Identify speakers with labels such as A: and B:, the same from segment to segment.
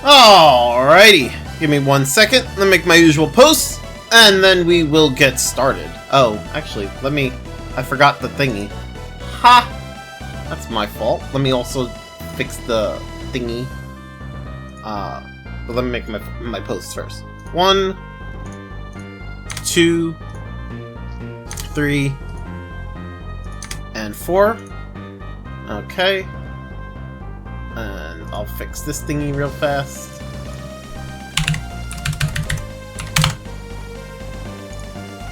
A: Alrighty, give me 1 second. Let me make my usual posts, and then we will get started. Oh, actually, I forgot the thingy. Ha! That's my fault. Let me also fix the thingy. But let me make my posts first. 1, 2, 3, and 4. Okay. And I'll fix this thingy real fast.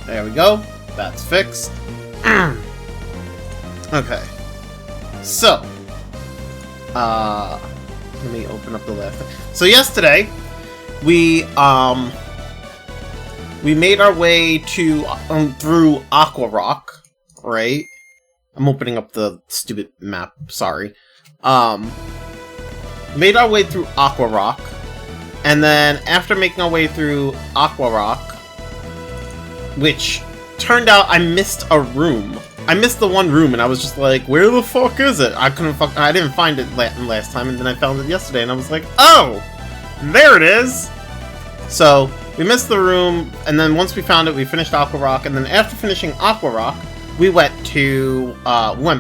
A: There we go. That's fixed. Okay. So, let me open up the last thing. So yesterday, we made our way to through Aqua Rock, right? I'm opening up the stupid map. Sorry. Made our way through Aqua Rock, and then after making our way through Aqua Rock, which turned out I missed a room. I missed the one room, and I was just like, "Where the fuck is it?" I didn't find it last time, and then I found it yesterday, and I was like, "Oh, there it is." So we missed the room, and then once we found it, we finished Aqua Rock, and then after finishing Aqua Rock, we went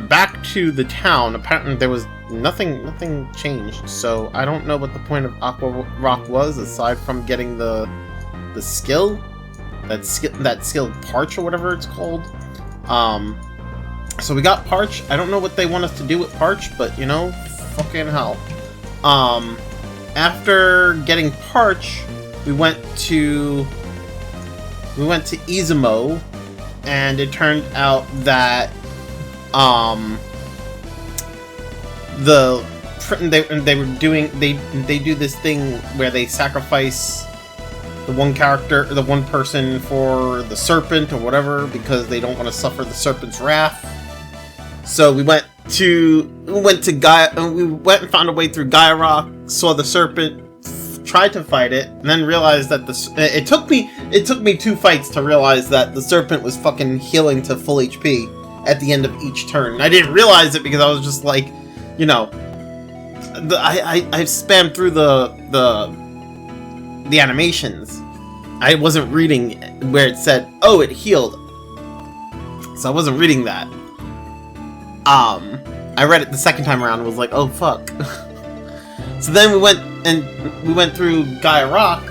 A: back to the town. Apparently, there was nothing changed, so I don't know what the point of Aqua Rock was aside from getting the skill, that skill Parch or whatever it's called. So we got Parch. I don't know what they want us to do with Parch, but you know, fucking hell. After getting Parch, we went to Izumo, and it turned out that they do this thing where they sacrifice the one person for the serpent or whatever, because they don't want to suffer the serpent's wrath. So we went to Gaia, and we went and found a way through Gaia Rock, saw the serpent, tried to fight it, and then realized that it took me 2 fights to realize that the serpent was fucking healing to full HP at the end of each turn. And I didn't realize it because I was just like, you know, I spammed through the animations. I wasn't reading where it said, "Oh, it healed," so I wasn't reading that. I read it the second time around and was like, "Oh fuck." So then we went through Gaia Rock,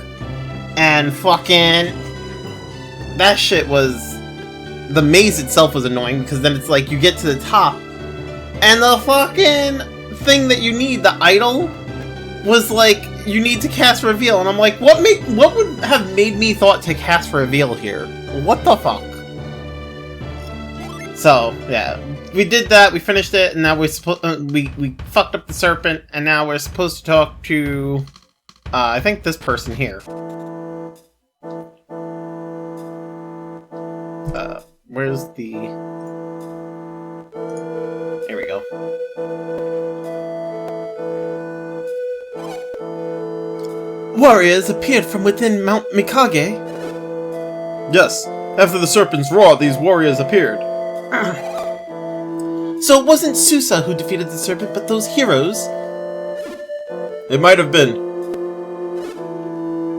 A: and fucking that shit was, the maze itself was annoying, because then it's like you get to the top, and the fucking thing that you need, the idol, was like, you need to cast Reveal, and I'm like, what would have made me thought to cast Reveal here? What the fuck? So yeah, we did that. We finished it, and now we fucked up the serpent, and now we're supposed to talk to I think this person here. Where's the? Here we go. Warriors appeared from within Mount Mikage. Yes, after the serpent's roar, these warriors appeared. So it wasn't Susa who defeated the serpent, but those heroes? It might have been.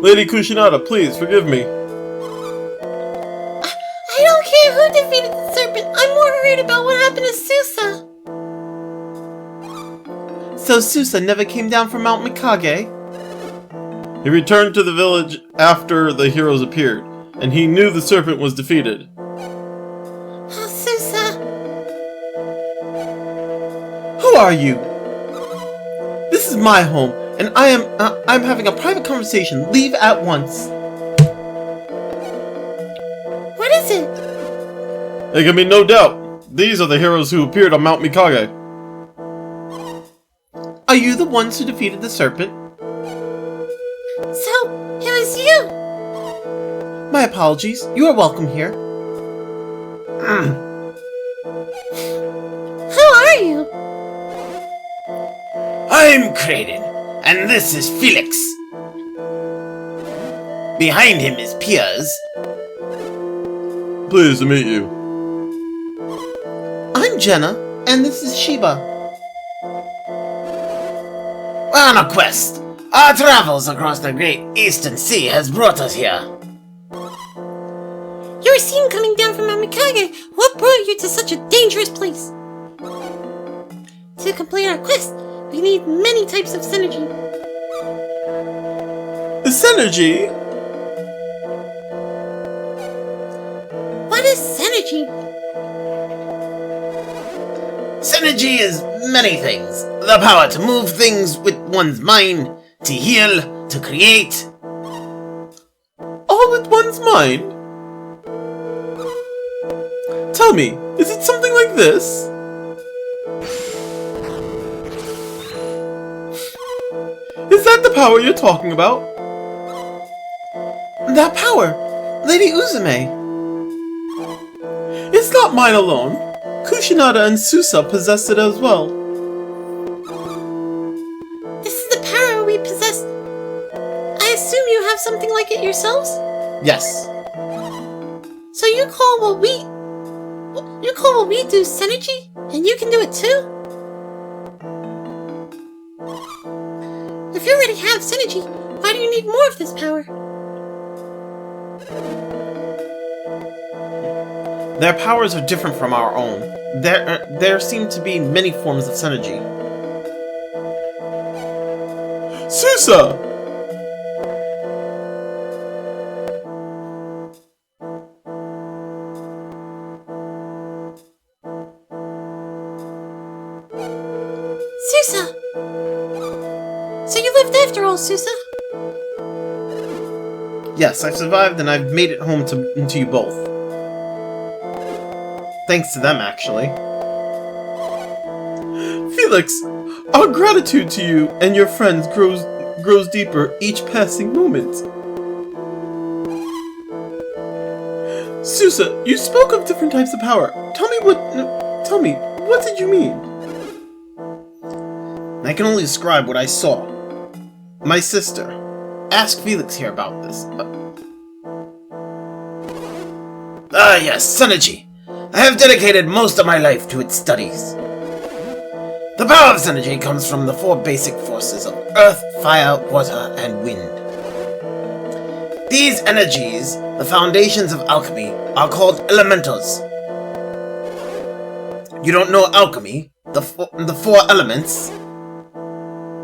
A: Lady Kushinada, please forgive me.
B: I don't care who defeated the serpent. I'm more worried about what happened to Susa.
A: So Susa never came down from Mount Mikage? He returned to the village after the heroes appeared, and he knew the serpent was defeated.
B: Oh, Susa.
A: Who are you? This is my home, and I'm having a private conversation. Leave at once.
B: What is it?
A: There can be no doubt. These are the heroes who appeared on Mount Mikage. Are you the ones who defeated the serpent?
B: So, it was you!
A: My apologies. You are welcome here.
B: Who are you?
C: I'm Kraden, and this is Felix. Behind him is Piers.
A: Pleased to meet you. I'm Jenna, and this is Shiba.
C: We're on a quest. Our travels across the great eastern sea has brought us here.
B: You were seen coming down from Mount Mikage. What brought you to such a dangerous place? To complete our quest, we need many types of synergy.
A: Synergy?
B: What is synergy?
C: Synergy is many things. The power to move things with one's mind, to heal, to create.
A: All with one's mind? Tell me, is it something like this? Is that the power you're talking about? That power! Lady Uzume! It's not mine alone. Kushinada and Susa possess it as well.
B: This is the power we possess. I assume you have something like it yourselves?
A: Yes.
B: So you call what we do synergy? And you can do it too? If you already have synergy, why do you need more of this power?
A: Their powers are different from our own. There seem to be many forms of synergy. Susa!
B: Susa! So you lived after all, Susa?
A: Yes, I've survived and I've made it home to you both. Thanks to them, actually. Felix, our gratitude to you and your friends grows deeper each passing moment. Susa, you spoke of different types of power. Tell me, what did you mean? I can only describe what I saw. My sister. Ask Felix here about this.
C: Yes, synergy. I have dedicated most of my life to its studies. The power of synergy comes from the four basic forces of earth, fire, water, and wind. These energies, the foundations of alchemy, are called elementals. You don't know alchemy? The four elements?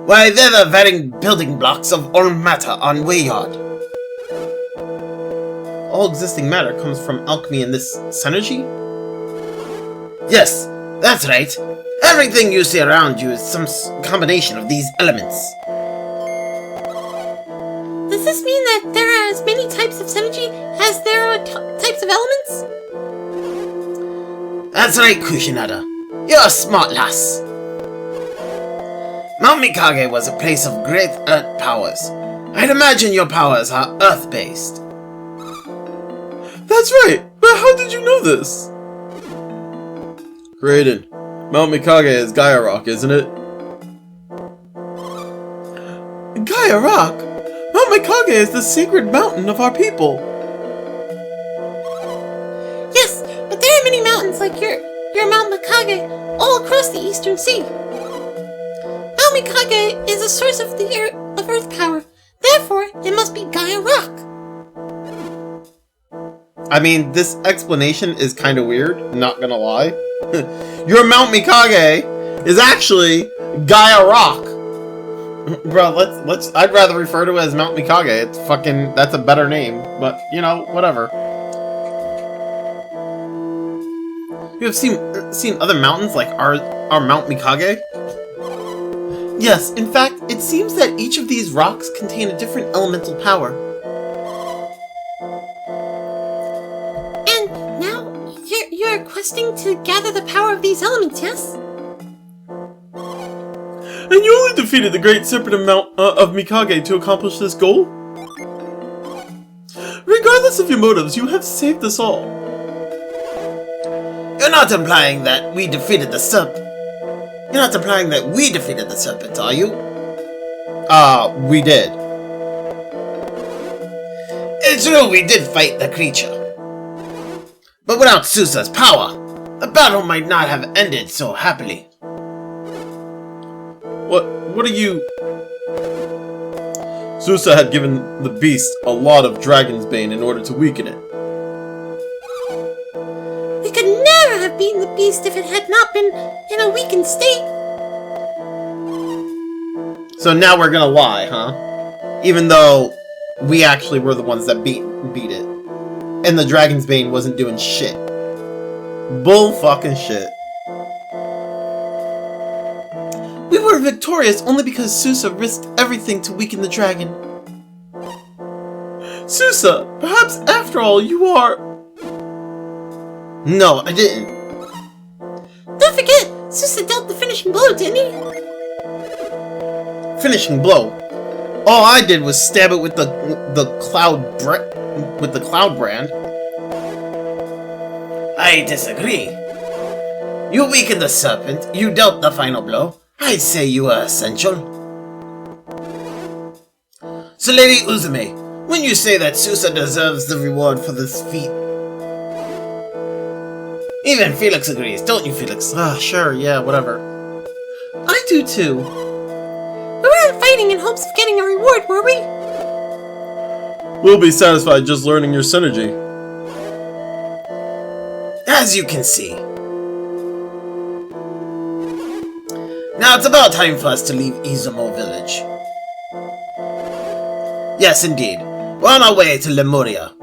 C: Why, they're the varying building blocks of all matter on Wayyard.
A: All existing matter comes from alchemy and this synergy?
C: Yes, that's right. Everything you see around you is some combination of these elements.
B: Does this mean that there are as many types of synergy as there are types of elements?
C: That's right, Kushinada. You're a smart lass. Mount Mikage was a place of great earth powers. I'd imagine your powers are earth-based.
A: That's right, but how did you know this? Raiden, Mount Mikage is Gaia Rock, isn't it? Gaia Rock? Mount Mikage is the sacred mountain of our people.
B: Yes, but there are many mountains like your Mount Mikage all across the Eastern Sea. Mount Mikage is a source of earth power. Therefore, it must be Gaia Rock.
A: I mean, this explanation is kind of weird, not gonna lie. Your Mount Mikage is actually Gaia Rock. Bro, I'd rather refer to it as Mount Mikage. It's that's a better name, but, you know, whatever. You have seen other mountains like our Mount Mikage? Yes, in fact, it seems that each of these rocks contain a different elemental power.
B: And now you're questing to gather the power of these elements, yes?
A: And you only defeated the great serpent of Mikage to accomplish this goal? Regardless of your motives, you have saved us all.
C: You're not implying that we defeated the serpent. You're not implying that we defeated the serpent, are you?
A: We did.
C: It's true, we did fight the creature. But without Susa's power, the battle might not have ended so happily.
A: What are you... Susa had given the beast a lot of Dragon's Bane in order to weaken it.
B: We could never have beaten the beast if it had not been in a weakened state.
A: So now we're gonna lie, huh? Even though we actually were the ones that beat it. And the Dragon's Bane wasn't doing shit. Bull fucking shit. We were victorious only because Susa risked everything to weaken the dragon. Susa, perhaps after all you are... No, I didn't.
B: Don't forget, Susa dealt the finishing blow, didn't he?
A: Finishing blow? All I did was stab it with the cloud brand.
C: I disagree. You weakened the serpent, you dealt the final blow. I'd say you are essential. So Lady Uzume, when you say that Susa deserves the reward for this feat... Even Felix agrees, don't you, Felix?
A: Ah, sure, yeah, whatever. I do too.
B: We weren't fighting in hopes of getting a reward, were we?
A: We'll be satisfied just learning your synergy.
C: As you can see. Now it's about time for us to leave Izumo village. Yes, indeed. We're on our way to Lemuria.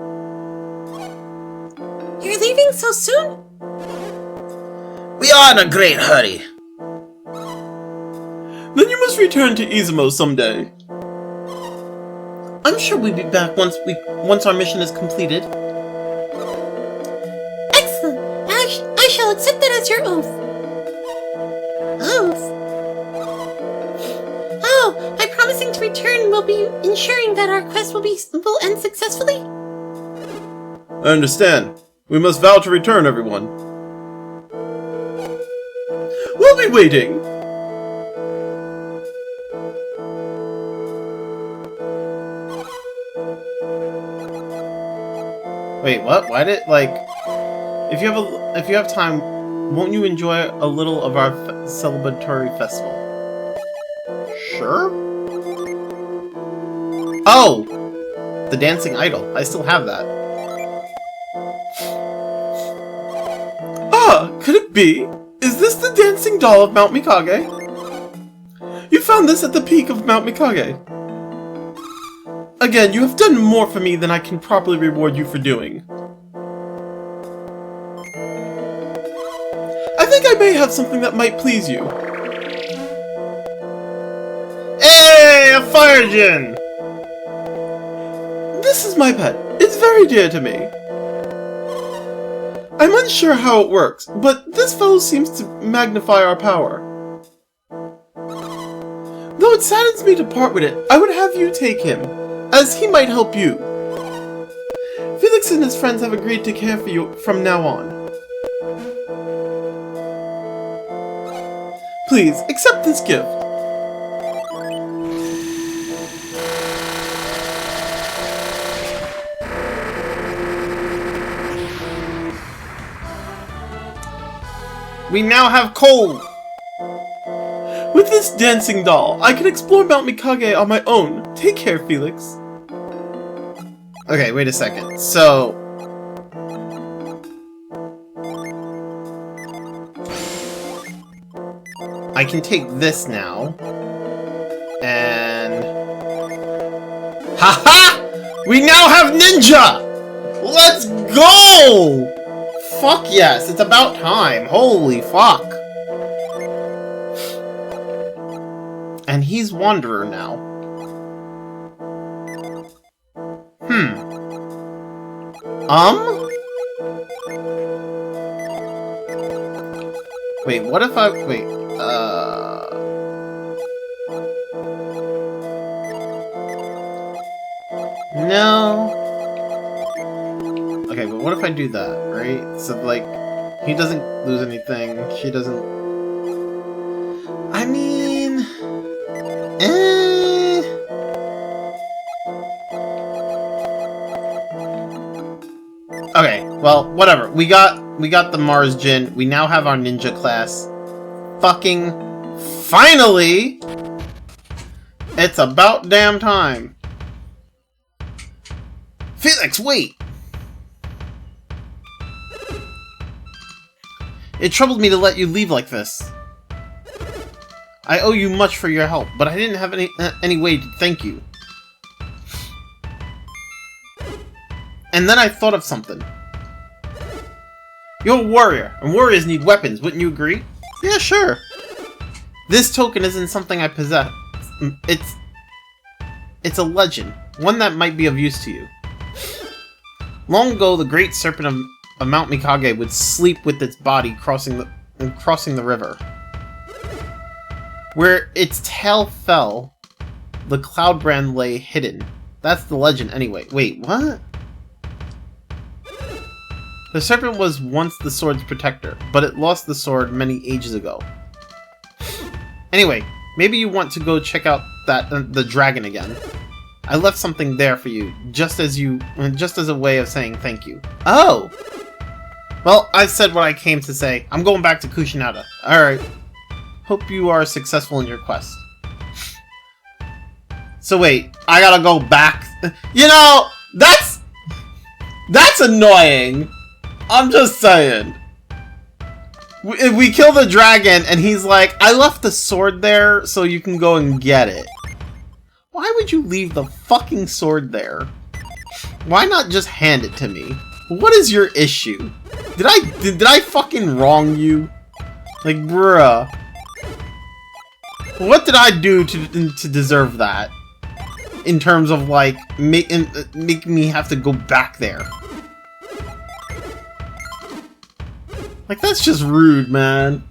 B: You're leaving so soon?
C: We are in a great hurry.
A: Then you must return to Izumo someday. I'm sure we'll be back once our mission is completed.
B: Excellent. I shall accept that as your oath. Oath? Oh, by promising to return, we'll be ensuring that our quest will end successfully?
A: I understand. We must vow to return, everyone. We'll be waiting. Wait, what? Why did if you have time, won't you enjoy a little of our celebratory festival? Sure. Oh, the dancing idol. I still have that. Ah, could it be? Is this the dancing doll of Mount Mikage? You found this at the peak of Mount Mikage. Again, you have done more for me than I can properly reward you for doing. I think I may have something that might please you. Hey, a fire djinn! This is my pet. It's very dear to me. I'm unsure how it works, but this fellow seems to magnify our power. Though it saddens me to part with it, I would have you take him, as he might help you. Felix and his friends have agreed to care for you from now on. Please, accept this gift. We now have coal! With this dancing doll, I can explore Mount Mikage on my own. Take care, Felix. Okay, wait a second. So... I can take this now. And... Haha! We now have ninja! Let's go! Fuck yes, it's about time. Holy fuck. And he's Wanderer now. Wait, what if I... Wait, No. Okay, but what if I do that, right? So, like, he doesn't lose anything, she doesn't... I mean... Okay, well, whatever. We got the Mars Djinn. We now have our ninja class. Fucking finally! It's about damn time.
C: Felix, wait!
A: It troubled me to let you leave like this. I owe you much for your help, but I didn't have any way to thank you. And then I thought of something. You're a warrior, and warriors need weapons, wouldn't you agree? Yeah, sure. This token isn't something I possess. It's a legend, one that might be of use to you. Long ago, the great serpent of Mount Mikage would sleep with its body crossing the river. Where its tail fell, the cloud brand lay hidden. That's the legend anyway. Wait, what? The serpent was once the sword's protector, but it lost the sword many ages ago. Anyway, maybe you want to go check out the dragon again. I left something there for you, just as a way of saying thank you. Oh! Well, I said what I came to say. I'm going back to Kushinada. Alright. Hope you are successful in your quest. So wait, I gotta go back. You know, that's annoying. I'm just saying. We kill the dragon and he's like, I left the sword there so you can go and get it. Why would you leave the fucking sword there? Why not just hand it to me? What is your issue? Did I fucking wrong you? Like, bruh. What did I do to deserve that? In terms of, like, make me have to go back there. Like, that's just rude, man.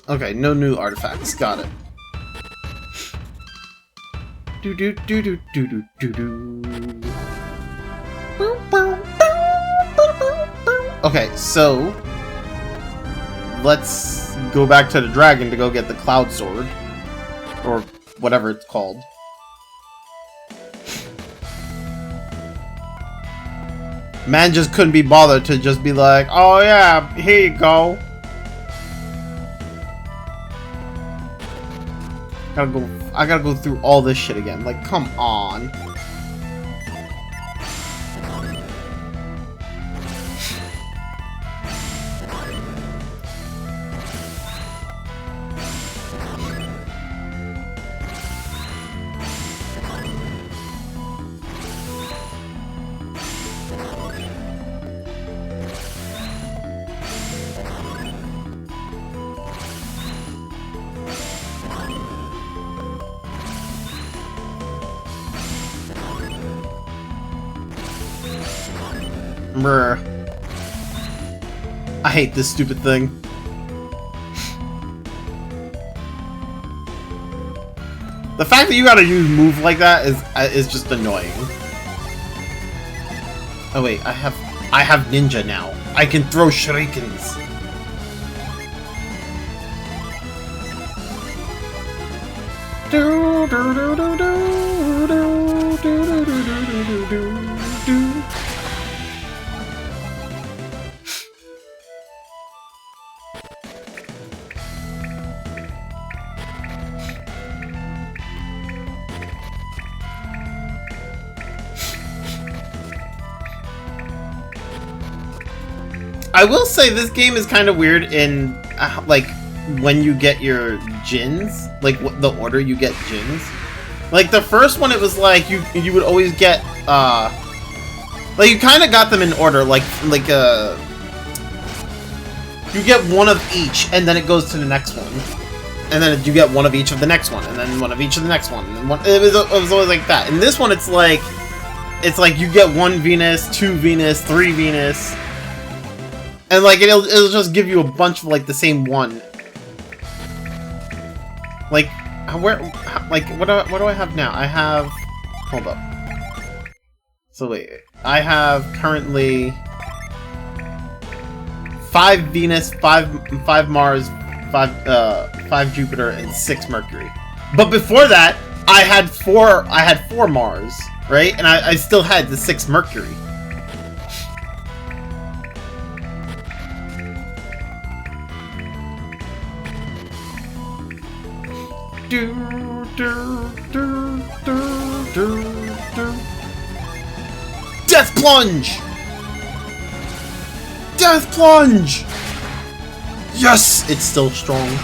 A: Okay, no new artifacts. Got it. Do do do do do do do do. Okay, so let's go back to the dragon to go get the cloud sword, or whatever it's called. Man just couldn't be bothered to just be like, oh yeah, here you go. I gotta go through all this shit again. Like, come on. Brr. I hate this stupid thing. The fact that you gotta use move like that is just annoying. Oh wait, I have ninja now. I can throw shurikens. Do do do do do do do do do do do. I will say this game is kind of weird in, like, when you get your Djinns, like, what the order you get Djinns. Like, the first one, it was like, you would always get, like, you kind of got them in order, you get one of each, and then it goes to the next one. And then you get one of each of the next one, and then one of each of the next one. And it was always like that. In this one, it's like you get one Venus, two Venus, three Venus. And like it'll just give you a bunch of like the same one. Like what do I have now? I have, hold up. So wait, I have currently 5 Venus, 5 Mars, 5 Jupiter, and 6 Mercury. But before that, I had four Mars, right? And I still had the 6 Mercury. Death Plunge! Death Plunge! Yes! It's still strong.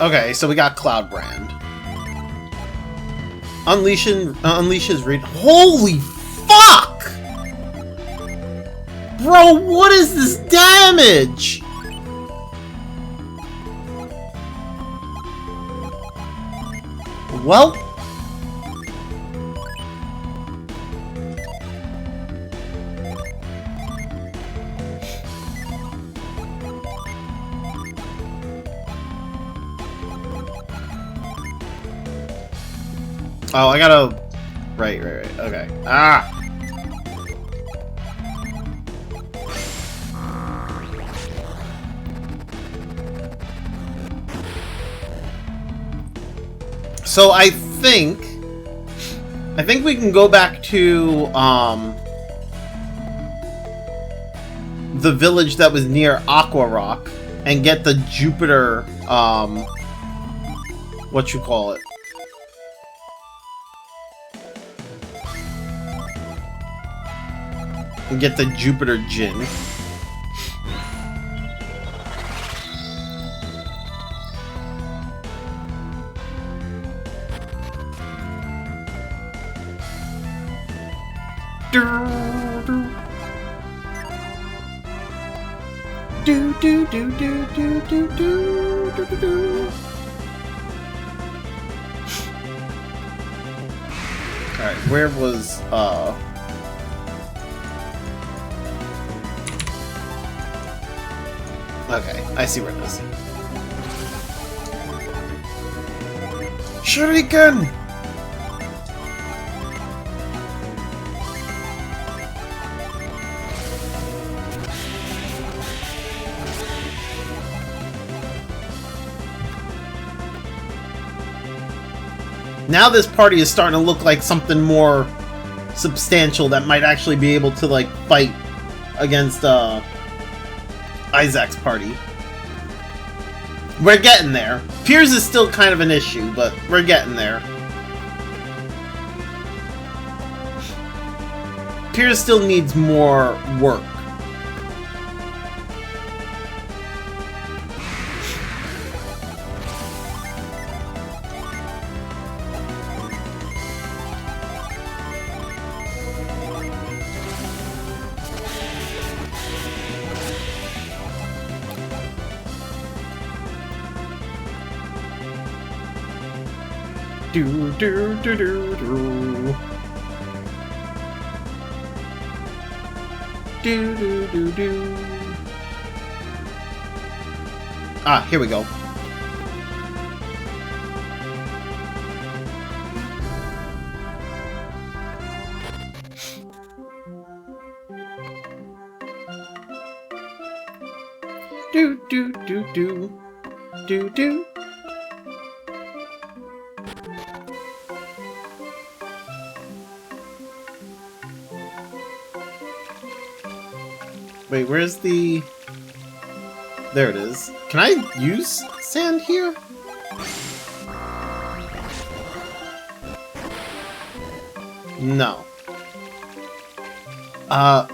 A: Okay, so we got Cloudbrand. Unleashes read. Holy fuck! Bro, what is this damage? Well. Oh, I gotta... Right, okay. Ah! So I think we can go back to, the village that was near Aqua Rock and get the Jupiter, what you call it? And get the Jupiter Gin. Alright, where was, okay, I see where it is. Shuriken! Now this party is starting to look like something more substantial that might actually be able to, like, fight against, Isaac's party. We're getting there. Piers is still kind of an issue, but we're getting there. Piers still needs more work. Do do do do do. Do do do do. Ah, here we go. Do do do do. Do do. Wait, where's the... There it is. Can I use sand here? No. I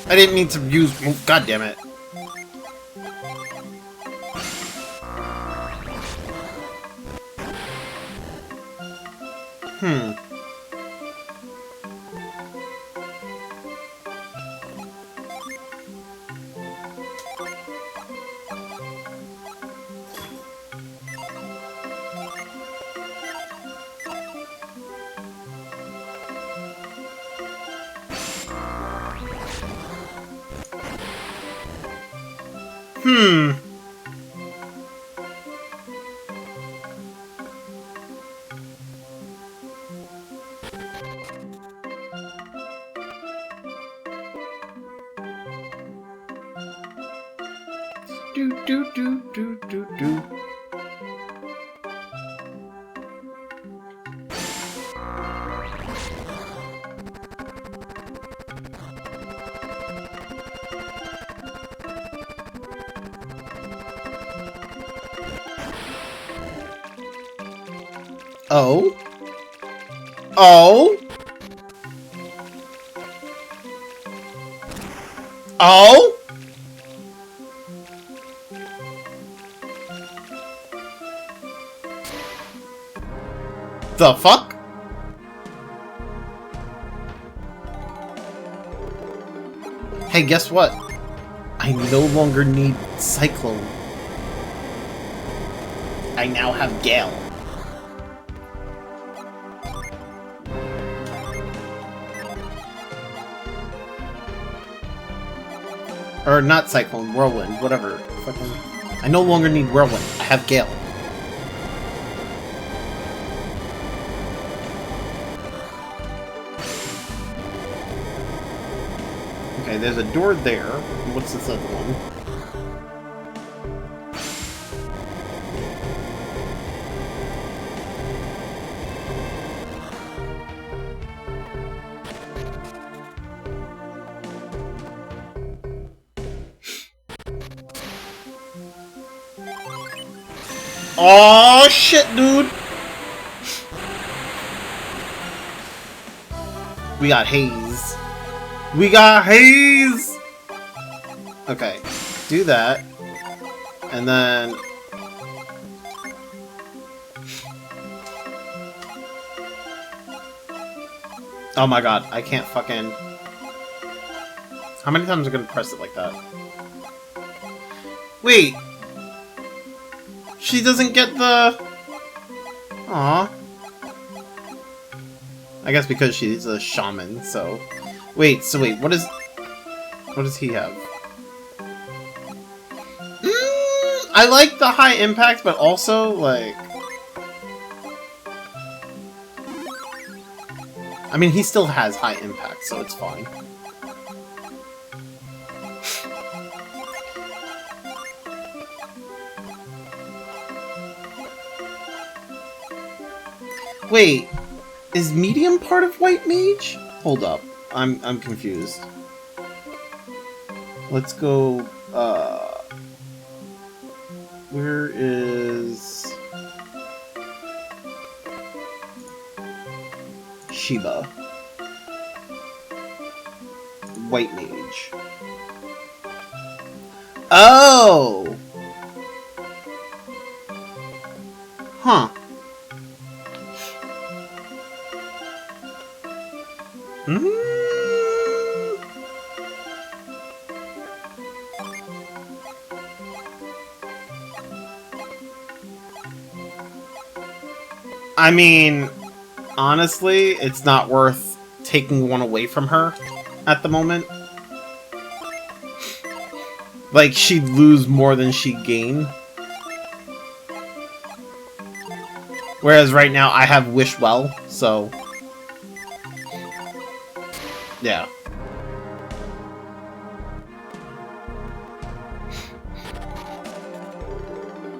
A: didn't mean to use... Oh, God damn it. Do. Oh? Oh? Oh? The fuck? Hey, guess what? I no longer need Cyclone. I now have Gale. Or not Cyclone, Whirlwind, whatever. Fucking... I no longer need Whirlwind. I have Gale. Okay, there's a door there. What's this other one? Oh shit, dude! We got Haze. We got Haze! Okay, do that. And then... oh my god, I can't fucking... how many times am I gonna press it like that? Wait! She doesn't get the... Aww. I guess because she's a shaman, so... Wait, what is... what does he have? I like the high impact, but also, like... I mean, he still has high impact, so it's fine. Wait, is medium part of white mage? Hold up, I'm confused. Let's go, where is... Shiva. White mage. Oh! Huh. I mean, honestly, it's not worth taking one away from her at the moment. Like, she'd lose more than she'd gain. Whereas right now, I have Wish Well, so... yeah.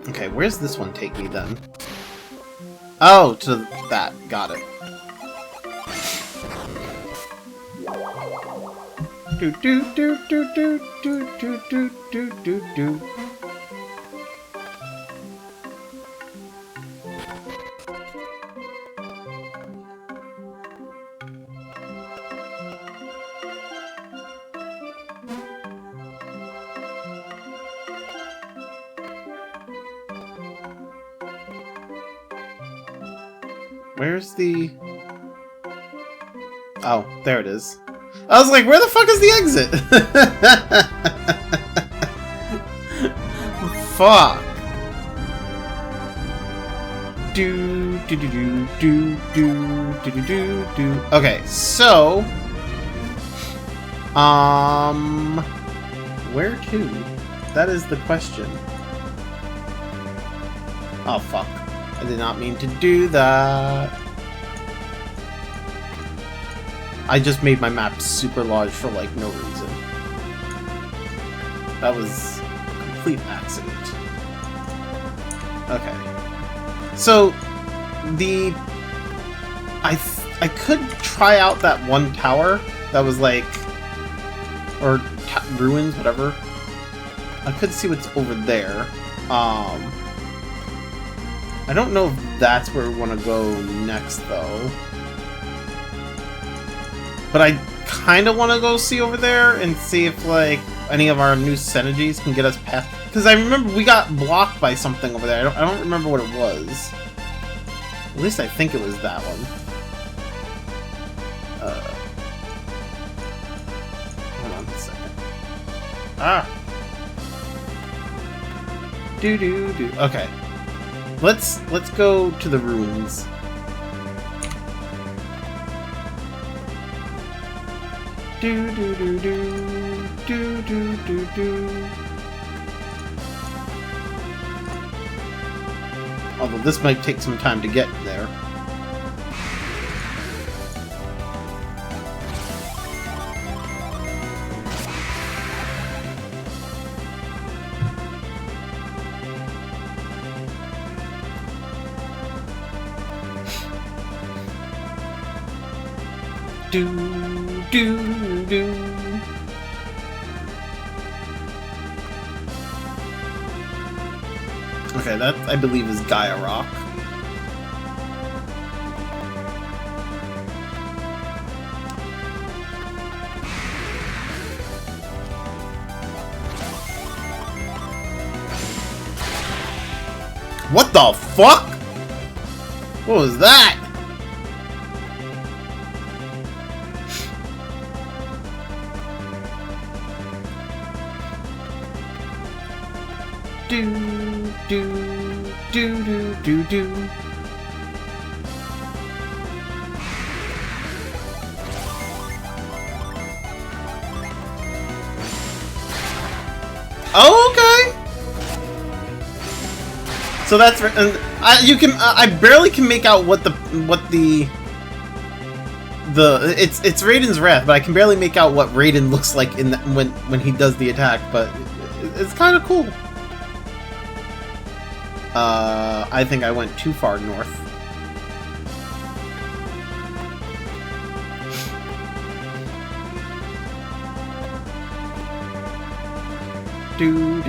A: Okay, where's this one take me then? Oh, to that. Got it. Do do do do do do do do do do do. Where's the... oh, there it is. I was like, where the fuck is the exit? Fuck. Do do do do do do do do do do. Okay, so where to? That is the question. Oh, fuck. I did not mean to do that. I just made my map super large for, like, no reason. That was a complete accident. Okay. So, I could try out that one tower that was, like... Or ruins, whatever. I could see what's over there. I don't know if that's where we want to go next, though. But I kind of want to go see over there and see if, like, any of our new synergies can get us past... Because I remember we got blocked by something over there. I don't remember what it was. At least I think it was that one. Hold on a second. Ah! Do. Okay. Let's go to the ruins. Do. Although this might take some time to get there. Do. Okay, that, I believe, is Gaia Rock. What the fuck? What was that? Do. Oh, okay. So that's and I barely can make out what it's Raiden's Wrath, but I can barely make out what Raiden looks like in when he does the attack, but it's kind of cool. I think I went too far north. Do.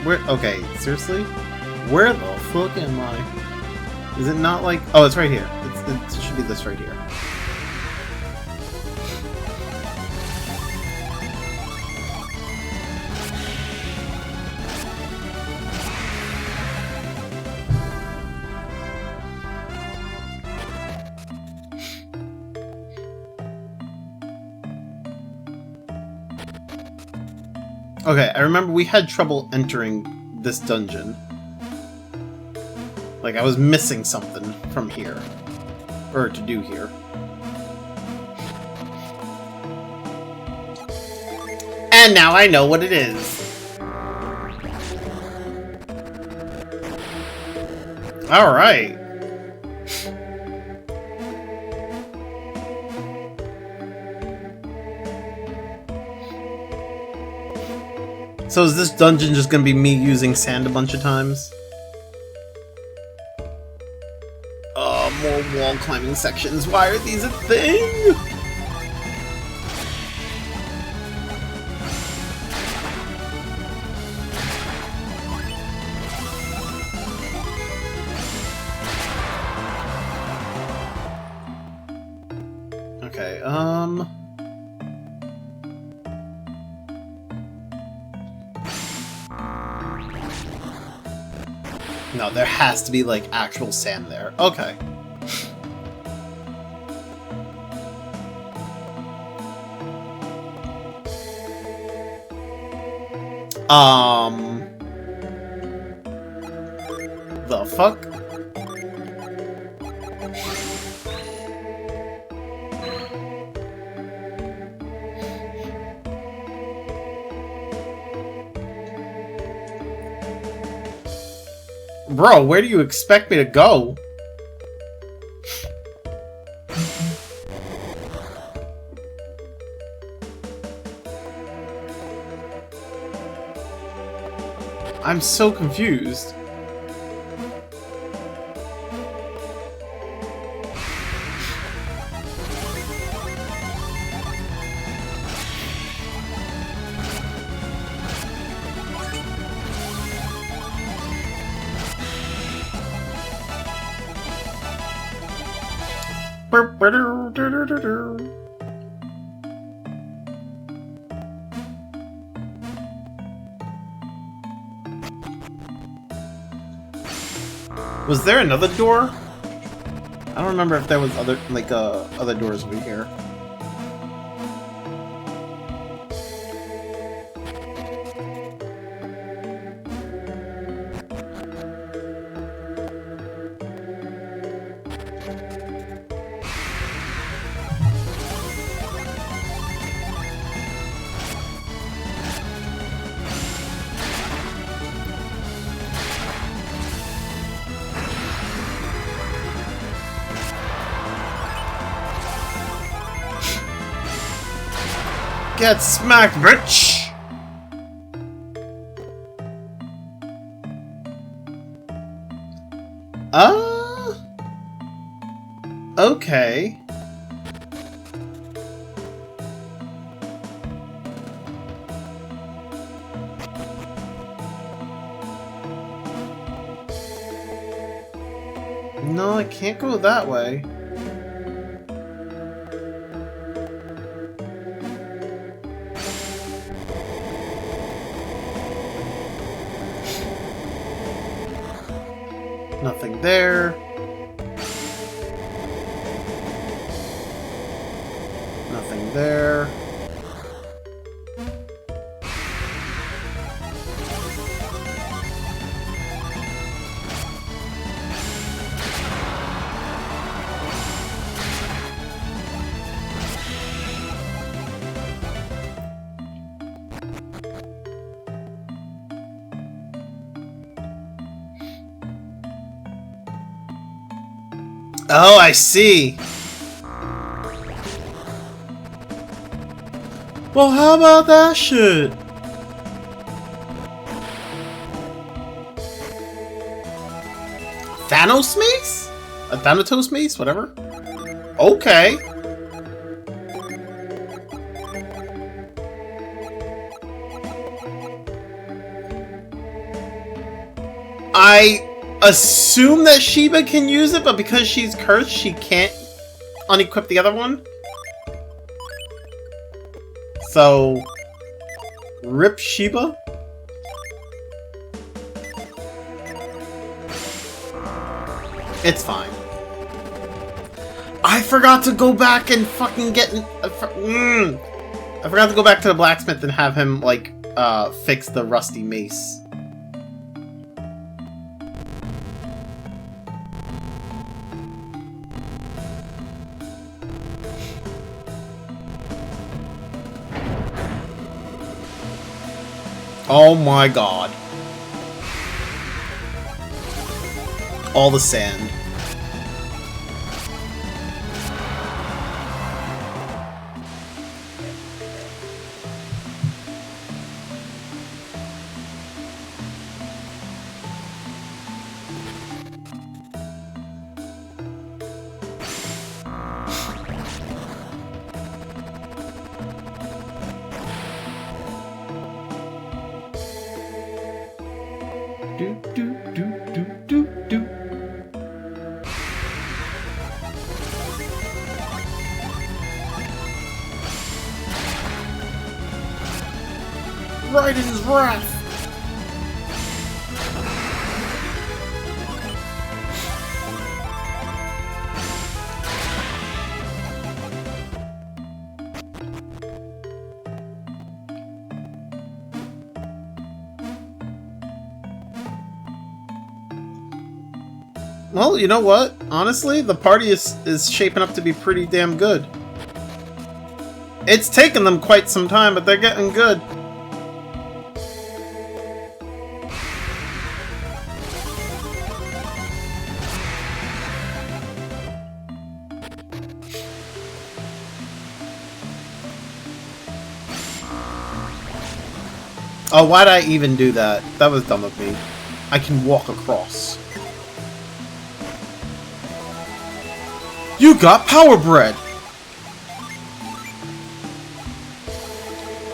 A: Where? Okay, seriously? Where the fuck am I? Is it not like... Oh, it's right here. It should be this right here. Okay, I remember we had trouble entering this dungeon. Like, I was missing something from here. Or to do here. And now I know what it is. Alright. So is this dungeon just gonna be me using sand a bunch of times? Oh, more wall climbing sections. Why are these a thing? Okay, no, there has to be, like, actual sand there. Okay. The fuck? Bro, where do you expect me to go? I'm so confused. Was there another door? I don't remember if there was other doors over here. Get smacked, bitch! Okay. No, I can't go that way. Nothing there. Nothing there. Oh, I see. Well, how about that shit? Thanos mace? A Thanatos mace? Whatever. Okay. I assume that Sheba can use it, but because she's cursed, she can't unequip the other one. So, rip Sheba. It's fine. I forgot to go back and fucking get... I forgot to go back to the blacksmith and have him, like, fix the rusty mace. Oh my god. All the sand. Do, do, do, do, do, do. Right in his wrath. Well, you know what? Honestly, the party is shaping up to be pretty damn good. It's taken them quite some time, but they're getting good. Oh, why'd I even do that? That was dumb of me. I can walk across. You got Power Bread!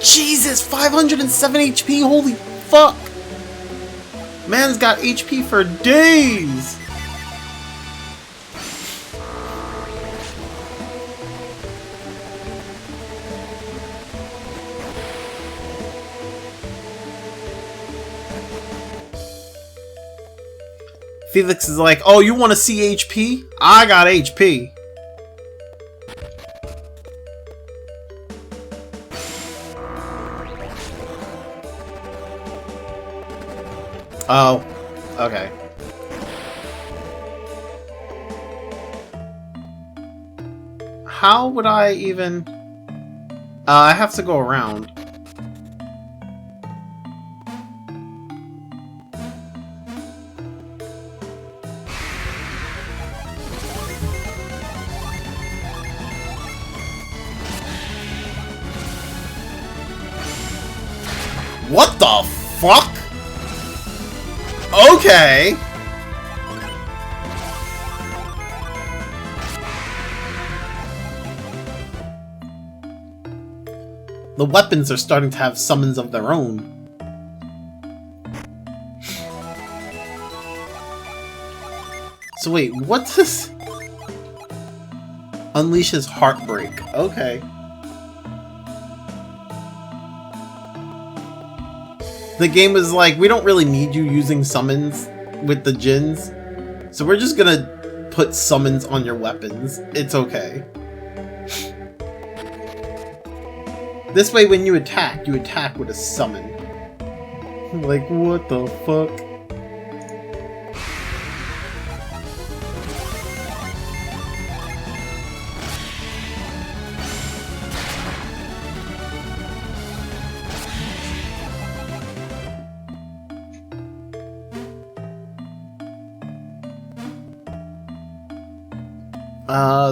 A: Jesus, 507 HP, holy fuck! Man's got HP for days! Felix is like, oh, you want to see HP? I got HP. Oh, okay. How would I even... I have to go around. What the fuck? Okay. The weapons are starting to have summons of their own. So wait, what does... Unleashes Heartbreak. Okay. The game was like, we don't really need you using summons with the Djinns, so we're just gonna put summons on your weapons. It's okay. This way, when you attack with a summon. Like, what the fuck?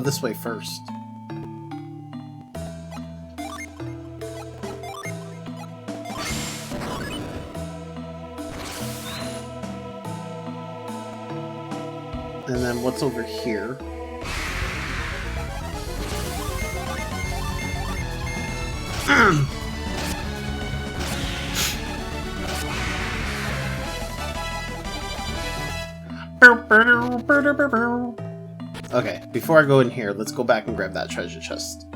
A: This way first. And then what's over here? Okay, before I go in here, let's go back and grab that treasure chest.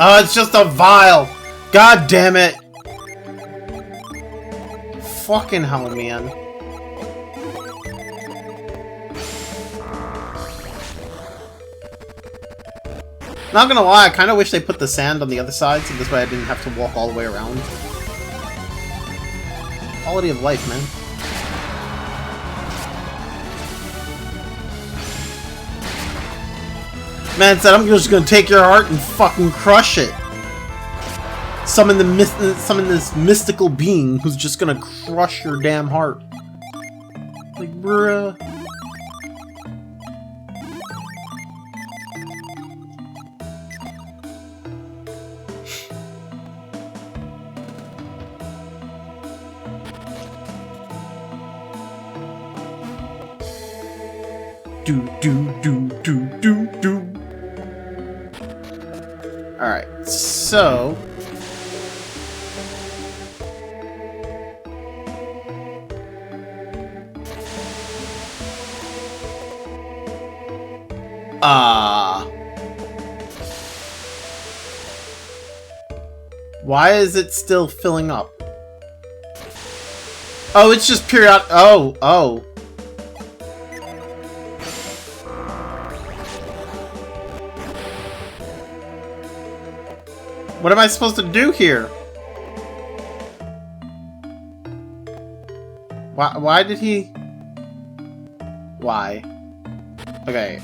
A: Oh, it's just a vial! God damn it! Fucking hell, man. Not gonna lie, I kinda wish they put the sand on the other side, so this way I didn't have to walk all the way around. Quality of life, man. Man said, I'm just gonna take your heart and fucking crush it. Summon this mystical being who's just gonna crush your damn heart. Like, bruh. Alright, so... Why is it still filling up? Oh, it's just periodic. Oh. What am I supposed to do here? Why did he... Why? Okay,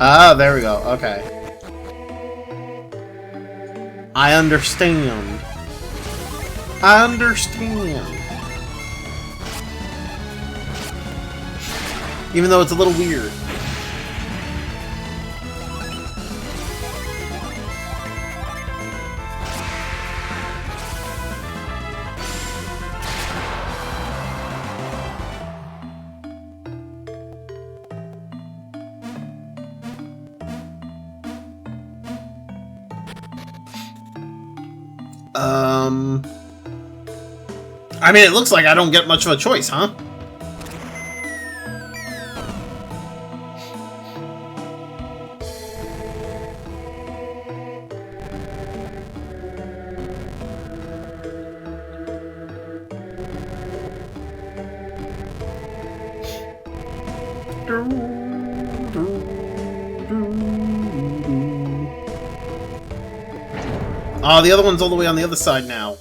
A: Oh, there we go. Okay. I understand. I understand. Even though it's a little weird. I mean, it looks like I don't get much of a choice, huh? Oh, the other one's all the way on the other side now.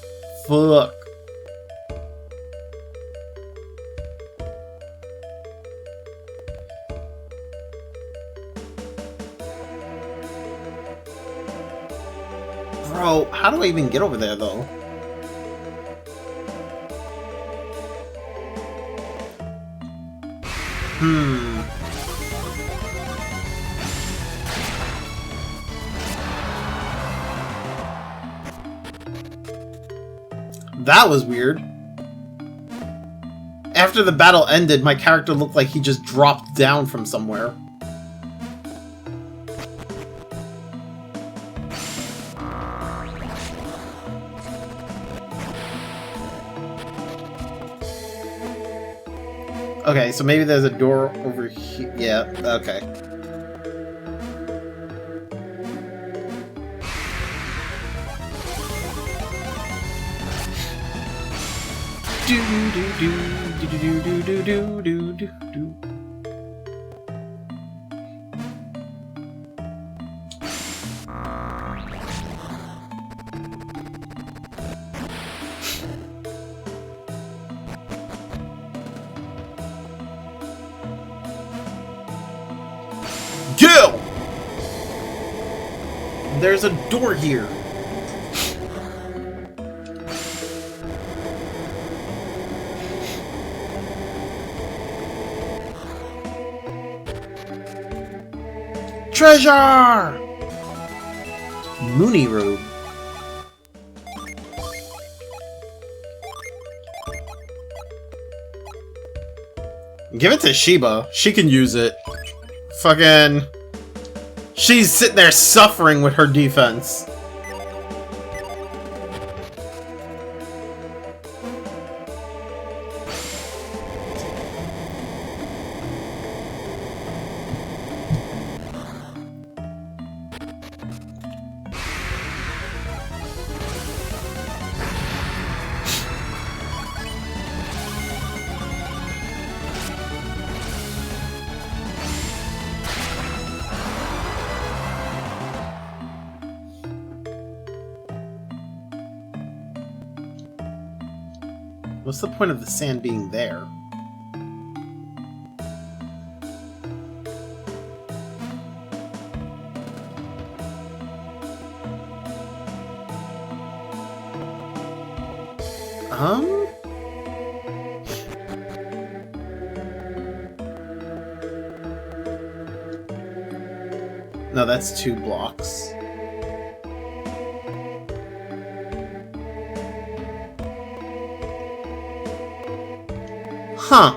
A: Fuck. Bro, how do I even get over there, though? That was weird. After the battle ended, my character looked like he just dropped down from somewhere. Okay, so maybe there's a door over here. Yeah, okay. Kill! There's a door here. Treasure! Mooney Robe. Give it to Sheba. She can use it. Fucking... She's sitting there suffering with her defense. What's the point of the sand being there? No, that's 2 blocks. Huh.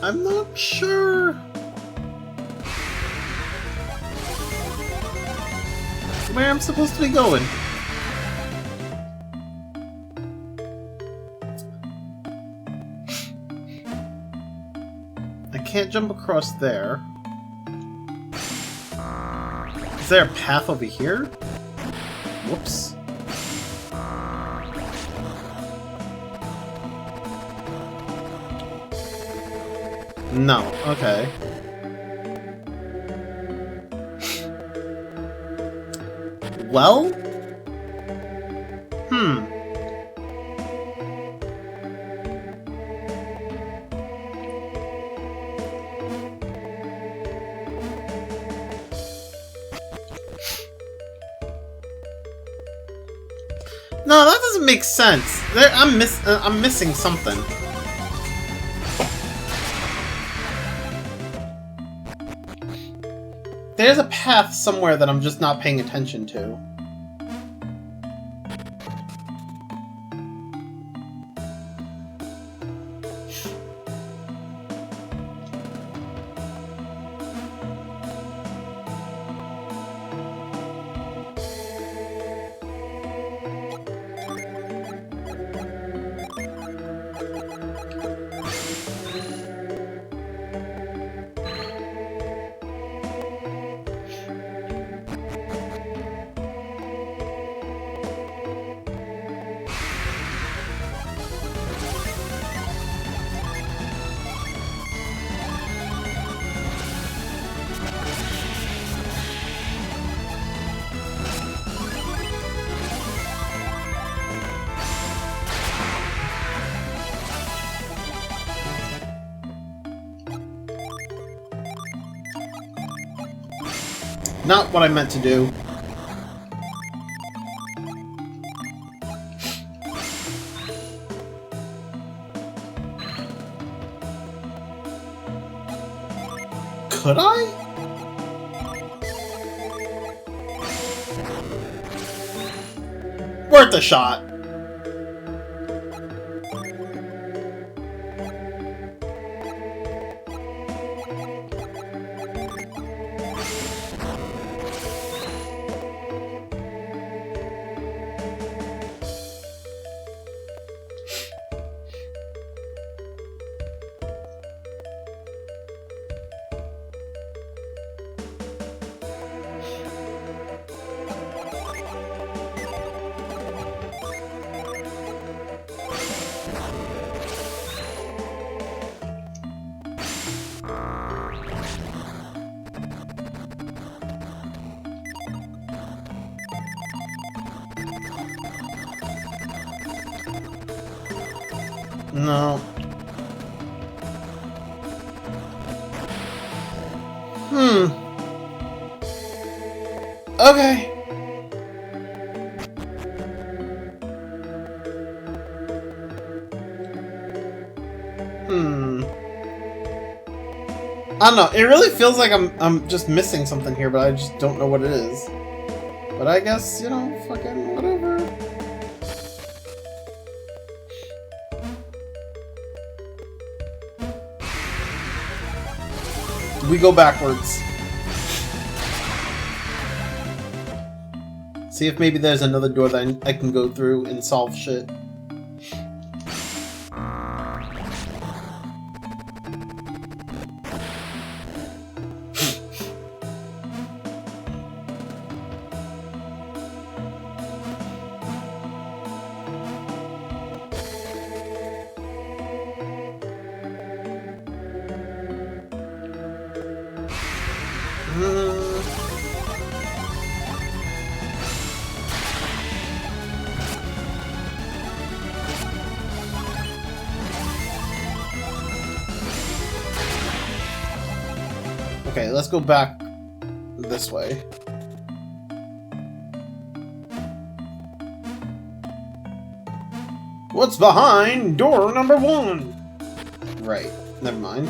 A: I'm not sure. Where I'm supposed to be going. I can't jump across there. Is there a path over here? Whoops. No, okay. Well? No, that doesn't make sense. I'm missing something. There's a path somewhere that I'm just not paying attention to. Not what I meant to do. Could I? Worth a shot. No. Okay. I don't know. It really feels like I'm just missing something here, but I just don't know what it is. But I guess, you know, fucking whatever. We go backwards. See if maybe there's another door that I can go through and solve shit. Okay, let's go back this way. What's behind door number 1? Right, never mind.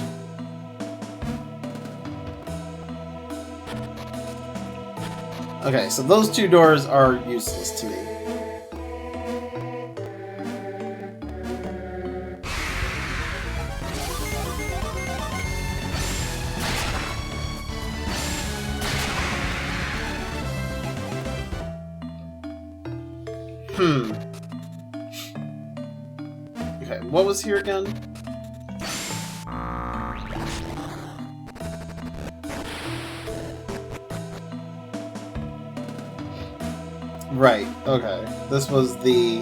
A: Okay, so those 2 doors are useless to me. Okay, what was here again? Right, okay. This was the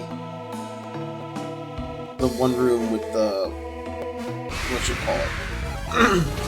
A: one room with the... what you call it?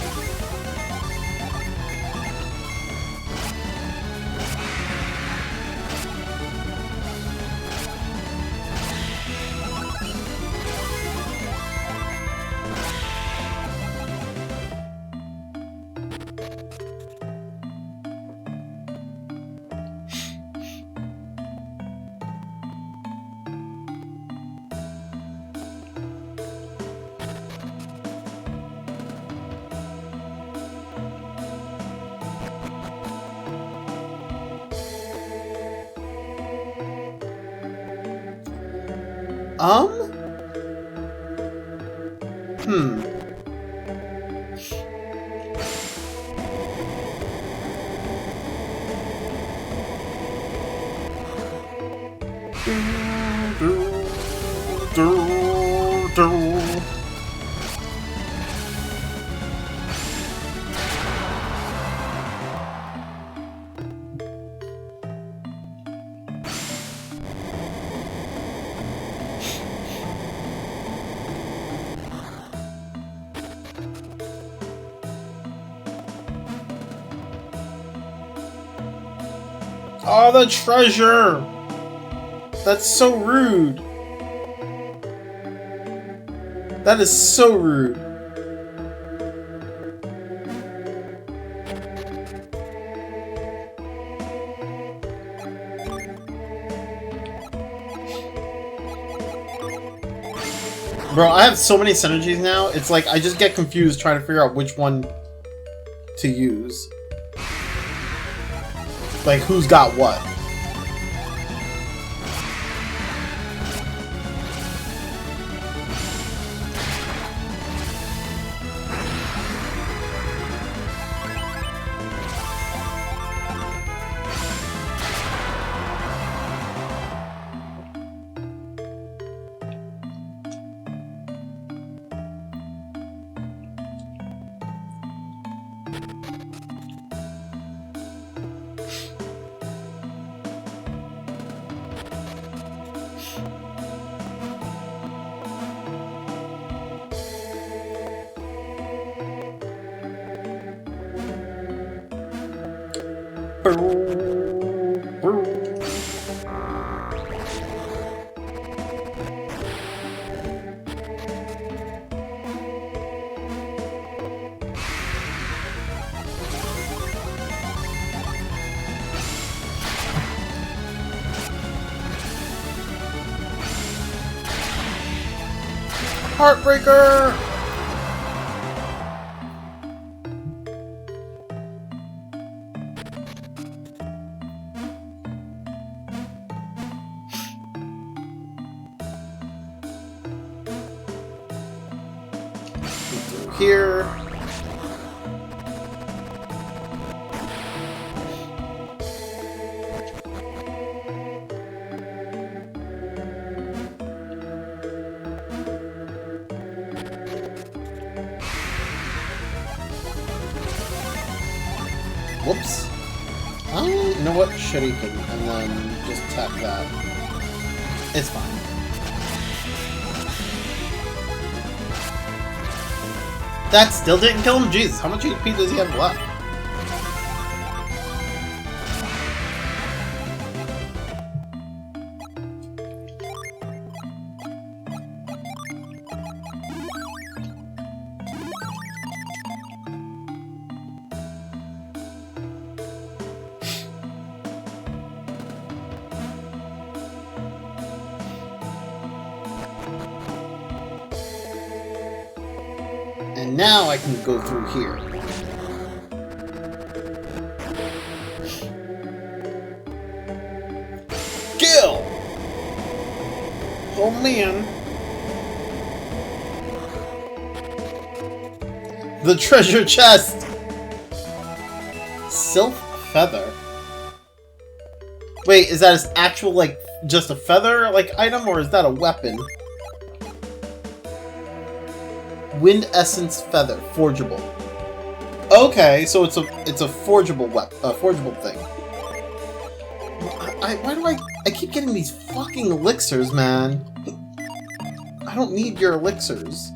A: Oh, the treasure! That's so rude. That is so rude. Bro, I have so many synergies now, it's like I just get confused trying to figure out which one to use. Like, who's got what? Heartbreaker! Here. Whoops. You know what? Shuriken, and then just tap that. It's fine. That still didn't kill him? Jesus, how much HP does he have left? now I can go through here. Kill! Oh man. The treasure chest! Sylph feather? Wait, is that his actual, like, just a feather, like, item, or is that a weapon? Wind essence feather, forgeable. Okay, so it's a forgeable forgeable thing. Why do I keep getting these fucking elixirs, man? I don't need your elixirs.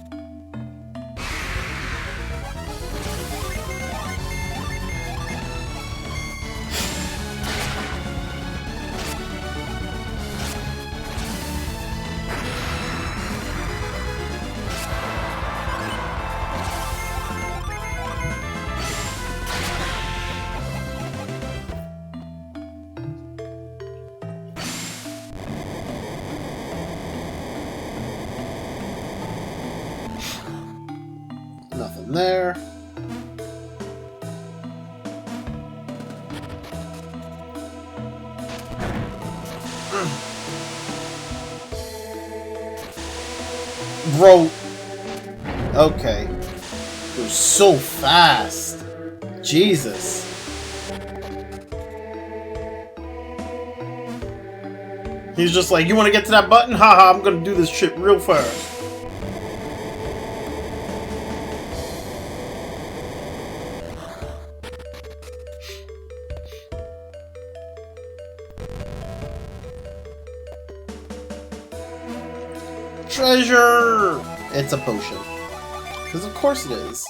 A: Nothing there. Bro. Okay. You're so fast. Jesus. He's just like, you want to get to that button? Haha, I'm gonna do this shit real fast. Treasure! It's a potion. Because of course it is.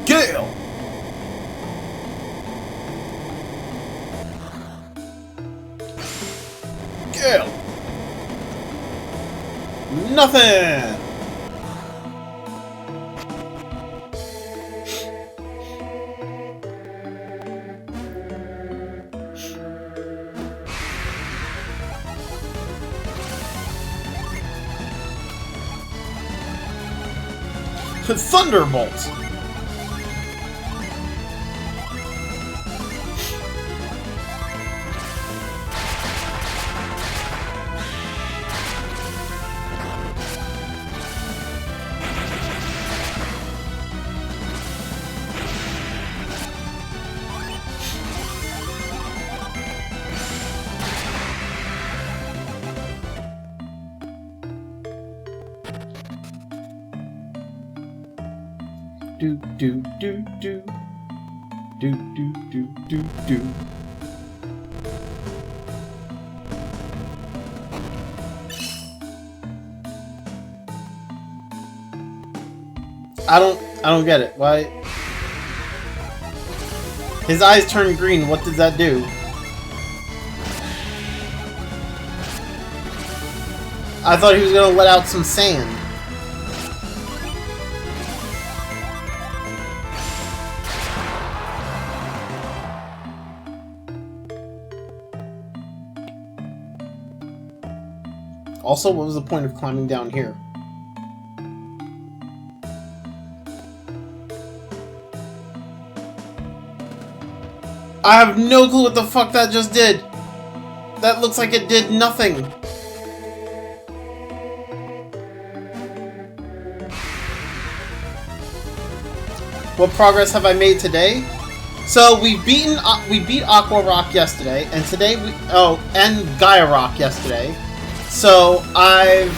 A: Gale! Gale! Nothing! Thunderbolt! Do do do do do do do do do. I don't get it. Why? His eyes turn green. What does that do? I thought he was gonna let out some sand. Also, what was the point of climbing down here? I have no clue what the fuck that just did. That looks like it did nothing. What progress have I made today? So we beat Aqua Rock yesterday, and today and Gaia Rock yesterday. So I've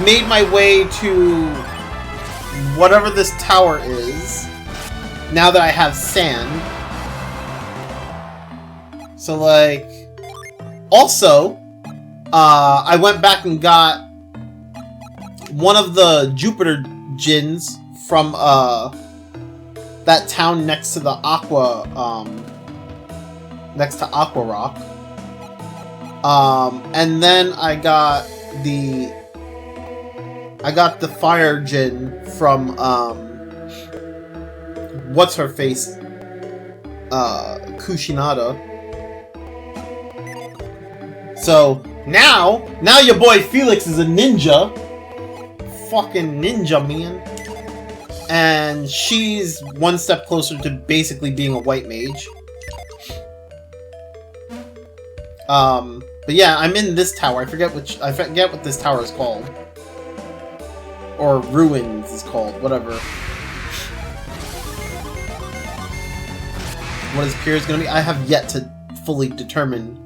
A: made my way to whatever this tower is. Now that I have sand. So like, also, I went back and got one of the Jupiter Djinns from that town next to the Aqua, next to Aqua Rock. And then I got the Fire Djinn from what's her face, Kushinada. So now your boy Felix is a ninja, fucking ninja man, and she's one step closer to basically being a white mage. But yeah, I'm in this tower. I forget what this tower is called. Or Ruins is called, whatever. What his Piers gonna be? I have yet to fully determine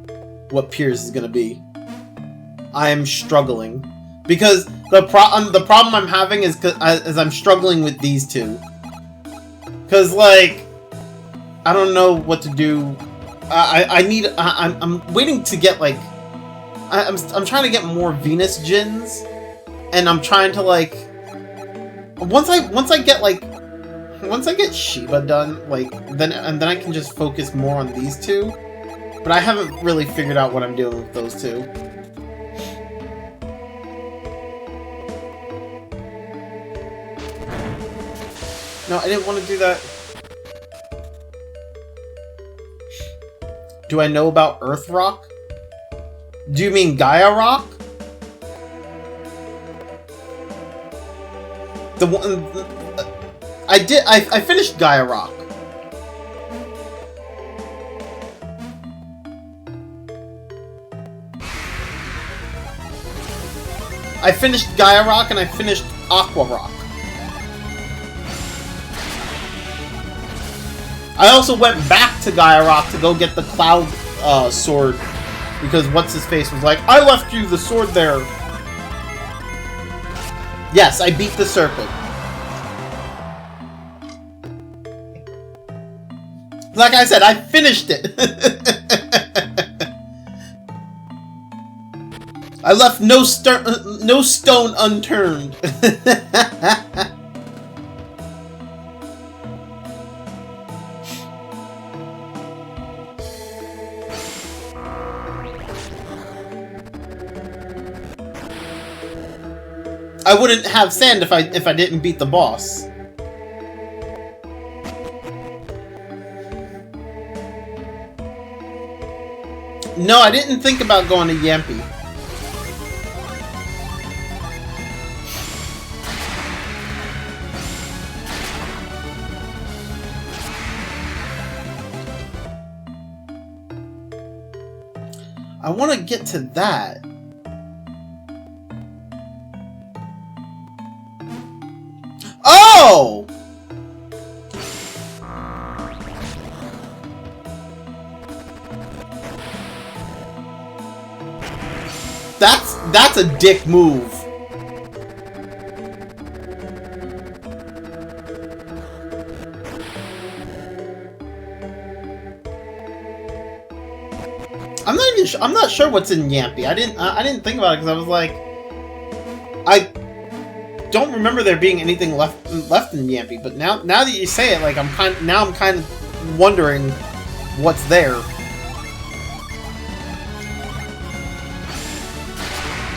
A: what Piers is gonna be. I am struggling. Because the problem I'm having is I'm struggling with these two. Cause like, I don't know what to do. I'm waiting to get like, I'm trying to get more Venus Djinns, and I'm trying to like, once I get Shiva done, like then I can just focus more on these two. But I haven't really figured out what I'm doing with those two. No, I didn't want to do that. Do I know about Earth Rock? Do you mean Gaia Rock? The one... I finished Gaia Rock. I finished Gaia Rock and I finished Aqua Rock. I also went back to Gaia Rock to go get the Cloud sword, because what's-his-face was like, I left you the sword there. Yes, I beat the serpent. Like I said, I finished it. I left no stone unturned. I wouldn't have sand if I didn't beat the boss. No, I didn't think about going to Yampi. I want to get to that. Oh! That's a dick move. I'm not sure what's in Yampi. I didn't think about it because I was like, I don't remember there being anything left in Yampi. But now that you say it, like I'm kind of wondering what's there.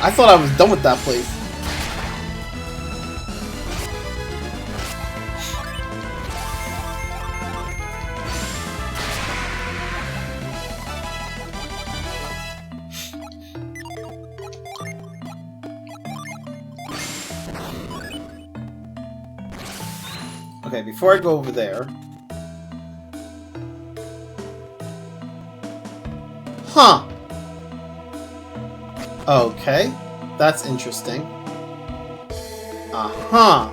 A: I thought I was done with that place. Okay, before I go over there... Huh! Okay, that's interesting. Uh-huh.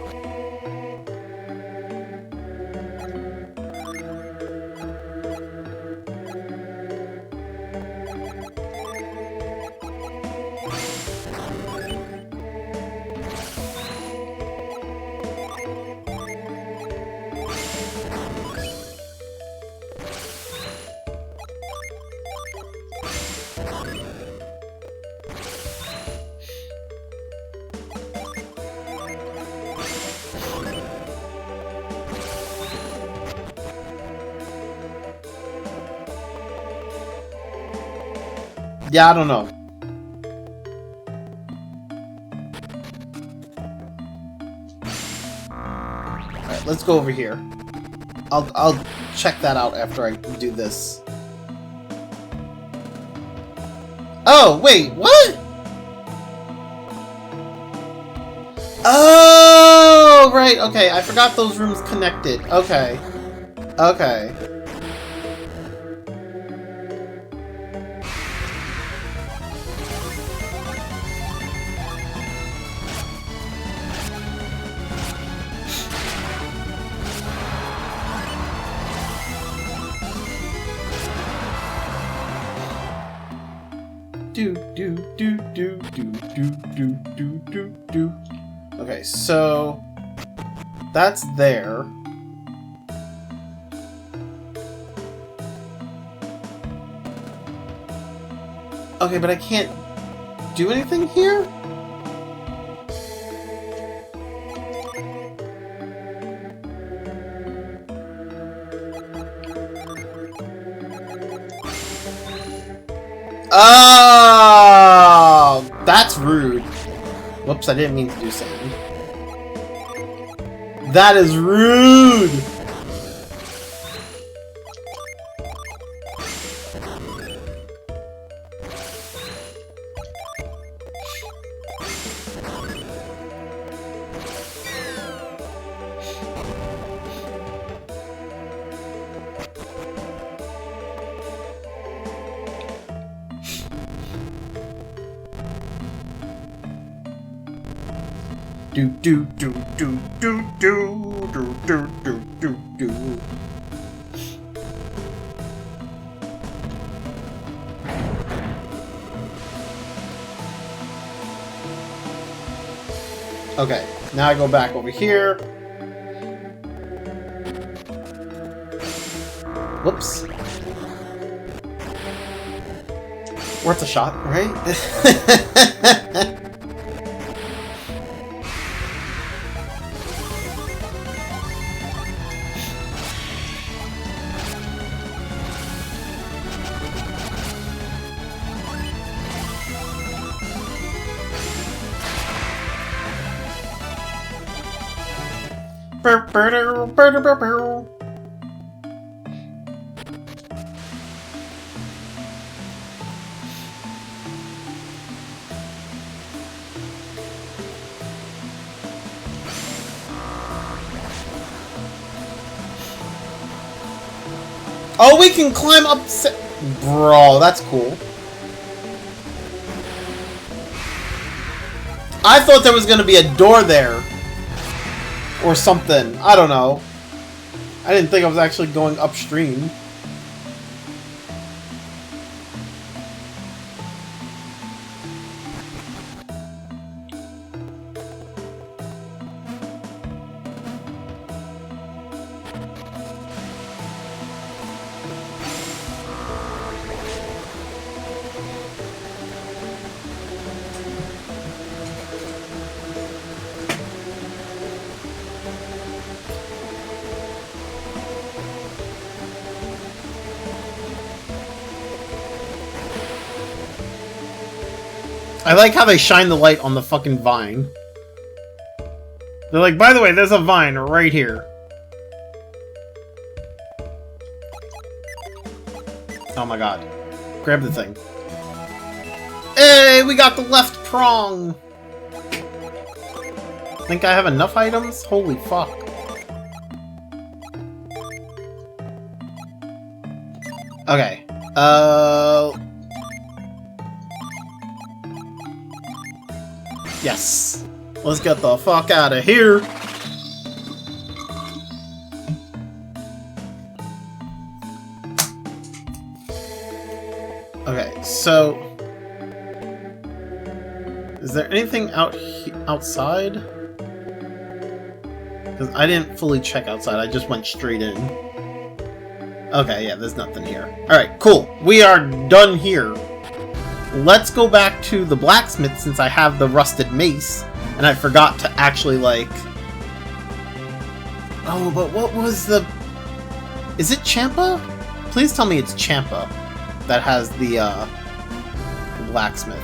A: Yeah, I don't know. Alright, let's go over here. I'll check that out after I do this. Oh, wait, what? Oh, right, okay, I forgot those rooms connected. Okay. Okay. Do. Okay, so that's there. Okay, but I can't do anything here? Oh, that's rude. Whoops, I didn't mean to do something. That is rude! Do. Okay, now I go back over here. Whoops. Worth a shot, right? Oh, we can climb up. Bro, that's cool. I thought there was gonna be a door there. Or something. I don't know. I didn't think I was actually going upstream. I like how they shine the light on the fucking vine. They're like, by the way, there's a vine right here. Oh my god. Grab the thing. Hey, we got the left prong! Think I have enough items? Holy fuck. Okay. Yes. Let's get the fuck out of here. Okay, so is there anything outside? Because I didn't fully check outside. I just went straight in. Okay, yeah, there's nothing here. Alright, cool. We are done here. Let's go back to the blacksmith since I have the rusted mace. And I forgot to actually, like... Oh, but what was the... Is it Champa? Please tell me it's Champa that has the, blacksmith.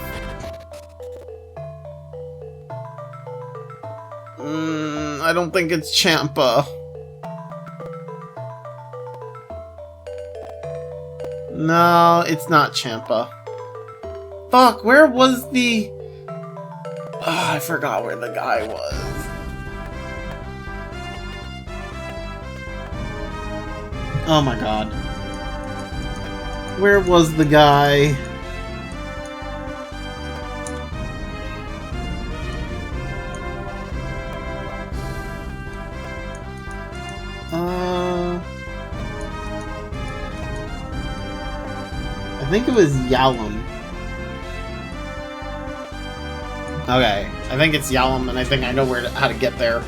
A: I don't think it's Champa. No, it's not Champa. Fuck, where was the... I forgot where the guy was. Oh my god. Where was the guy? I think it was Yalom. Okay, I think it's Yalom, and I think I know how to get there.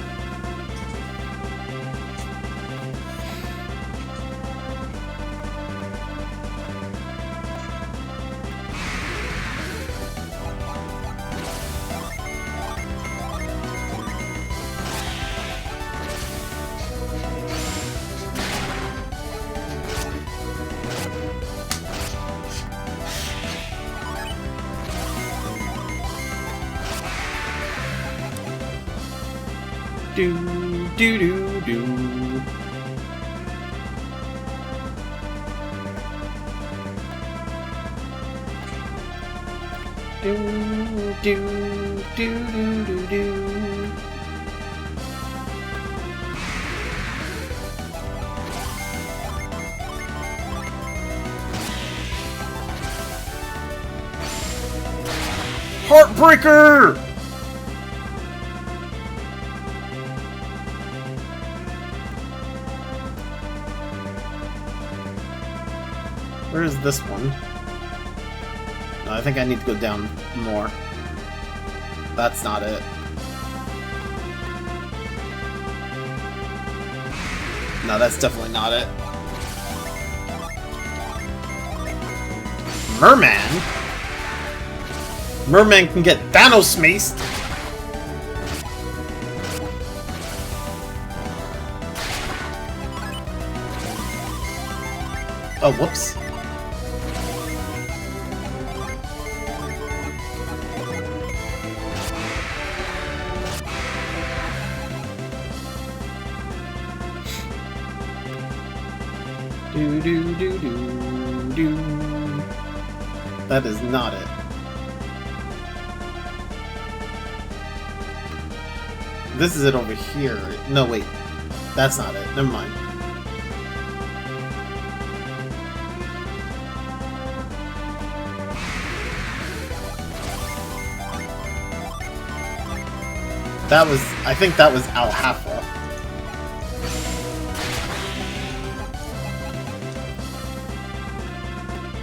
A: Do do do do. Do do do do do do. Heartbreaker! Where is this one? No, I think I need to go down more. That's not it. No, that's definitely not it. Merman? Merman can get Thanos maced! Oh, whoops. Do do do do do. That is not it. This is it over here. No, wait. That's not it. Never mind. That was... I think that was Al-Hafa.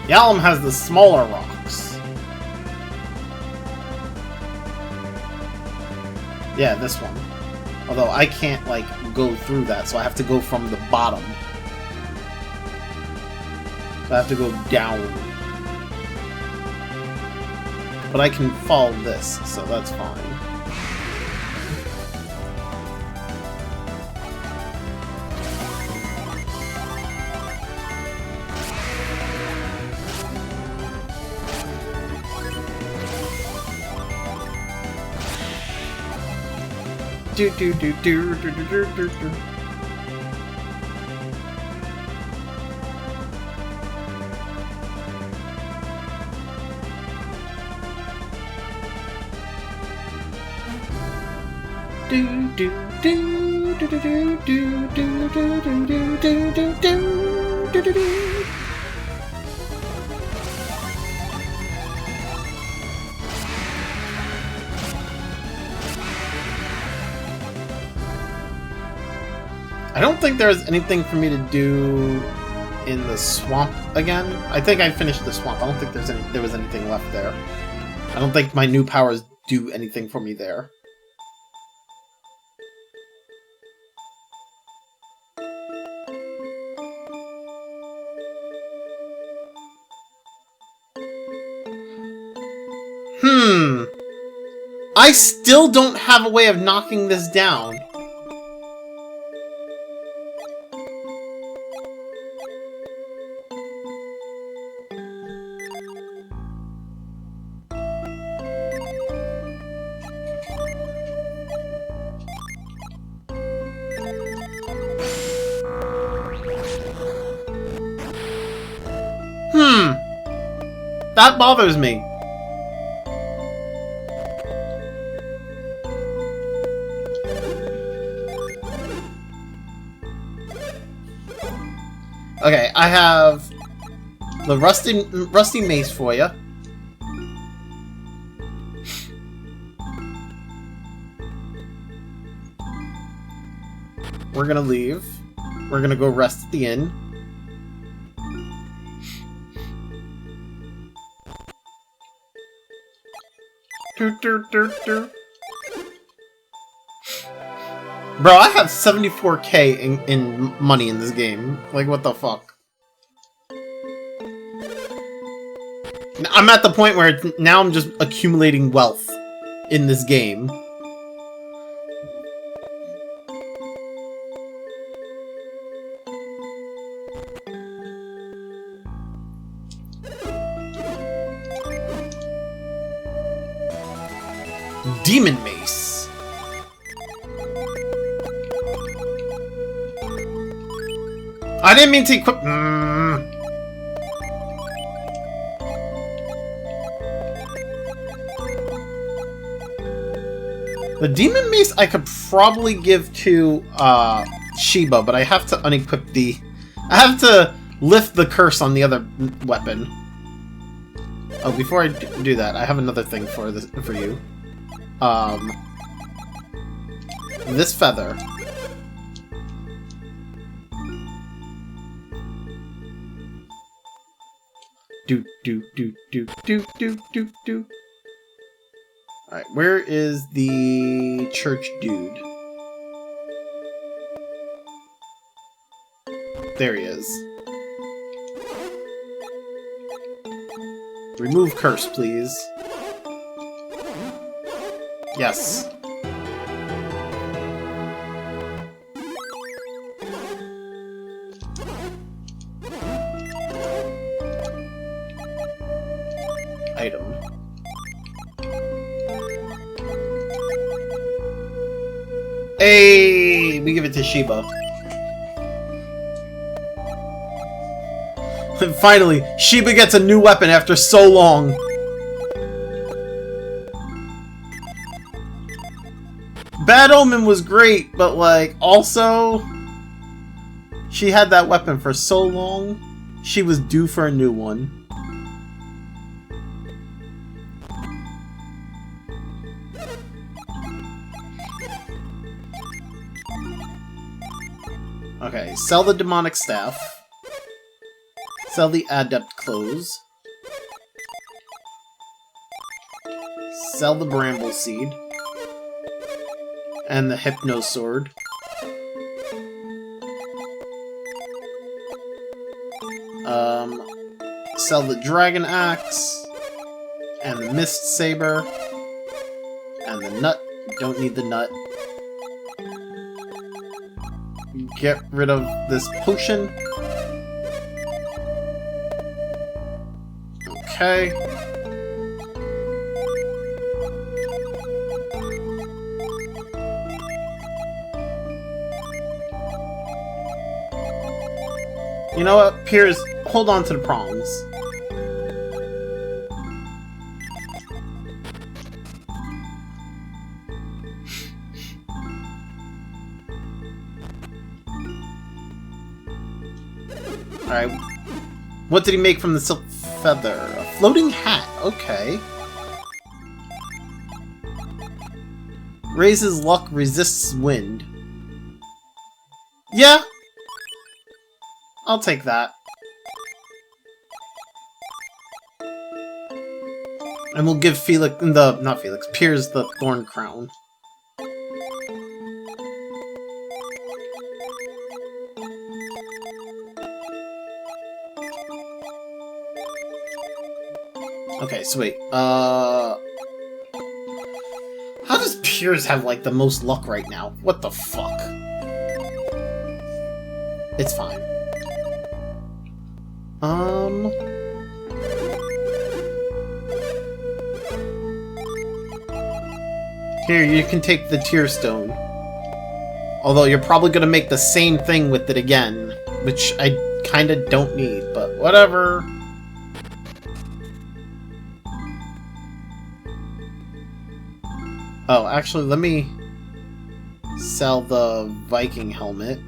A: Yalom has the smaller rocks. Yeah, this one. Although I can't, like, go through that, so I have to go from the bottom. So I have to go down. But I can follow this, so that's fine. Do do do do do do do do do. Do do do do do do do do do do do do do do. I don't think there's anything for me to do in the swamp again. I think I finished the swamp. I don't think there was anything left there. I don't think my new powers do anything for me there. I still don't have a way of knocking this down. That bothers me. Okay, I have the rusty mace for you. We're gonna leave. We're gonna go rest at the inn. Bro, I have 74k in money in this game. Like, what the fuck? I'm at the point where now I'm just accumulating wealth in this game. Demon Mace. I didn't mean to equip. The Demon Mace I could probably give to Sheba, but I have to unequip the. I have to lift the curse on the other weapon. Oh, before I do that, I have another thing for you. This feather. Do. Alright, where is the church dude? There he is. Remove curse, please. Yes. Item. Hey, we give it to Sheba. And finally, Sheba gets a new weapon after so long. Bad Omen was great, but like, also, she had that weapon for so long, she was due for a new one. Okay, sell the demonic staff. Sell the adept clothes. Sell the bramble seed. And the hypno sword. Sell the dragon axe. And the mist saber. And the nut. Don't need the nut. Get rid of this potion. Okay. You know what, Piers? Hold on to the prongs. Alright. What did he make from the silk feather? A floating hat. Okay. Raises luck, resists wind. Yeah. I'll take that. And we'll give Piers the thorn crown. Okay, so wait, how does Piers have, like, the most luck right now? What the fuck? It's fine. Here, you can take the tear stone. Although you're probably gonna make the same thing with it again, which I kinda don't need, but whatever. Oh, actually, let me sell the Viking helmet.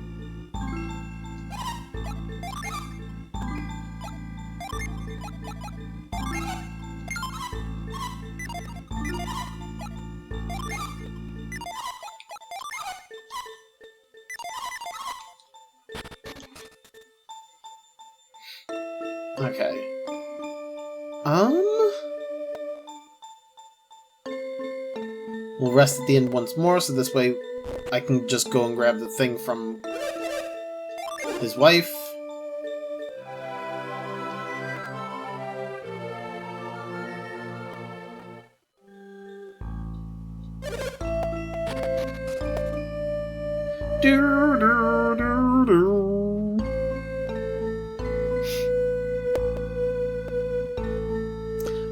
A: Okay. We'll rest at the end once more, so this way I can just go and grab the thing from his wife.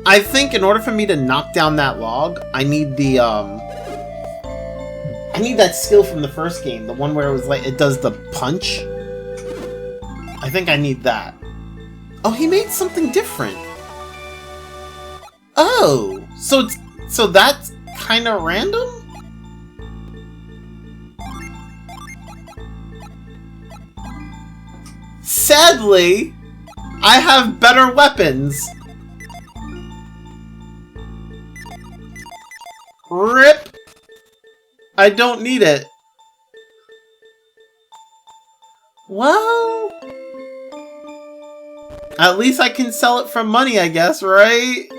A: I think in order for me to knock down that log, I need the, I need that skill from the first game, the one where it was like, it does the punch. I think I need that. Oh, he made something different. Oh, so that's kind of random? Sadly, I have better weapons. RIP! I don't need it. Well, at least I can sell it for money, I guess, right?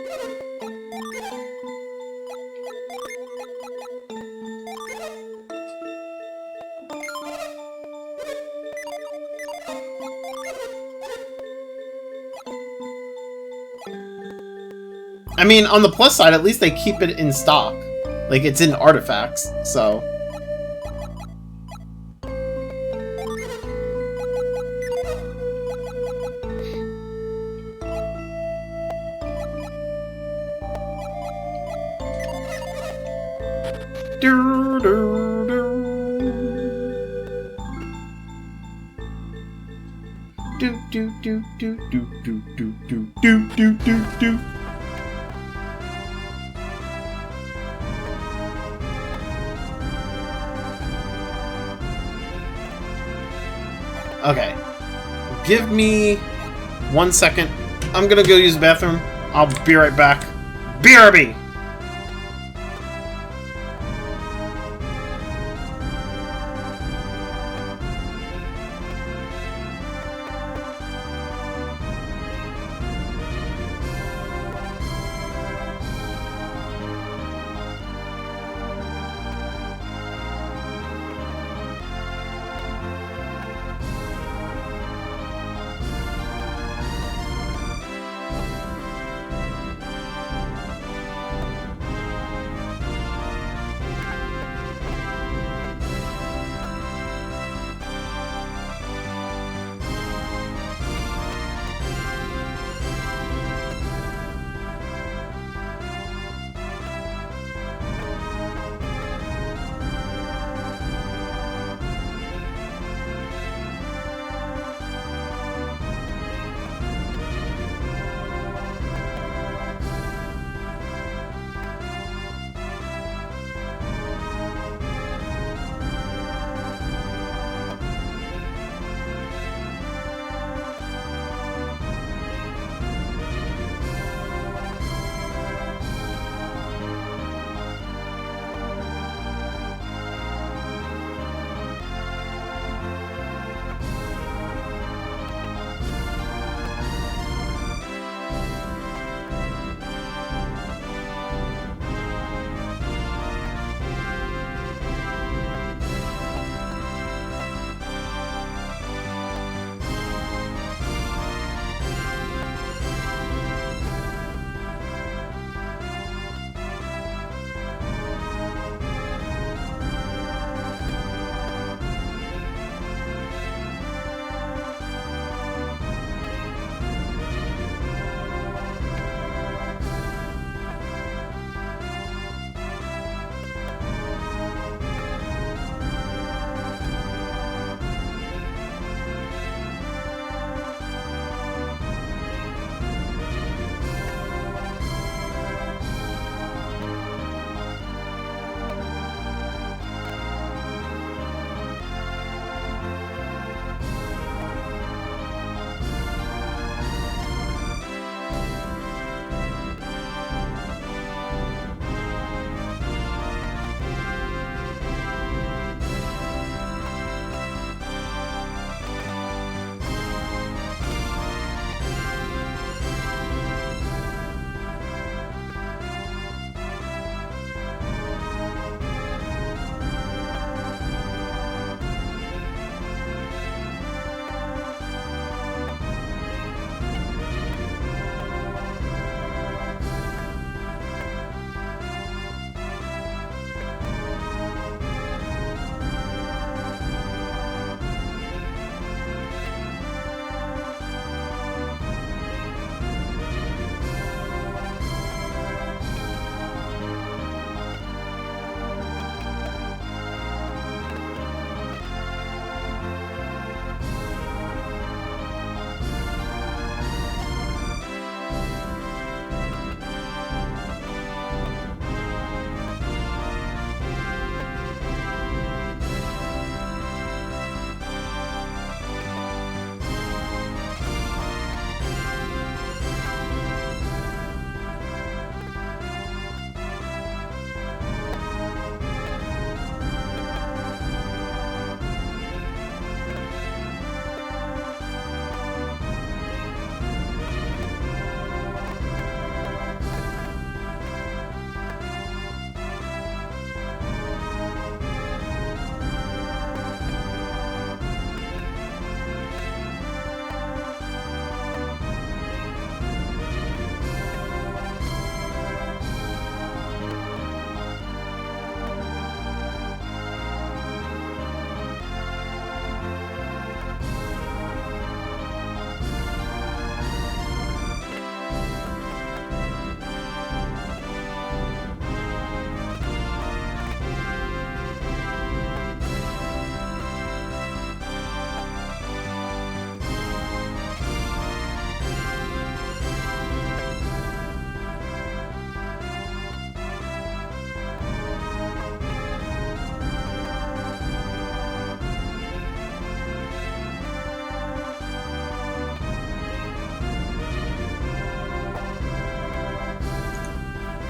A: I mean, on the plus side, at least they keep it in stock. Like, it's in artifacts, so... Do, do, do. Do, do, do, do, do, do, do, do, do, do, do. Okay. Give me 1 second. I'm gonna go use the bathroom. I'll be right back. BRB!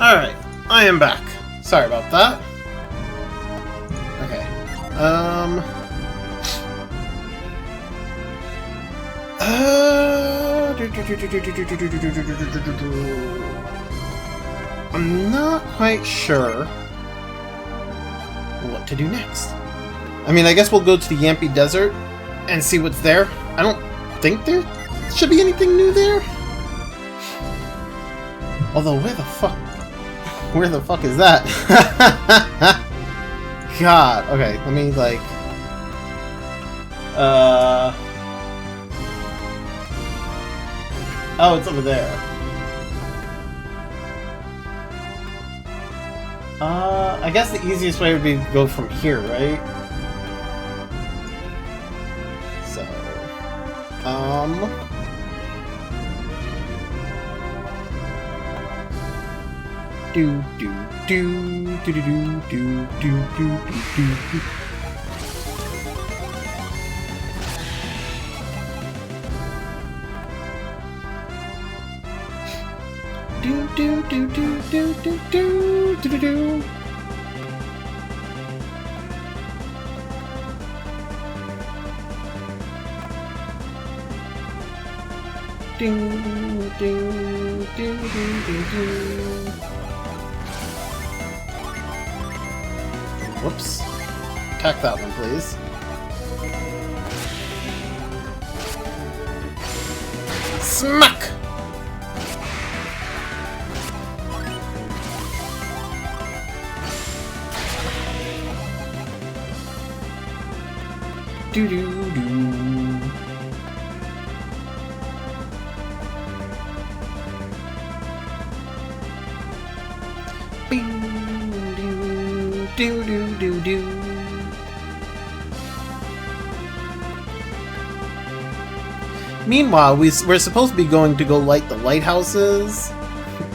A: Alright, I am back. Sorry about that. Okay. I'm not quite sure what to do next. I mean, I guess we'll go to the Yampi Desert and see what's there. I don't think there should be anything new there. Although, where the fuck is that? God. Okay, let me, like... Oh, it's over there. I guess the easiest way would be to go from here, right? So... Do do do do do do do do do do. Do do do do do do do do do. Ding ding ding ding ding ding. Whoops. Attack that one, please. Smack! Do-do-do. Bing, do, do, do, do, do. Meanwhile, we're supposed to be going to go light the lighthouses.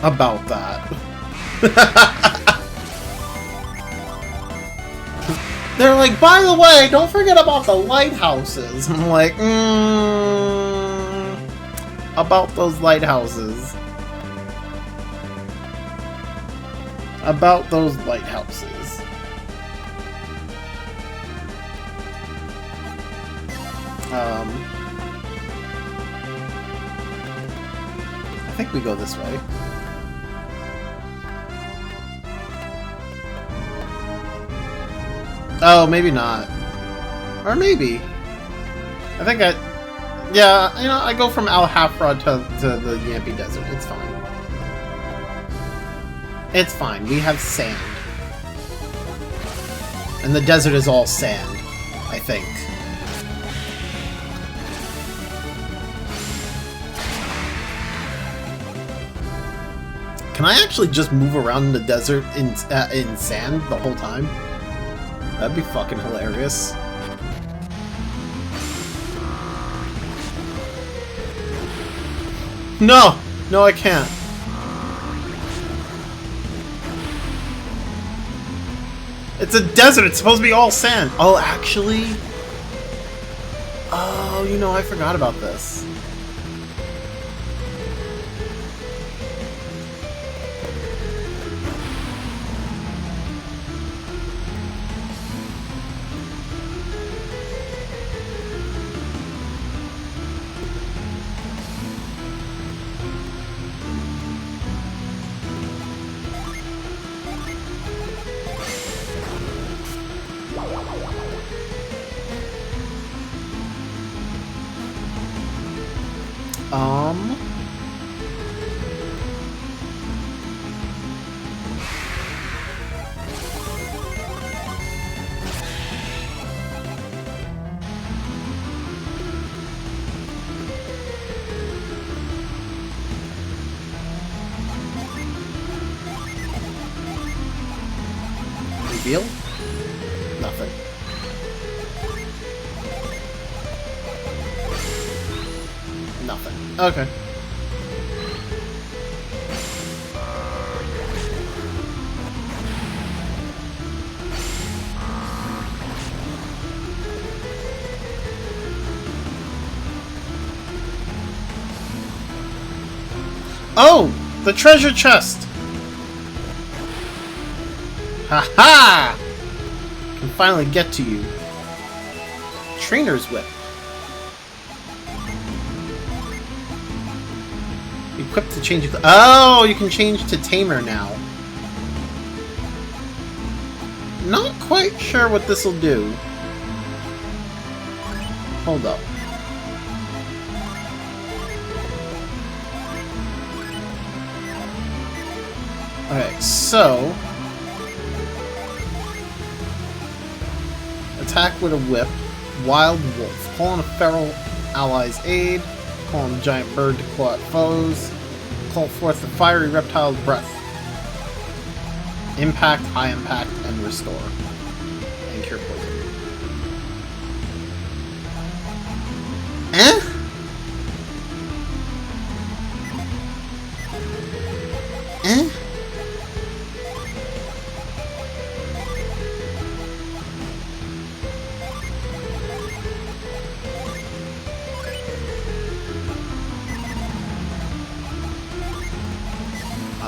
A: About that. They're like, by the way, don't forget about the lighthouses. I'm like, about those lighthouses. About those lighthouses. I think we go this way. Oh, maybe not. Or maybe. I think yeah, you know, I go from Al Hafra to the Yampi Desert. It's fine. It's fine. We have sand. And the desert is all sand, I think. Can I actually just move around in the desert in sand the whole time? That'd be fucking hilarious. No! No, I can't. It's a desert. It's supposed to be all sand. Oh, actually? Oh, you know, I forgot about this. Reveal? Nothing. Nothing. Okay. Oh! The treasure chest! Ha-ha! Can finally get to you. Trainer's Whip. Equipped to change it. Oh, you can change to Tamer now. Not quite sure what this will do. Hold up. Okay, so attack with a whip. Wild Wolf. Call on a feral ally's aid. Call on a giant bird to claw at foes. Call forth the fiery reptile's breath. Impact, high impact, and restore. And cure poison. Eh? Eh?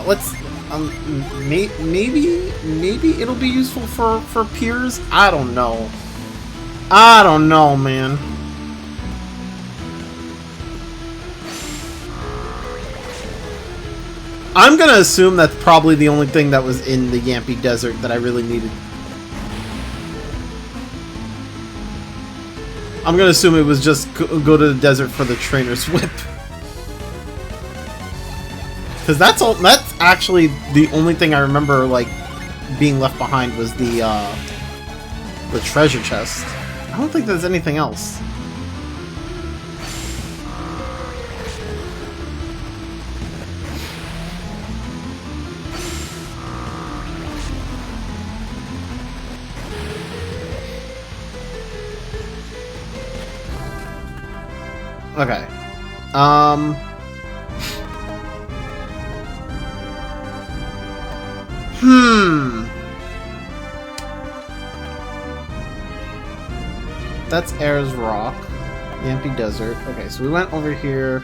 A: Let's maybe it'll be useful for peers. I don't know. I don't know, man. I'm gonna assume that's probably the only thing that was in the Yampy Desert that I really needed. I'm gonna assume it was just go to the desert for the Trainer's Whip. Because that's actually the only thing I remember, like, being left behind was the treasure chest. I don't think there's anything else. Okay. That's Air's Rock. Yampy Desert. Okay, so we went over here.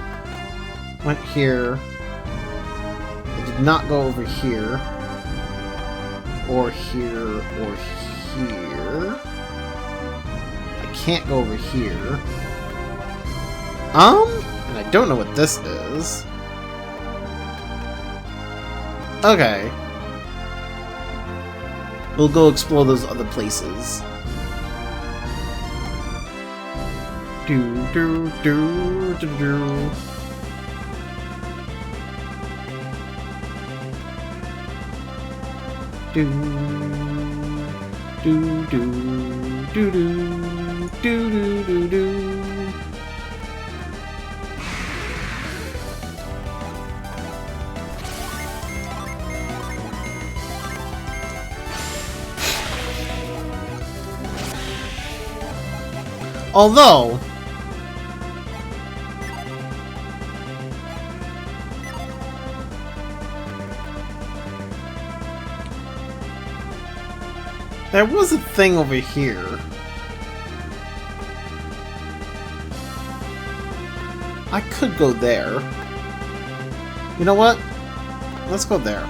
A: Went here. I did not go over here. Or here. Or here. I can't go over here. And I don't know what this is. Okay. We'll go explore those other places. Do do do do do. Do do do do do do do do. Although there was a thing over here. I could go there. You know what? Let's go there.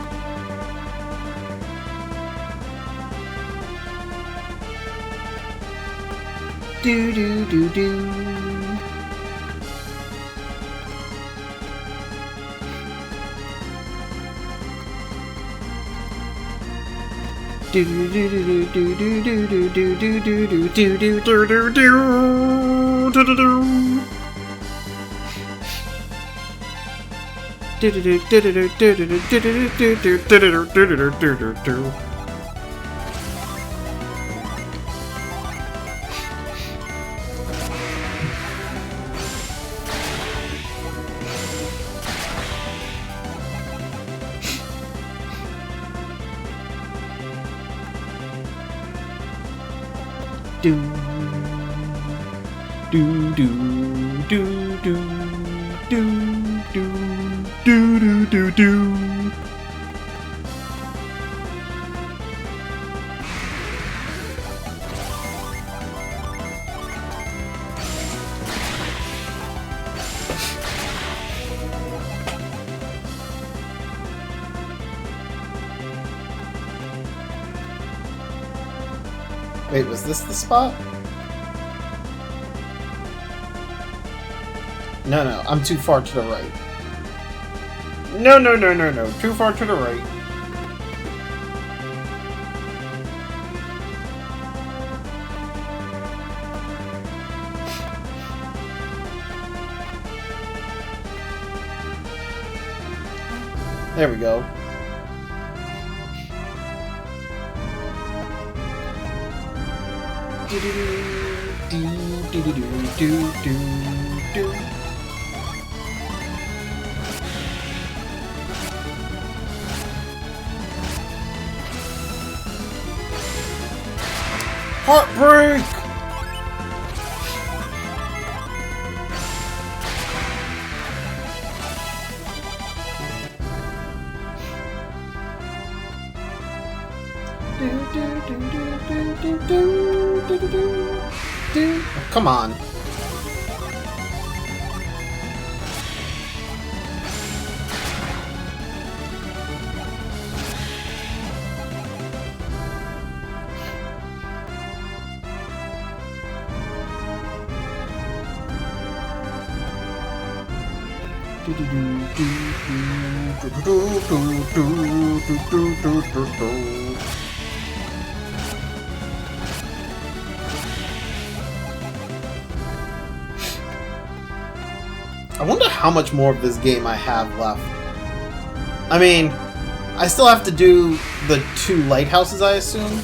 A: Do do do do. Do do do do do do do do do do do do do do do do do do. Do do do do do do do do do do. Wait, was this the spot? No, no, I'm too far to the right. No, no, no, no, no. Too far to the right. There we go. Do do do do do do do do. Heartbreak! Oh, come on. I wonder how much more of this game I have left. I mean, I still have to do the 2 lighthouses, I assume.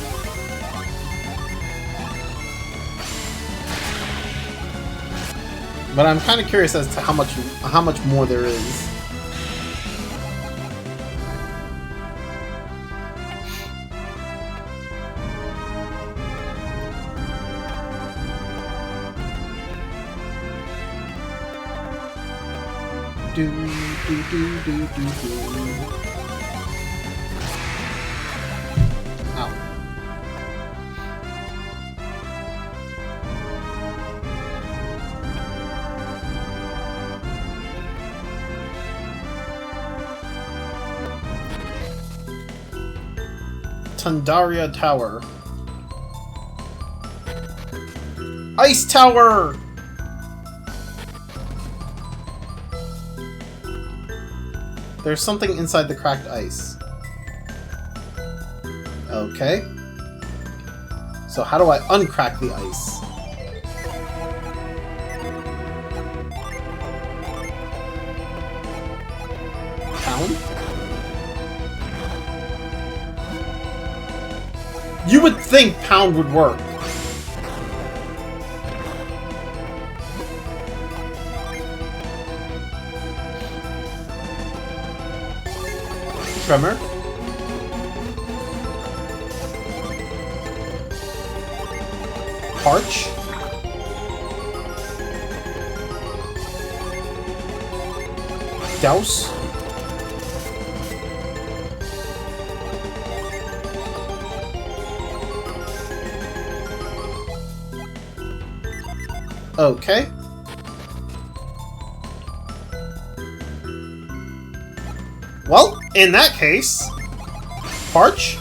A: But I'm kind of curious as to how much more there is. Do do do do do do. Ow. Tandaria Tower. Ice Tower! There's something inside the cracked ice. Okay. So how do I uncrack the ice? Pound? You would think pound would work. Tremor. Parch. Douse. Okay. Well, in that case, Parch.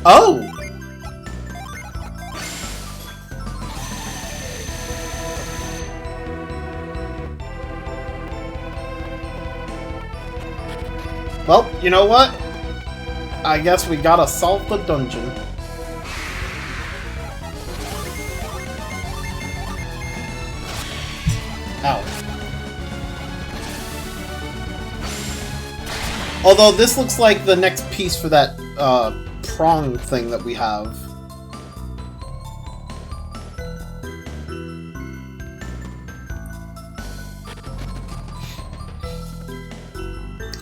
A: Oh! Well, you know what? I guess we gotta solve the dungeon. Ow. Although this looks like the next piece for that prong thing that we have.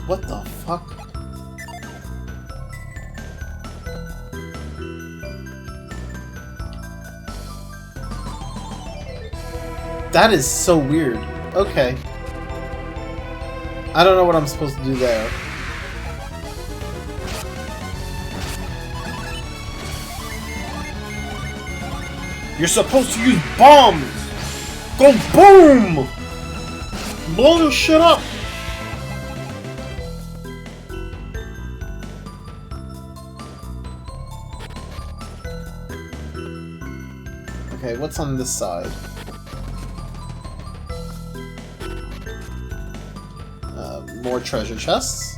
A: What the fuck? That is so weird. Okay. I don't know what I'm supposed to do there. You're supposed to use bombs! Go boom! Blow the shit up! Okay, what's on this side? More treasure chests.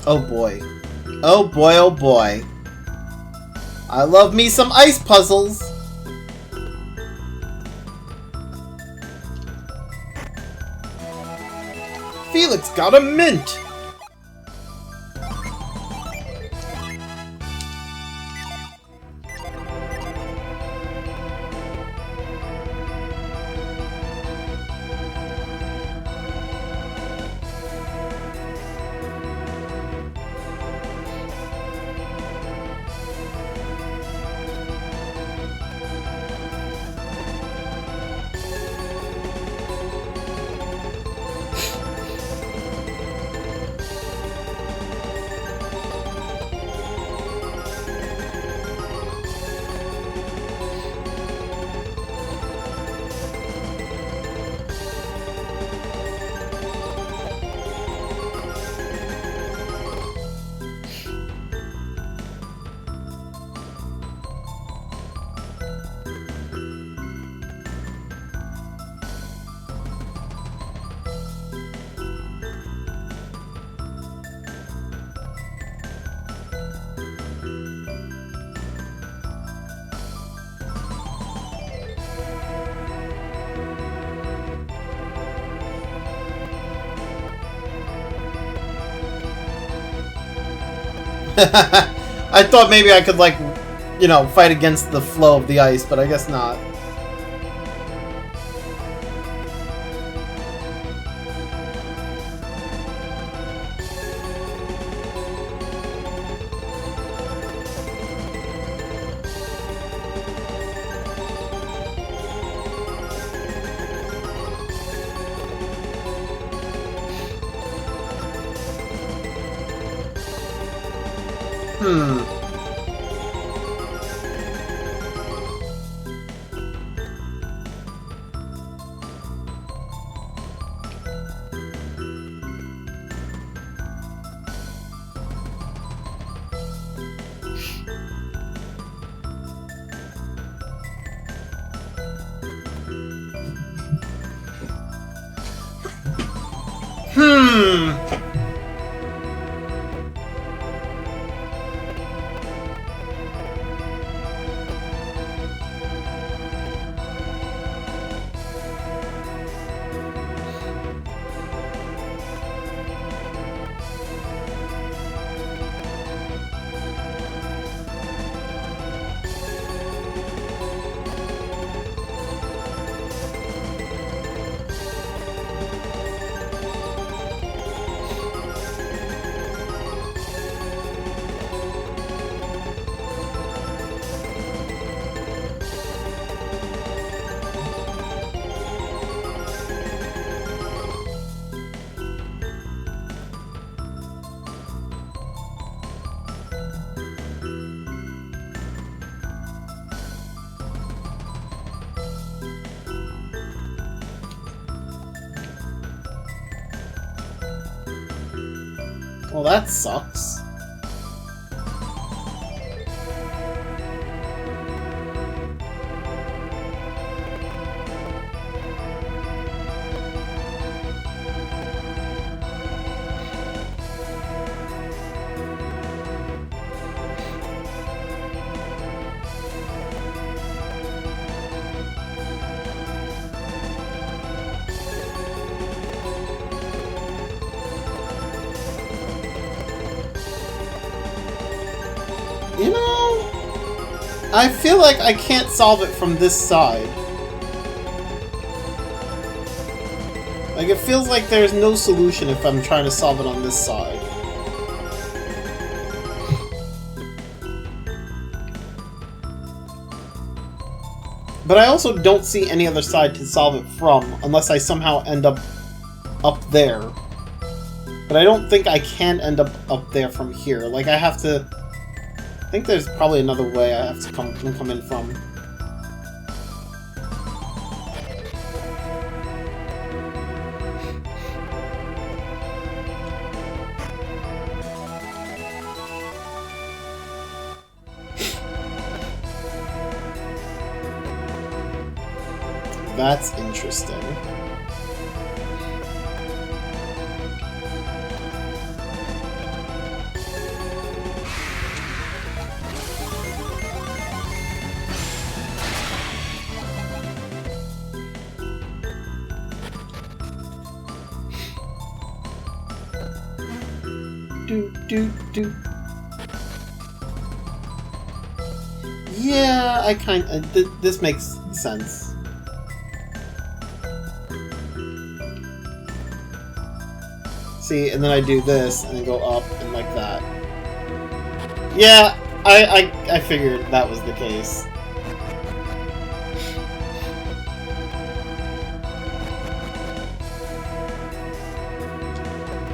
A: Oh boy. Oh boy, oh boy. I love me some ice puzzles! Felix got a mint! I thought maybe I could, like, you know, fight against the flow of the ice, but I guess not. Well, that sucks. I feel like I can't solve it from this side. Like, it feels like there's no solution if I'm trying to solve it on this side. But I also don't see any other side to solve it from, unless I somehow end up there. But I don't think I can end up there from here. Like, I have to... I think there's probably another way I have to come in from. That's interesting. Do. Yeah, I kind of... this makes sense. See, and then I do this, and then go up, and like that. Yeah, I figured that was the case.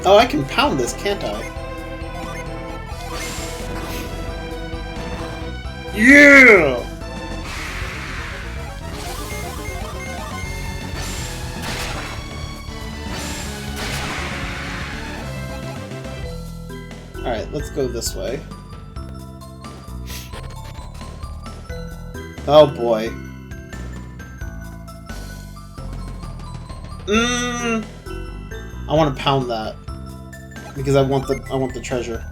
A: Oh, I can pound this, can't I? Yeah! Alright, let's go this way. Oh boy. I want to pound that. Because I want the treasure.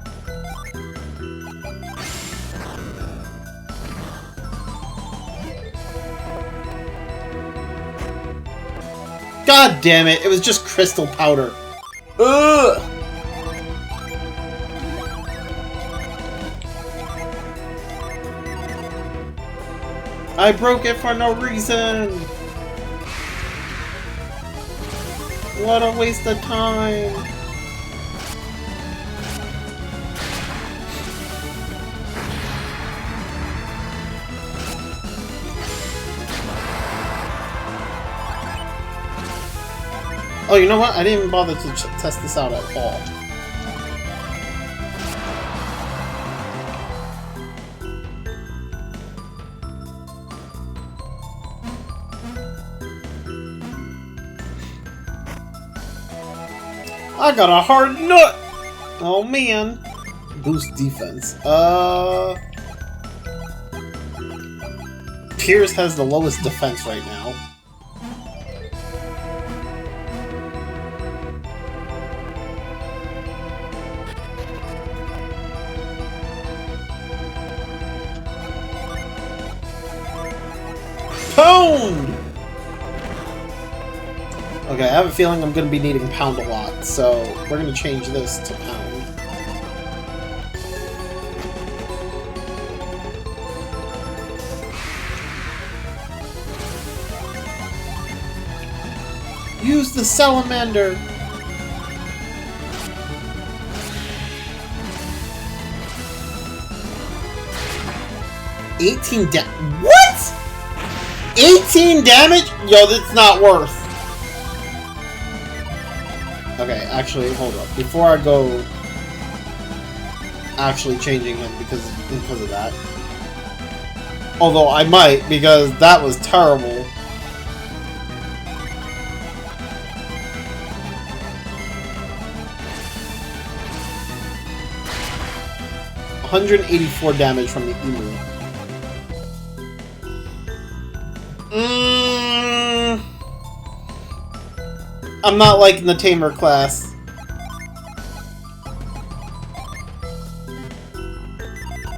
A: God damn it, it was just crystal powder. Ugh! I broke it for no reason! What a waste of time! Oh, you know what? I didn't even bother to test this out at all. I got a hard nut! Oh man. Boost defense. Piers has the lowest defense right now. Pound! Okay, I have a feeling I'm going to be needing pound a lot, so we're going to change this to pound. Use the salamander! What?! 18 damage? Yo, that's not worth. Okay, actually, hold up. Before I go actually changing him because of that. Although I might, because that was terrible. $184 damage from the emu. I'm not liking the Tamer class.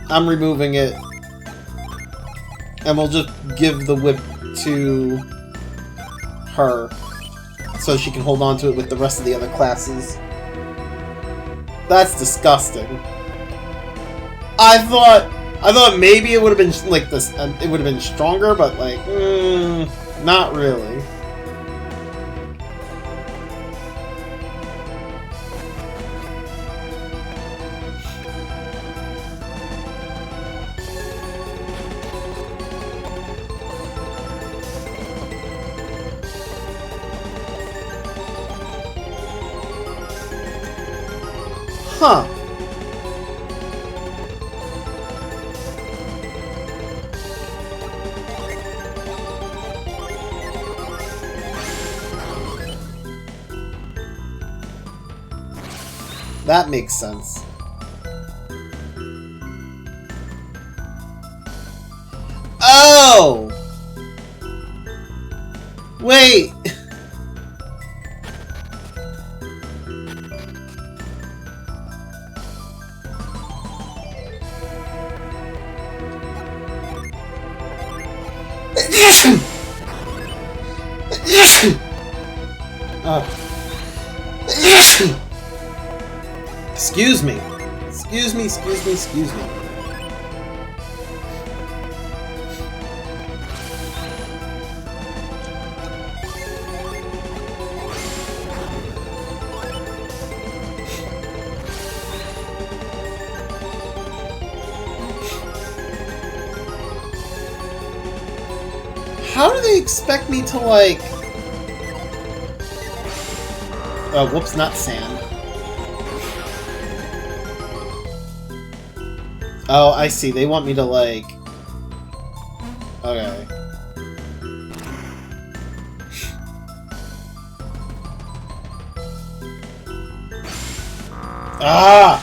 A: I'm removing it. And we'll just give the whip to her. So she can hold on to it with the rest of the other classes. That's disgusting. I thought I thought maybe it would have been like this. It would have been stronger, but like, not really. Huh. That makes sense. Oh! Wait! Excuse me. Excuse me, excuse me, excuse me. How do they expect me to, like... Oh, whoops, not sand. Oh, I see. They want me to, like... Okay. Ah!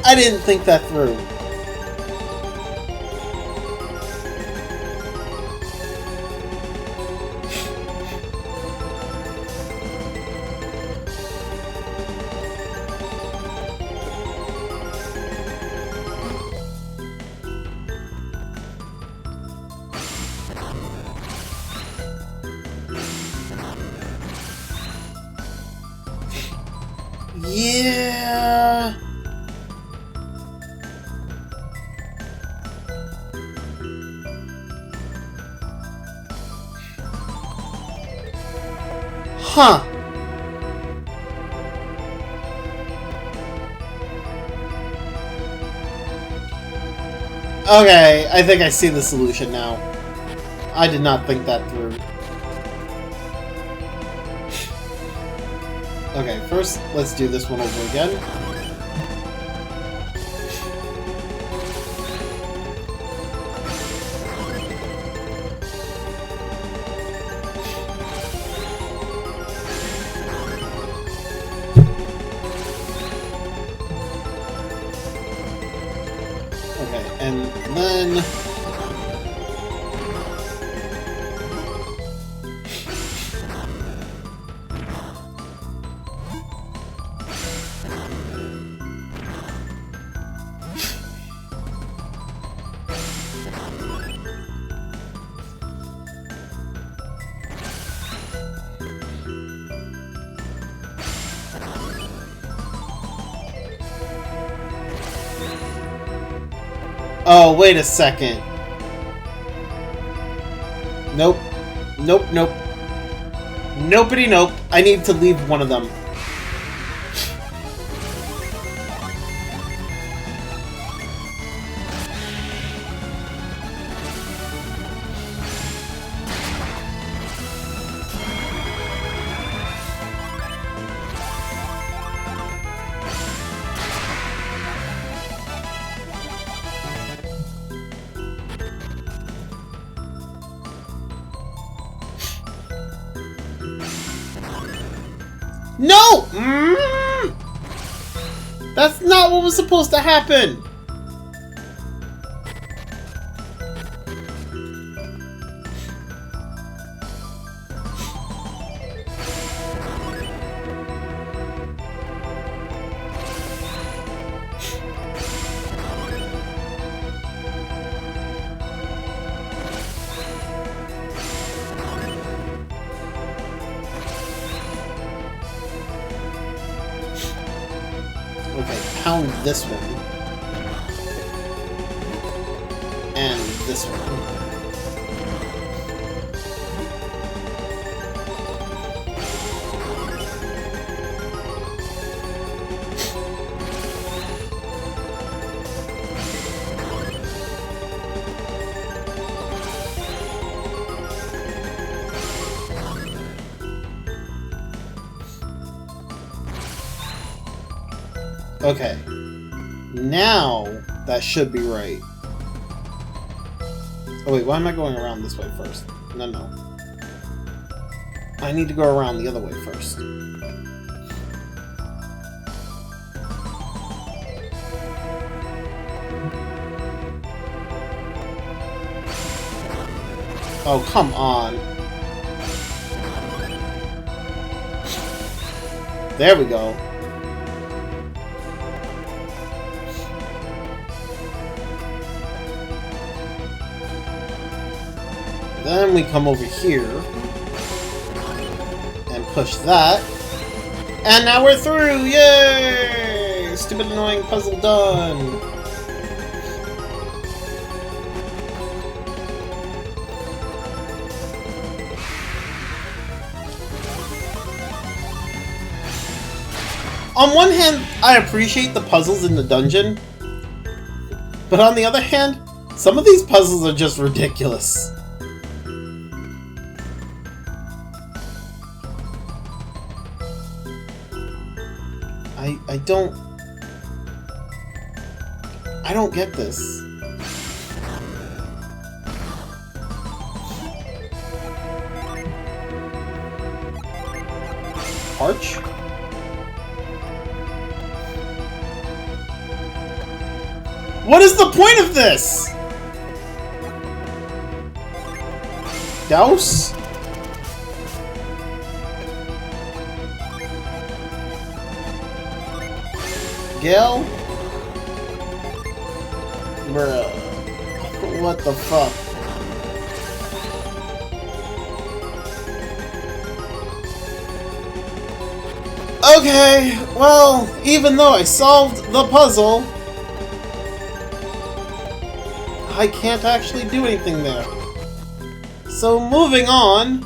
A: I didn't think that through. Yeah. Huh. Okay, I think I see the solution now. I did not think that through. Okay, first, let's do this one over again. Okay, and then... Oh, wait a second. Nope. Nope, nope. Nopety nope. I need to leave one of them. No! That's not what was supposed to happen! Okay, pound this one. And this one. Okay. Now, that should be right. Oh wait, why am I going around this way first? No. I need to go around the other way first. Oh, come on. There we go. Then we come over here and push that. And now we're through! Yay! Stupid annoying puzzle done! On one hand, I appreciate the puzzles in the dungeon. But on the other hand, some of these puzzles are just ridiculous. I don't get this. Arch? What is the point of this? Douse? Gale? Bruh. What the fuck? Okay, well, even though I solved the puzzle, I can't actually do anything there. So moving on.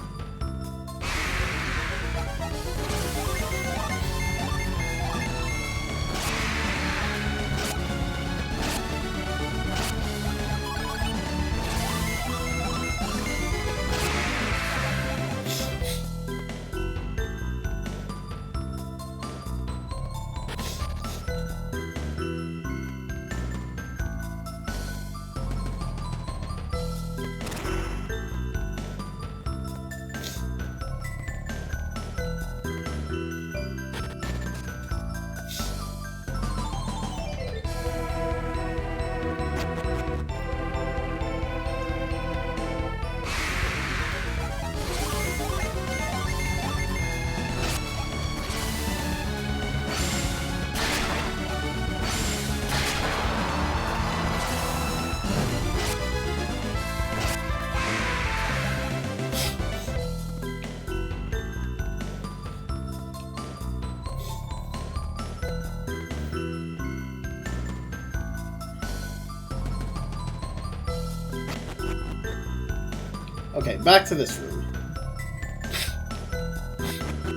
A: Okay, back to this room.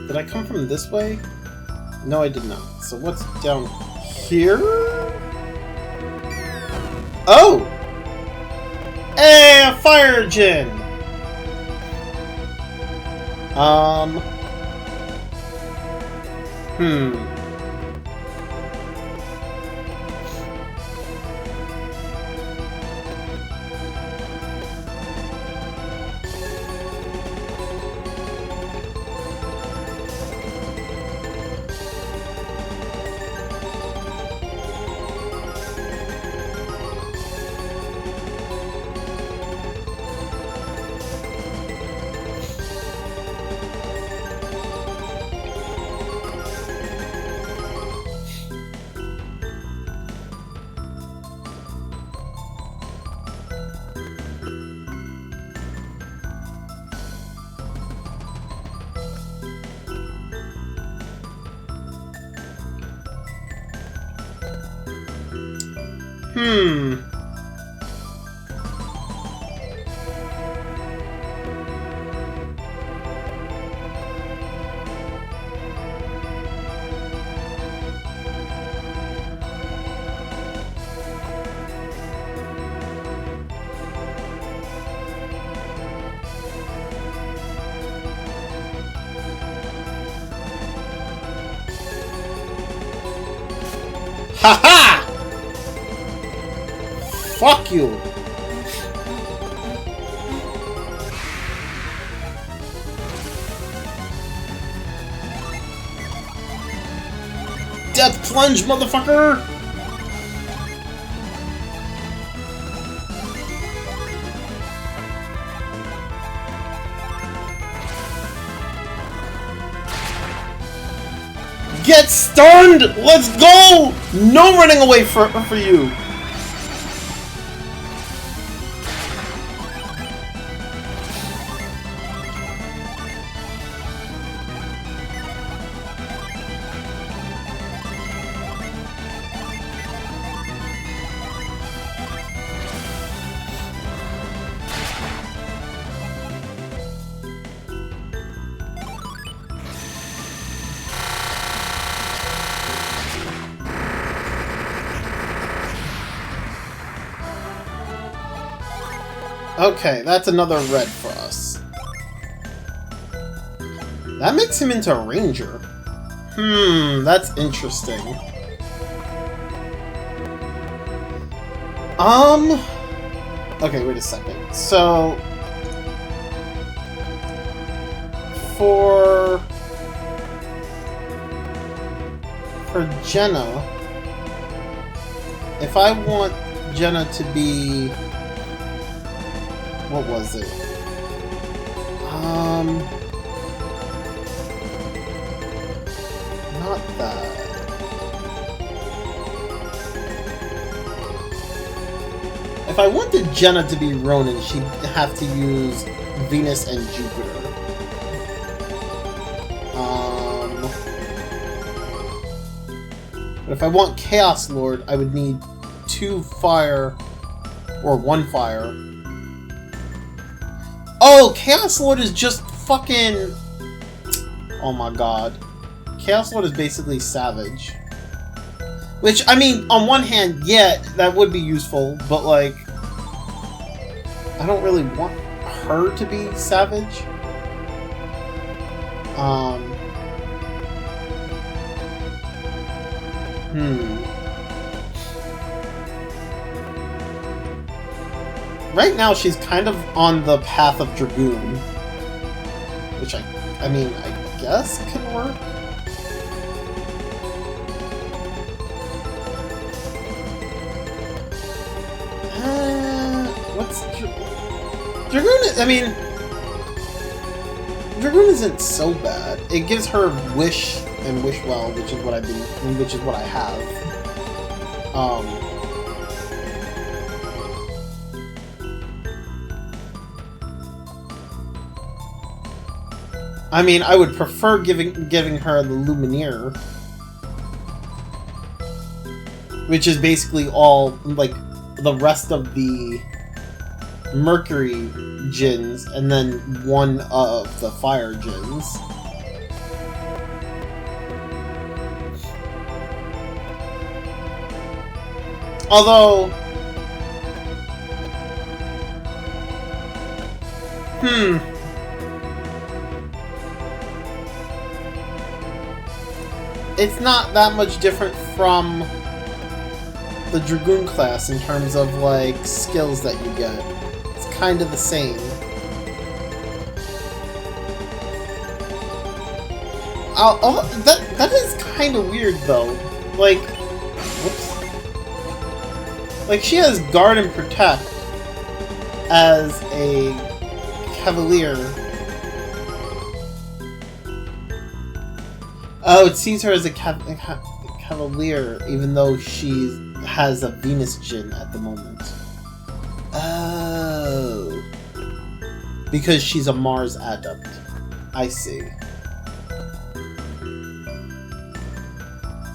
A: Did I come from this way? No, I did not. So what's down here? Oh! Hey, a fire gin! Haha! Fuck you! Death plunge, motherfucker! Get stunned! Let's go! No running away for you! Okay, that's another red for us. That makes him into a ranger. That's interesting. Okay, wait a second. So for Jenna, if I want Jenna to be, what was it? Not that. If I wanted Jenna to be Ronin, she'd have to use Venus and Jupiter. But if I want Chaos Lord, I would need 2 fire or 1 fire. Oh, Chaos Lord is just fucking... Oh my god. Chaos Lord is basically Savage. Which, I mean, on one hand, yeah, that would be useful, but like... I don't really want her to be Savage. Right now, she's kind of on the path of Dragoon. Which I mean, I guess can work. What's Dragoon? I mean, Dragoon isn't so bad. It gives her Wish and Wish Well, which is what which is what I have. I mean, I would prefer giving her the Lumineer, which is basically all like the rest of the Mercury Djinns, and then one of the Fire Djinns. Although, it's not that much different from the Dragoon class in terms of, like, skills that you get. It's kind of the same. That is kind of weird, though. Like, whoops. Like, she has Guard and Protect as a Cavalier. Oh, it sees her as a Cavalier, even though she has a Venus Djinn at the moment. Oh. Because she's a Mars Adept. I see.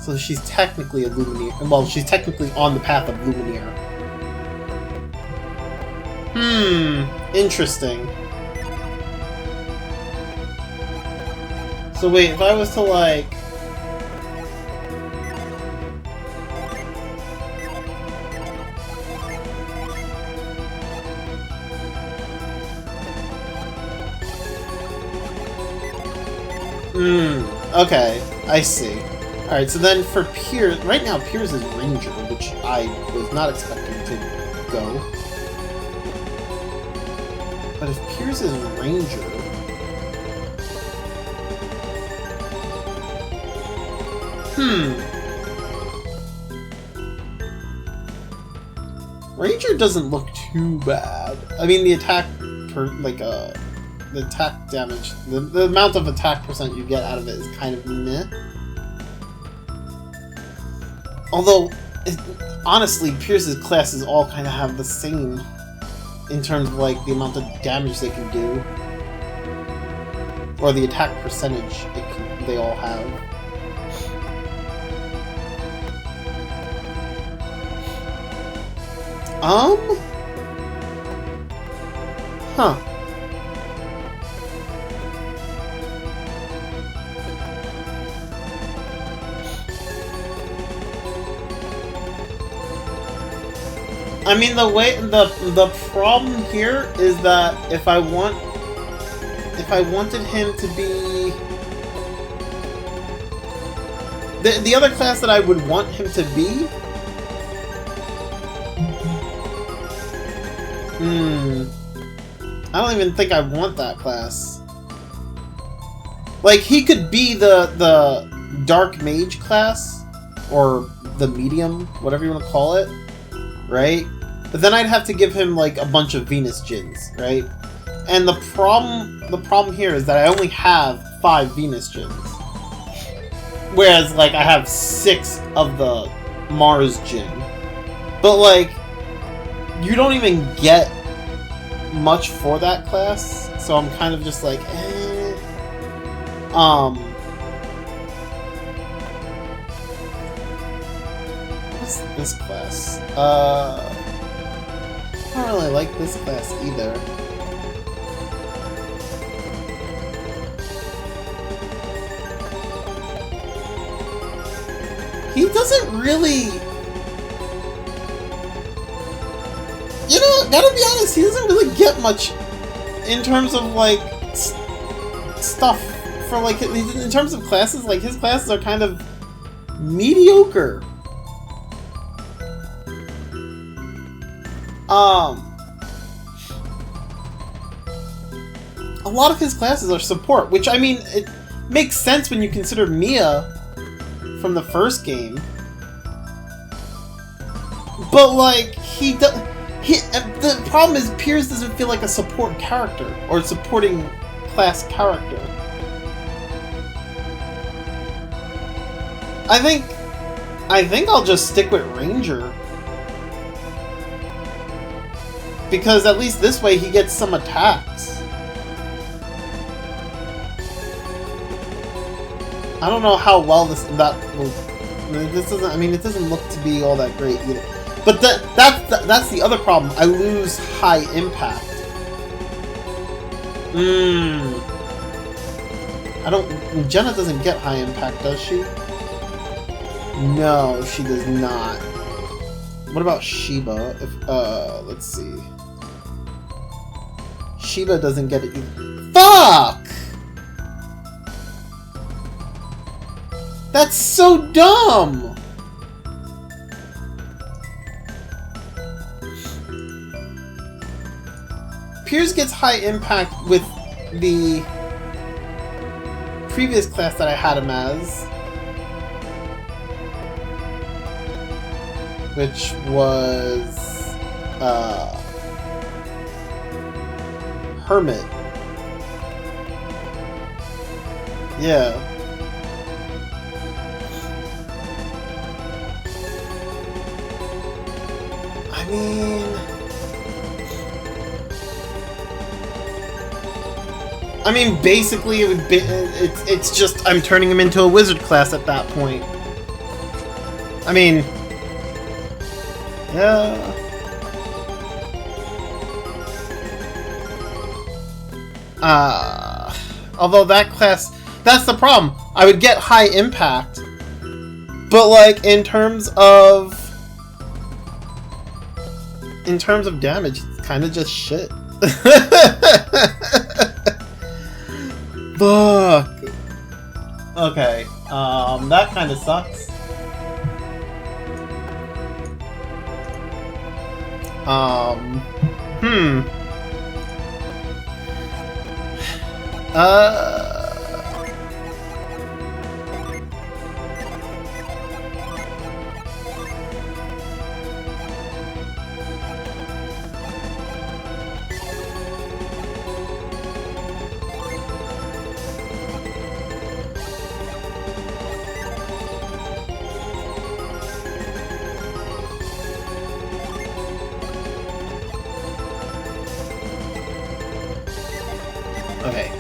A: So so she's technically a Lumineer. Well, she's technically on the path of Lumineer. Interesting. So wait, if I was to like... okay, I see. Alright, so then for Piers, right now Piers is Ranger, which I was not expecting to go. But if Piers is Ranger... Ranger doesn't look too bad. I mean, the attack the attack damage, the amount of attack percent you get out of it is kind of meh. Although, honestly, Pierce's classes all kind of have the same in terms of like the amount of damage they can do, or the attack percentage they all have. Huh. I mean, the problem here is that if I wanted him to be the other class that I would want him to be, I don't even think I want that class. Like, he could be the Dark Mage class, or the Medium, whatever you want to call it, right? But then I'd have to give him, like, a bunch of Venus Djinns, right? And the problem here is that I only have 5 Venus Djinns. Whereas, like, I have 6 of the Mars Djinn. But, like, you don't even get much for that class, so I'm kind of just like, what's this class? I don't really like this class either. He doesn't really... You know, gotta be honest, he doesn't really get much in terms of, like, stuff for, like, in terms of classes. Like, his classes are kind of mediocre. A lot of his classes are support, which, I mean, it makes sense when you consider Mia from the first game. But, like, the problem is Piers doesn't feel like a support character, or supporting class character. I think I'll just stick with Ranger. Because at least this way he gets some attacks. I don't know how well this doesn't, I mean, it doesn't look to be all that great either. But that's the other problem. I lose high impact. Jenna doesn't get high impact, does she? No, she does not. What about Sheba? Let's see. Sheba doesn't get it either. Fuck! That's so dumb! Piers gets high impact with the previous class that I had him as, which was Hermit. Yeah. I mean, basically, it would be, it's just I'm turning him into a wizard class at that point. I mean... Yeah... Although that class... That's the problem! I would get high impact, but like, in terms of damage, it's kind of just shit. Fuck. Okay, that kind of sucks. Okay.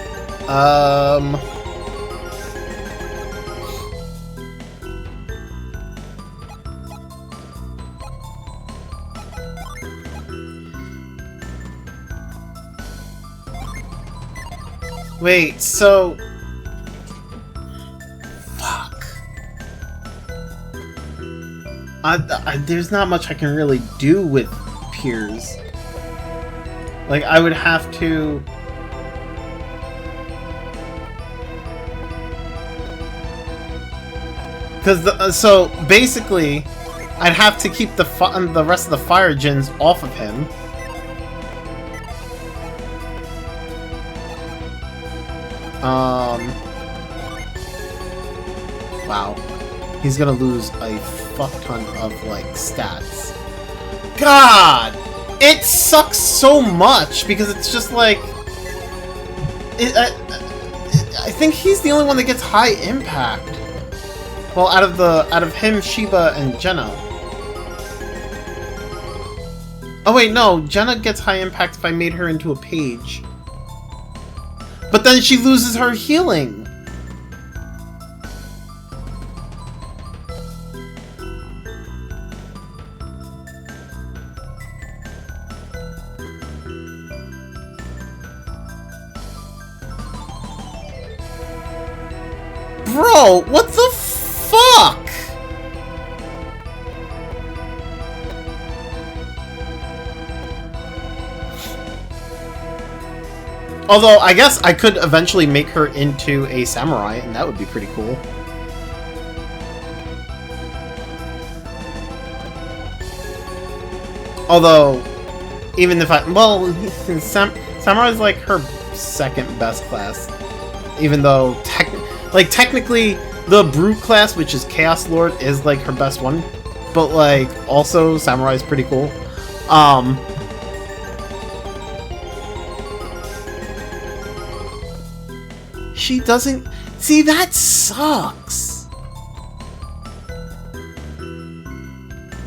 A: Wait, so... Fuck. There's not much I can really do with Piers. Like, I would have to... Because so basically, I'd have to keep the rest of the fire gens off of him. Wow, he's gonna lose a fuck ton of like stats. God, it sucks so much because it's just like, I think he's the only one that gets high impact. Well, out of him, Sheba, and Jenna. Oh wait, no, Jenna gets high impact if I made her into a page. But then she loses her healing. Bro, what the fuck? Although, I guess I could eventually make her into a samurai, and that would be pretty cool. Although, even if well, samurai is like her second best class. Even though, technically, the Brute class, which is Chaos Lord, is like her best one. But like, also, Samurai is pretty cool. She doesn't... See, that sucks!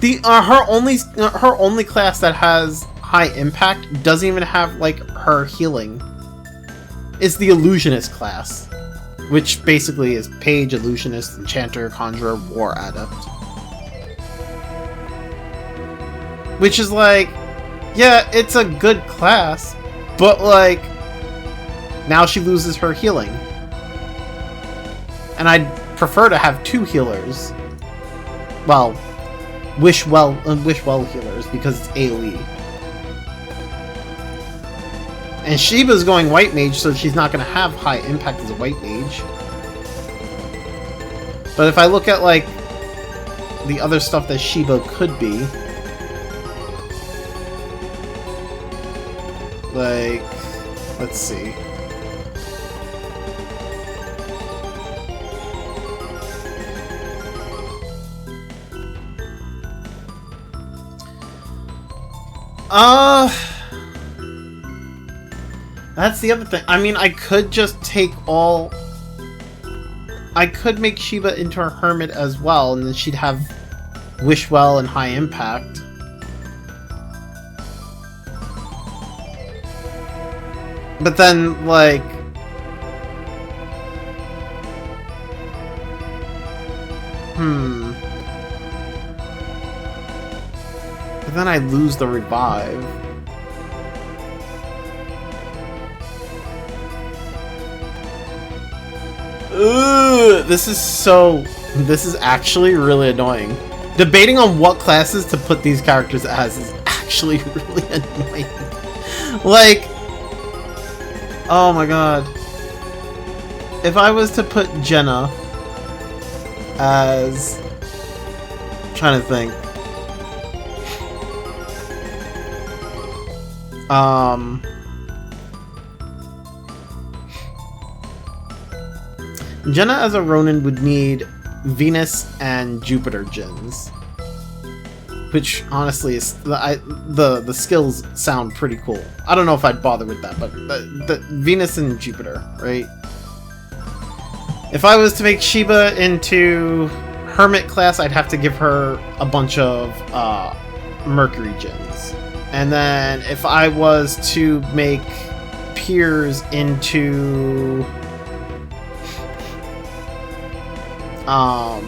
A: Her only class that has high impact doesn't even have, like, her healing. It's the Illusionist class. Which basically is Page, Illusionist, Enchanter, Conjurer, War Adept. Which is like... Yeah, it's a good class. But like... Now she loses her healing. And I'd prefer to have two healers. Well, Wish Well healers, because it's AoE. And Sheba's going White Mage, so she's not going to have high impact as a White Mage. But if I look at, like, the other stuff that Sheba could be... Like... Let's see. That's the other thing. I mean, I could just take all... I could make Sheba into a hermit as well, and then she'd have Wish Well and high impact. But then, like... But then I lose the revive. Ugh, this is actually really annoying. Debating on what classes to put these characters as is actually really annoying. Like, oh my god. If I was to put Jenna as... I'm trying to think. Jenna as a Ronin would need Venus and Jupiter gens, which honestly is the skills sound pretty cool. I don't know if I'd bother with that, but the Venus and Jupiter, right? If I was to make Shiba into Hermit class, I'd have to give her a bunch of Mercury gens, and then if I was to make Piers into I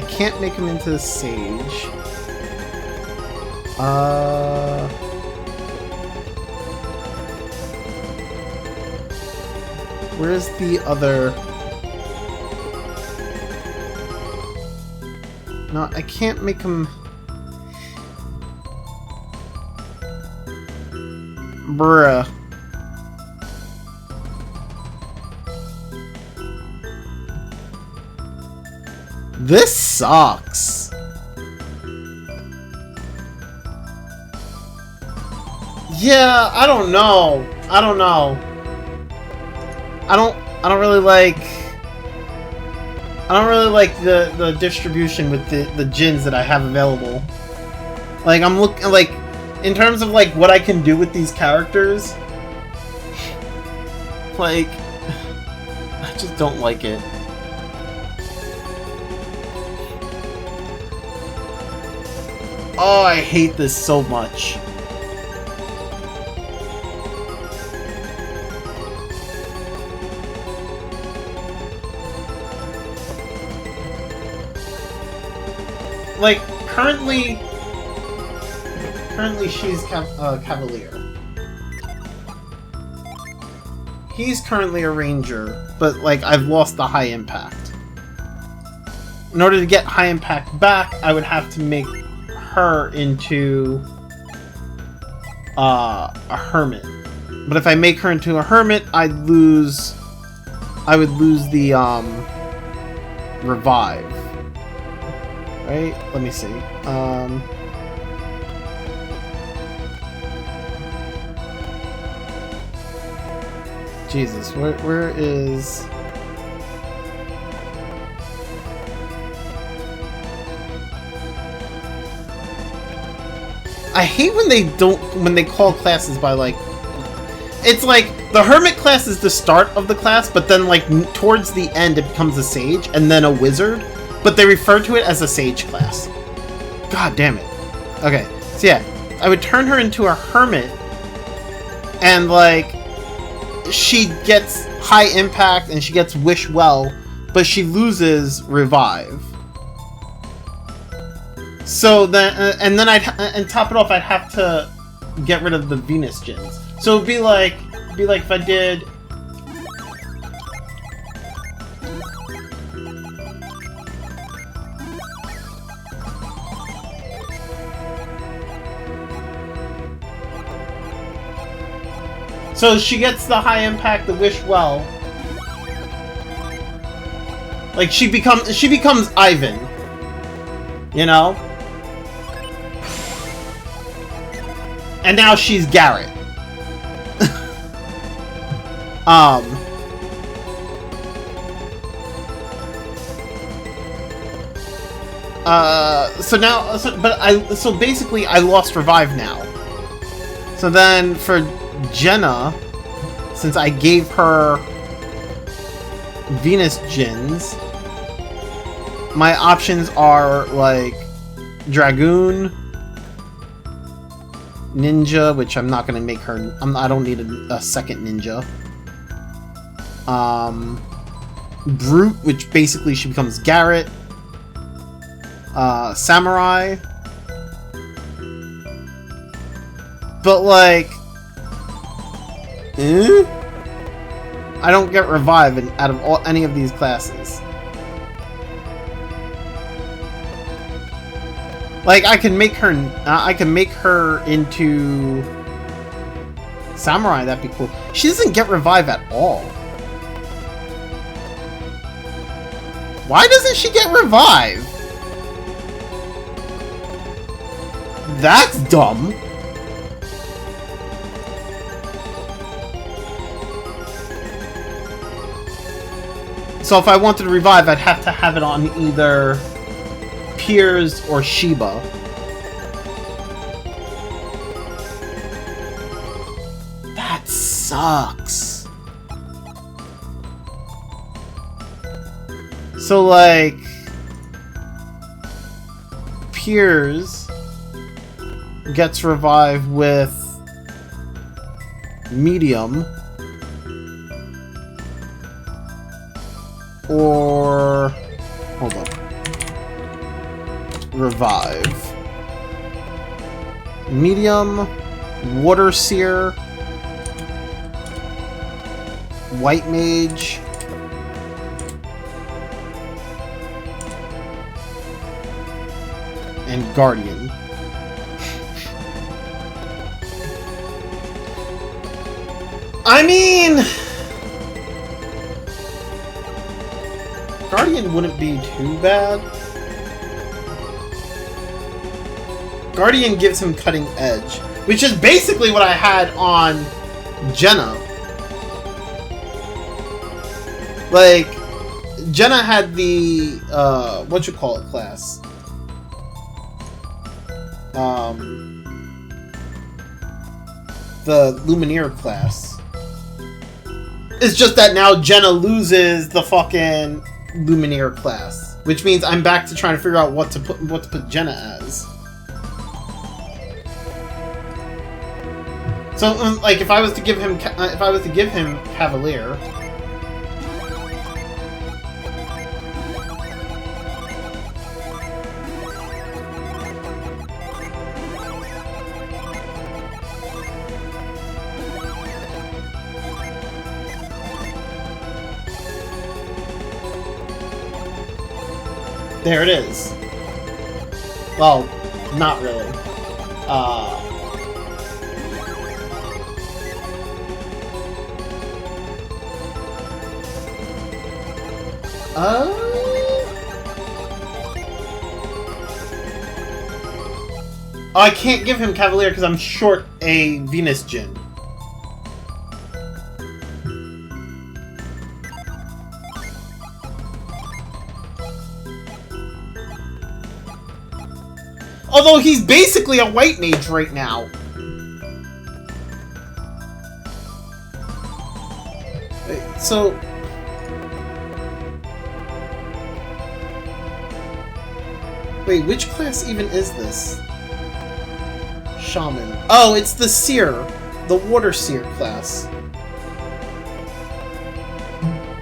A: can't make him into Sage. Where's the other? No, I can't make him... Bruh. This sucks. Yeah, I don't know. I don't know. I don't really like... I don't really like the distribution with the gens that I have available. Like, I'm looking, like, in terms of, like, what I can do with these characters, like, I just don't like it. Oh, I hate this so much. Like, currently she's Cavalier. He's currently a Ranger, but, like, I've lost the high impact. In order to get high impact back, I would have to make her into a Hermit. But if I make her into a Hermit, I would lose the revive. Right? Let me see. Jesus, where is... I hate when they call classes by, like... It's like, the Hermit class is the start of the class, but then, like, towards the end it becomes a Sage, and then a Wizard. But they refer to it as a Sage class. God damn it. Okay, so yeah, I would turn her into a Hermit, and, like, she gets high impact and she gets Wish Well, but she loses Revive. So then, and then and top it off, I'd have to get rid of the Venus gens. So it'd be like if I did... So she gets the high impact, the Wish Well. Like, she becomes Ivan. You know? And now she's Garrett. So basically I lost Revive now. So then for Jenna, since I gave her Venus gens, my options are like Dragoon, Ninja, which I'm not gonna make her. I don't need a second ninja. Brute, which basically she becomes Garrett. Samurai. But like, I don't get revive out of any of these classes. Like, I can make her into Samurai. That'd be cool. She doesn't get revive at all. Why doesn't she get revive? That's dumb. So if I wanted to revive, I'd have to have it on either Piers or Sheba. That sucks. So like, Piers gets revived with medium, or hold on, revive, medium, water seer, white mage, and guardian. I mean, Guardian wouldn't be too bad. Guardian gives him cutting edge, which is basically what I had on Jenna. Like, Jenna had the class? The Lumineer class. It's just that now Jenna loses the fucking Lumineer class, which means I'm back to trying to figure out what to put Jenna as. So, like, if I was to give him Cavalier, there it is. Well, not really. I can't give him Cavalier because I'm short a Venus Djinn. Although he's basically a white mage right now. Wait, so... Wait, which class even is this? Shaman. Oh, it's the Seer. The Water Seer class.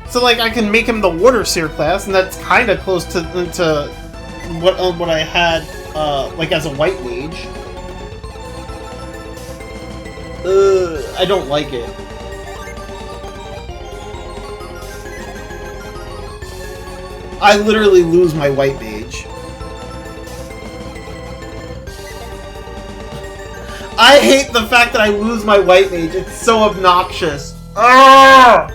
A: So, like, I can make him the Water Seer class, and that's kind of close to what I had, like, as a white mage. I don't like it. I literally lose my white mage. I hate the fact that I lose my white mage. It's so obnoxious. Ah!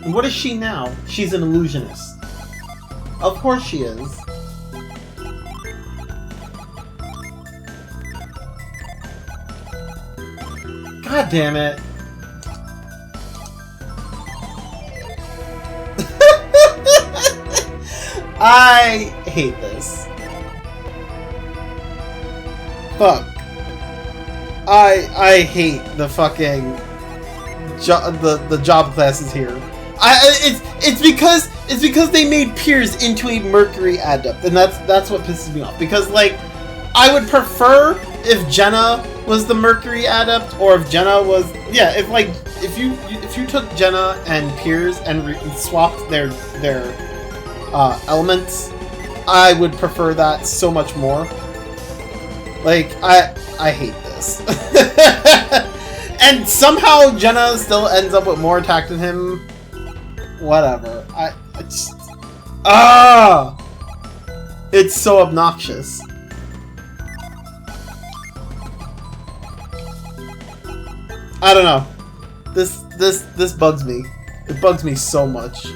A: What is she now? She's an illusionist. Of course she is. God damn it. I hate this. Fuck. I hate the fucking the job classes here. It's is because they made Piers into a Mercury adept, and that's what pisses me off. Because like, I would prefer if Jenna was the Mercury adept, or if Jenna was if you took Jenna and Piers and swapped their elements, I would prefer that so much more. Like I hate this. And somehow Jenna still ends up with more attack than him. Whatever. It's so obnoxious. I don't know. This bugs me. It bugs me so much.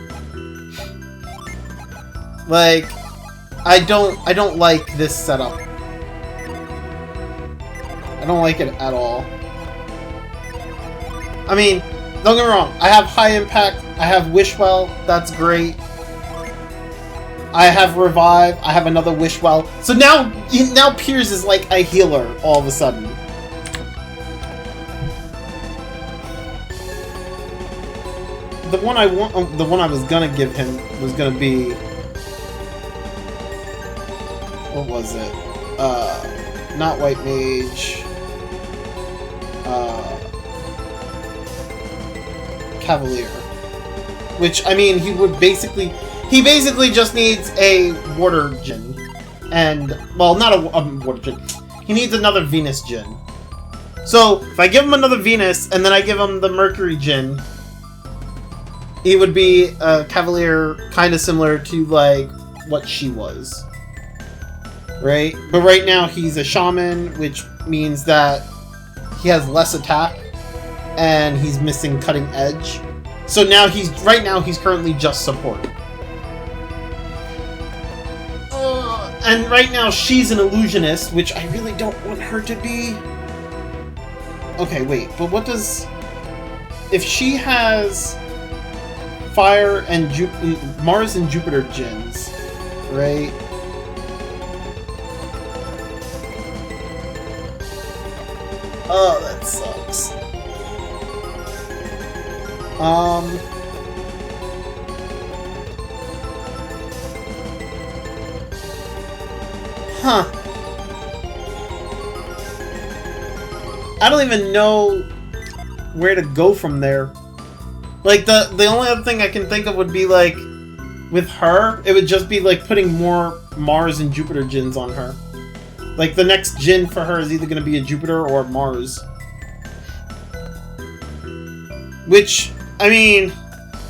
A: Like, I don't like this setup. I don't like it at all. I mean, don't get me wrong, I have high impact, I have Wishwell, that's great. I have Revive, I have another Wishwell. So now Piers is like a healer all of a sudden. The one I was gonna give him was gonna be, what was it? Not White Mage. Cavalier. Which, I mean, he basically just needs a Water Djinn. And, well, not a Water Djinn. He needs another Venus Djinn. So, if I give him another Venus, and then I give him the Mercury Djinn, he would be a Cavalier kind of similar to, like, what she was. Right? But right now, he's a Shaman, which means that he has less attack, and he's missing Cutting Edge. So now right now he's currently just support. And right now she's an illusionist, which I really don't want her to be. Okay, wait, but what does... If she has Fire and Mars and Jupiter Djinns, right? Oh, that sucks. Huh. I don't even know where to go from there. Like, the only other thing I can think of would be, like, with her, it would just be, like, putting more Mars and Jupiter Djinns on her. Like, the next Djinn for her is either going to be a Jupiter or Mars. Which, I mean,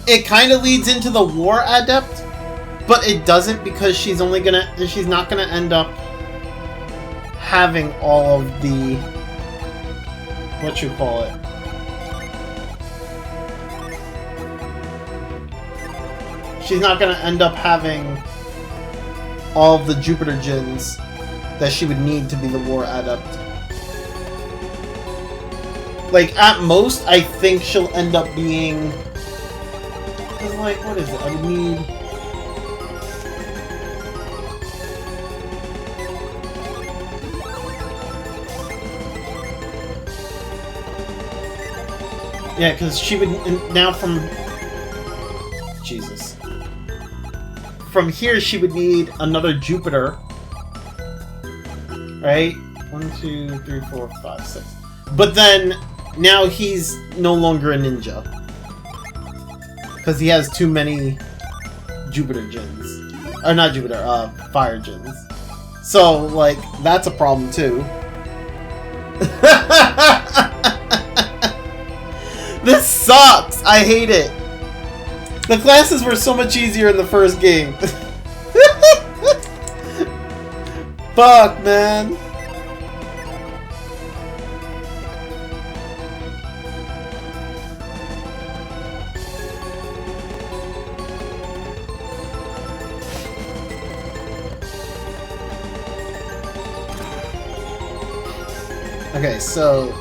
A: it kind of leads into the War Adept, but it doesn't, because she's not gonna end up having all of the, what you call it, she's not gonna end up having all of the Jupiter Djinns that she would need to be the War Adept. Like, at most, I think she'll end up being... Like, what is it? I would need... Yeah, because she would... Now from... Jesus. From here, she would need another Jupiter. Right? 1, 2, 3, 4, 5, 6. But then... Now he's no longer a ninja. Because he has too many Jupiter Djinns. Or not Jupiter, Fire Djinns. So, like, that's a problem too. This sucks! I hate it! The classes were so much easier in the first game. Fuck, man. Okay, so...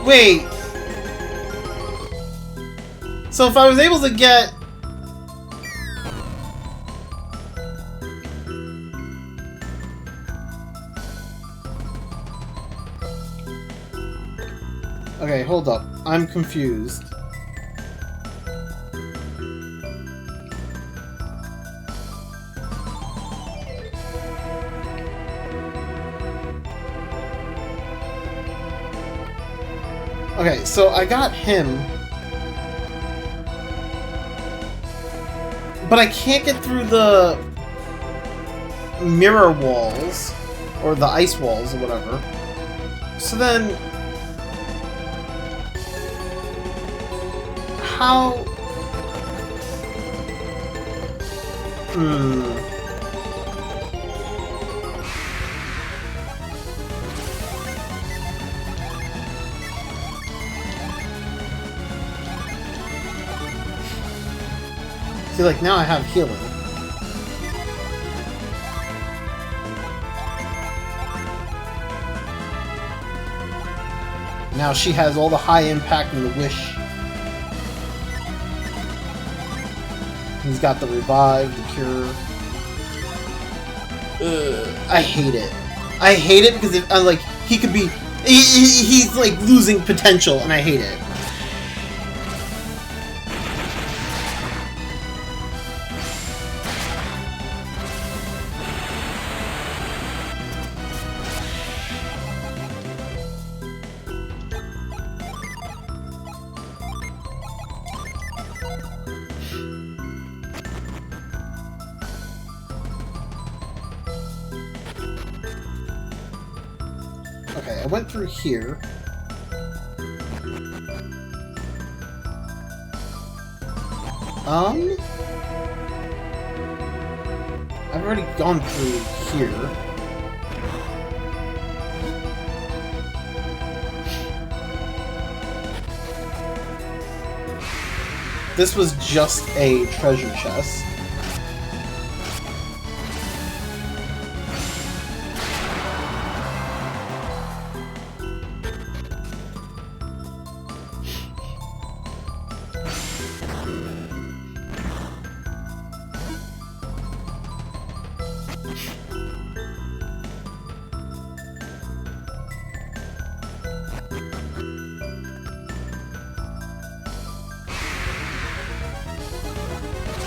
A: Wait! So if I was able to get... Okay, hold up. I'm confused. Okay, so I got him. But I can't get through the mirror walls, or the ice walls, or whatever. So then... how... See, like, now I have healing. Now she has all the high impact and the wish. He's got the revive, the cure. I hate it. I hate it because if, like, he could be... He's, like, losing potential, and I hate it. Okay, I went through here. I've already gone through here. This was just a treasure chest.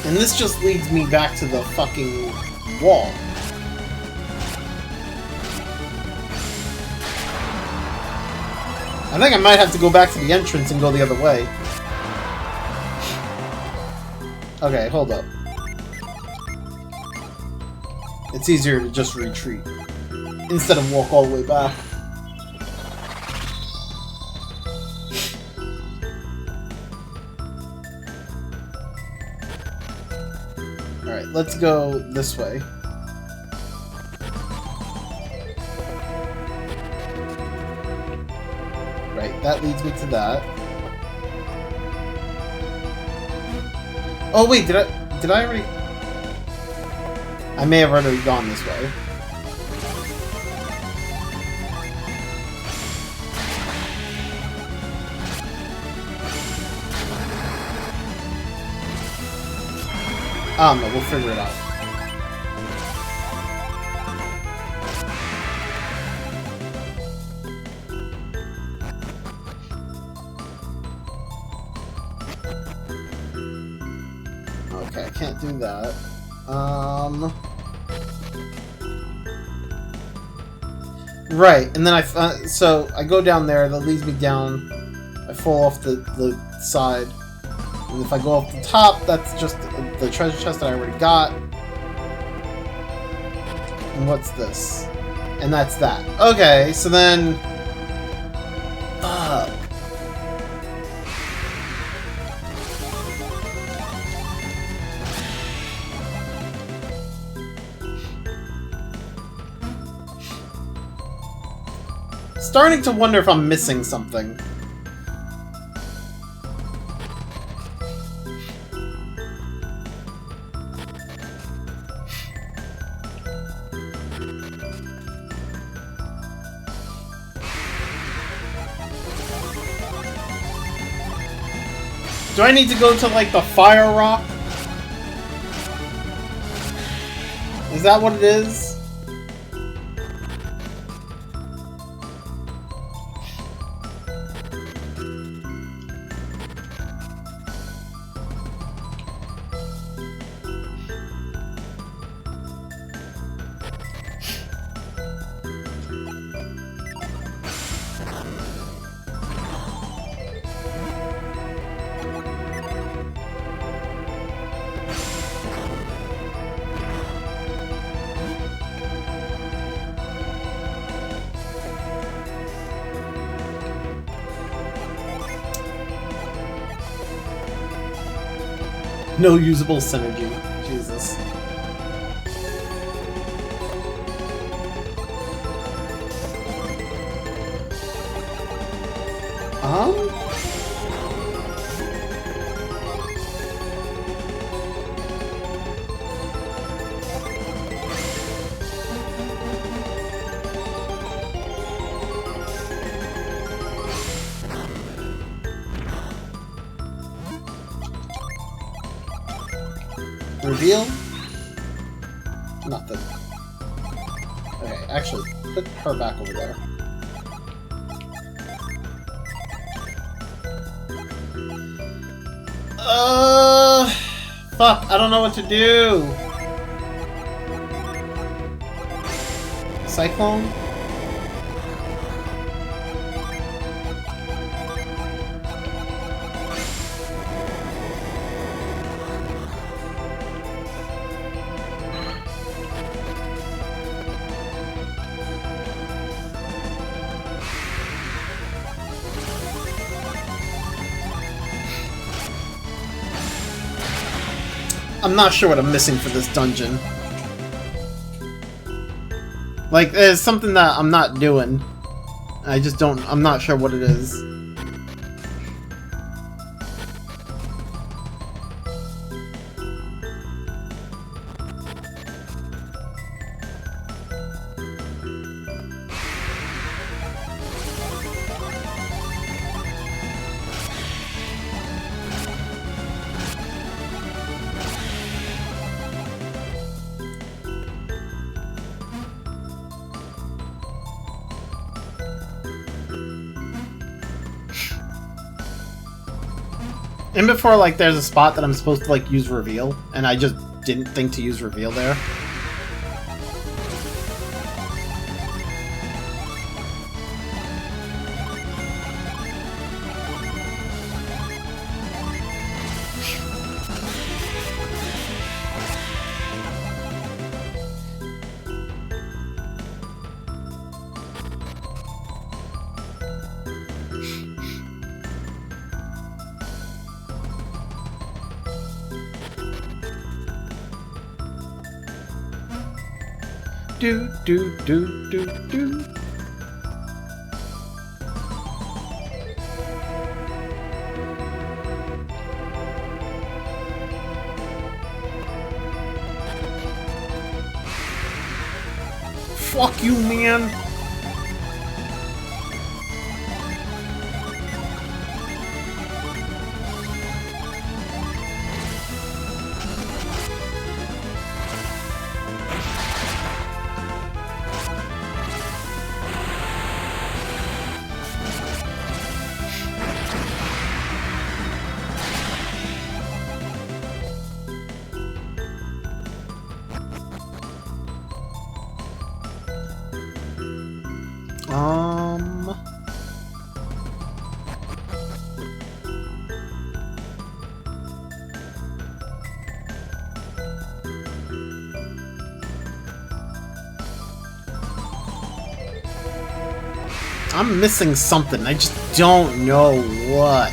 A: And this just leads me back to the fucking wall. I think I might have to go back to the entrance and go the other way. Okay, hold up. It's easier to just retreat instead of walk all the way back. Alright, let's go this way. Right, that leads me to that. Oh wait, did I already... I may have already gone this way. I don't know, we'll figure it out. Okay, I can't do that. Right, and then so I go down there, that leads me down. I fall off the side. And if I go up the top, that's just the treasure chest that I already got. And what's this? And that's that. Okay, so then... Fuck. Starting to wonder if I'm missing something. Do I need to go to, like, the fire rock? Is that what it is? No usable synergy. Jesus. Reveal? Nothing. Okay, actually, put her back over there. Fuck, I don't know what to do. Cyclone? I'm not sure what I'm missing for this dungeon. Like, there's something that I'm not doing. I'm not sure what it is. And before, like, there's a spot that I'm supposed to, like, use reveal, and I just didn't think to use reveal there. Do do do do do. Fuck you, man. I'm missing something. I just don't know what.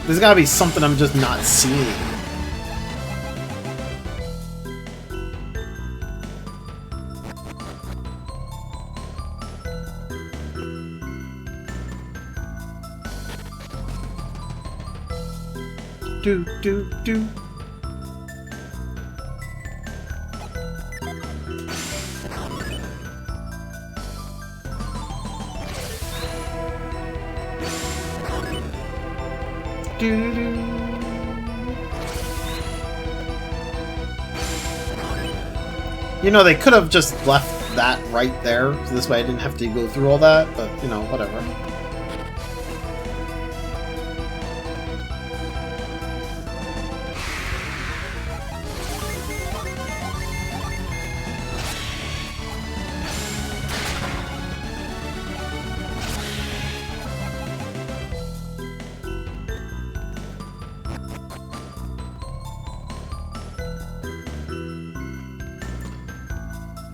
A: There's gotta be something I'm just not seeing. Do do do. You know, they could have just left that right there, so this way I didn't have to go through all that, but, you know, whatever.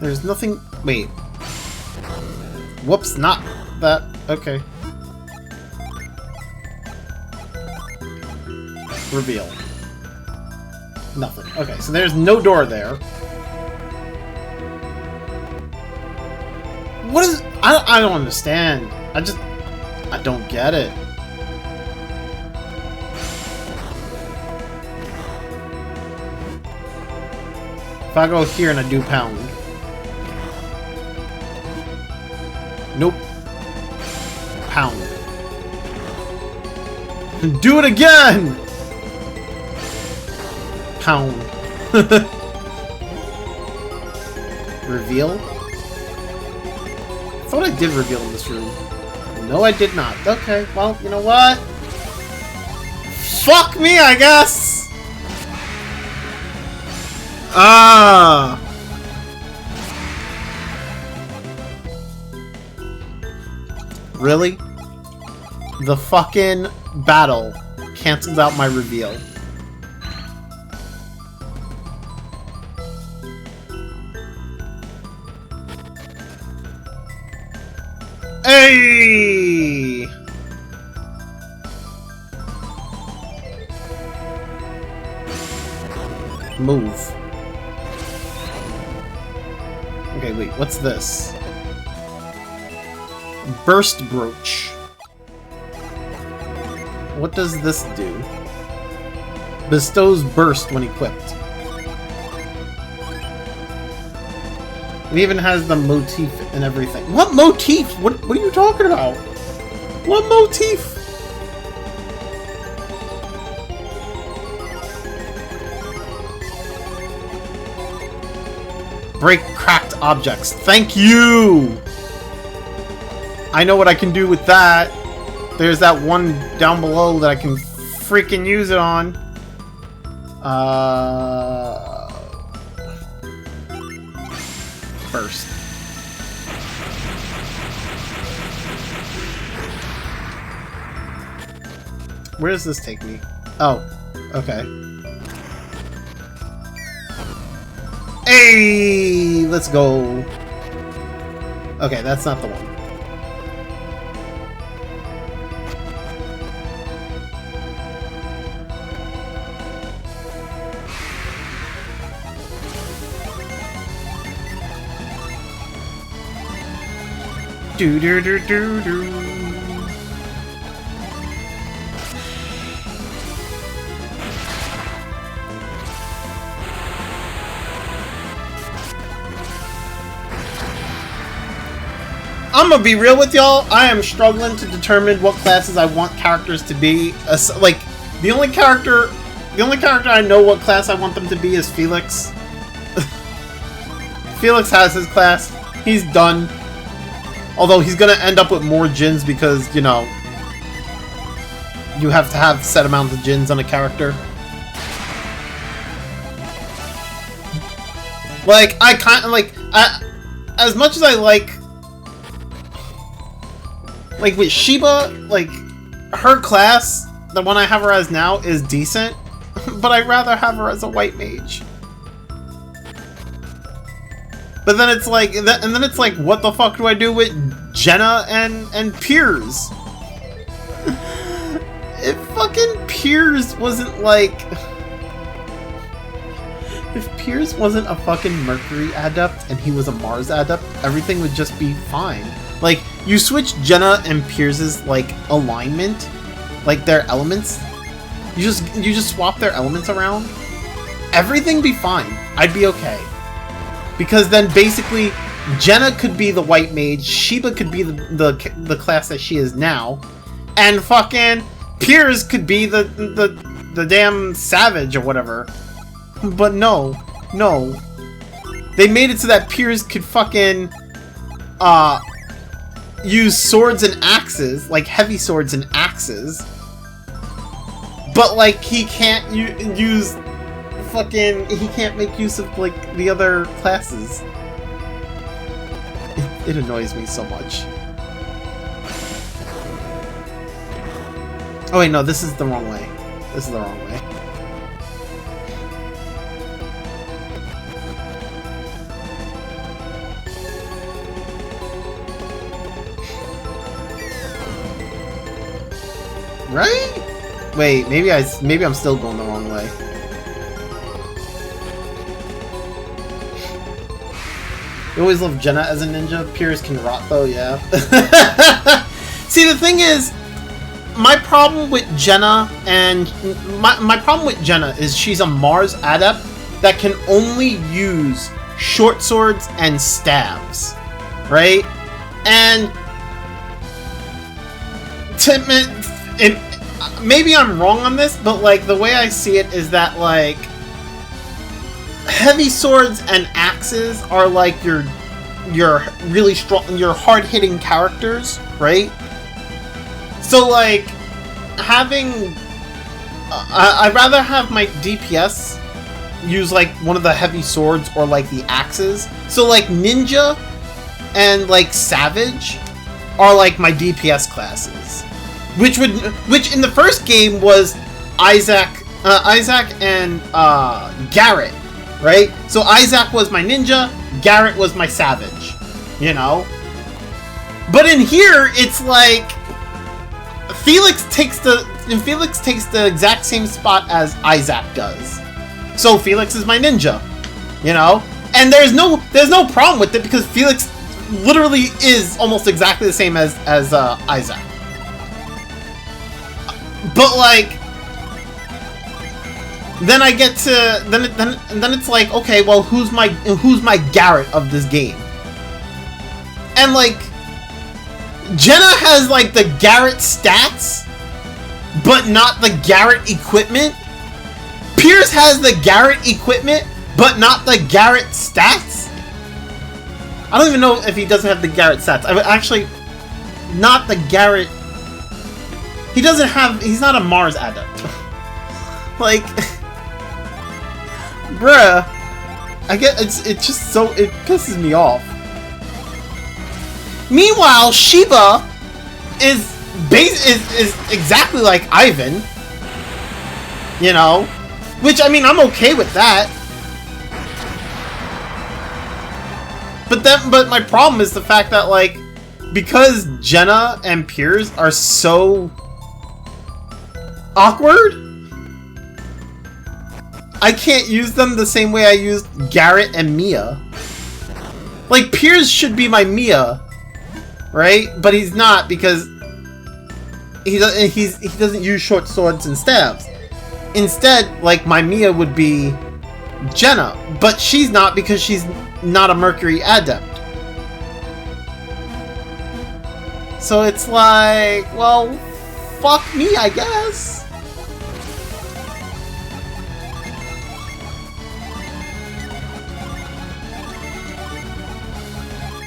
A: There's nothing... Wait. Whoops, not that... Okay. Reveal. Nothing. Okay, so there's no door there. What is... I don't understand. I don't get it. If I go here and I do pound. Nope. Pound. Do it again! Pound. Reveal? I thought I did reveal in this room. No, I did not. Okay, well, you know what? Fuck me, I guess! Ah! Really? The fucking battle cancels out my reveal. Hey! Move. Okay, wait, what's this? Burst brooch. What does this do? Bestows burst when equipped. It even has the motif and everything. What motif? What are you talking about? What motif? Break cracked objects. Thank you! I know what I can do with that. There's that one down below that I can freaking use it on. First. Where does this take me? Oh, okay. Hey, let's go. Okay, that's not the one. Do do do do do. I'm gonna be real with y'all. I am struggling to determine what classes I want characters to be. Like the only character I know what class I want them to be is Felix. Felix has his class. He's done. Although he's gonna end up with more djinns because, you know, you have to have set amounts of djinns on a character. Like, I kind of like, as much as I like with Sheba, like, her class, the one I have her as now, is decent, but I'd rather have her as a white mage. But then it's like, and then it's like, what the fuck do I do with Jenna and Piers? If fucking Piers wasn't like, if Piers wasn't a fucking Mercury adept and he was a Mars adept, everything would just be fine. Like, you switch Jenna and Piers's like alignment, like their elements, you just swap their elements around, everything be fine. I'd be okay. Because then basically, Jenna could be the white mage, Sheba could be the class that she is now, and fucking Piers could be the damn savage or whatever. But no. They made it so that Piers could fucking use swords and axes, like heavy swords and axes. But like he can't use fucking, he can't make use of like the other classes. It annoys me so much. Oh wait, no, this is the wrong way. This is the wrong way. Right? Wait, maybe I'm still going the wrong way. You always love Jenna as a ninja. Piers can rot though, yeah. See, the thing is, my problem with Jenna is she's a Mars adept that can only use short swords and stabs, right? And maybe I'm wrong on this, but like the way I see it is that like heavy swords and axes are like your really strong, your hard-hitting characters, right? So like having I'd rather have my DPS use like one of the heavy swords or like the axes. So like ninja and like savage are like my DPS classes, which in the first game was Isaac and Garrett, right? So Isaac was my ninja, Garrett was my savage, you know. But in here it's like Felix takes the exact same spot as Isaac does. So Felix is my ninja, you know? And there's no problem with it because Felix literally is almost exactly the same as Isaac. But like then I get to then it's like, okay, well who's my Garrett of this game? And like Jenna has like the Garrett stats, but not the Garrett equipment. Piers has the Garrett equipment, but not the Garrett stats. I don't even know if he doesn't have the Garrett stats. Actually, not the Garrett. He's not a Mars adept. Like, bruh. I get it's just so it pisses me off. Meanwhile, Sheba is exactly like Ivan. You know? Which, I mean, I'm okay with that. But my problem is the fact that, like, because Jenna and Piers are so awkward, I can't use them the same way I used Garrett and Mia. Like, Piers should be my Mia, right? But he's not because he doesn't use short swords and stabs. Instead, like, my Mia would be Jenna, but she's not because she's not a Mercury adept. So it's like, well, fuck me, I guess.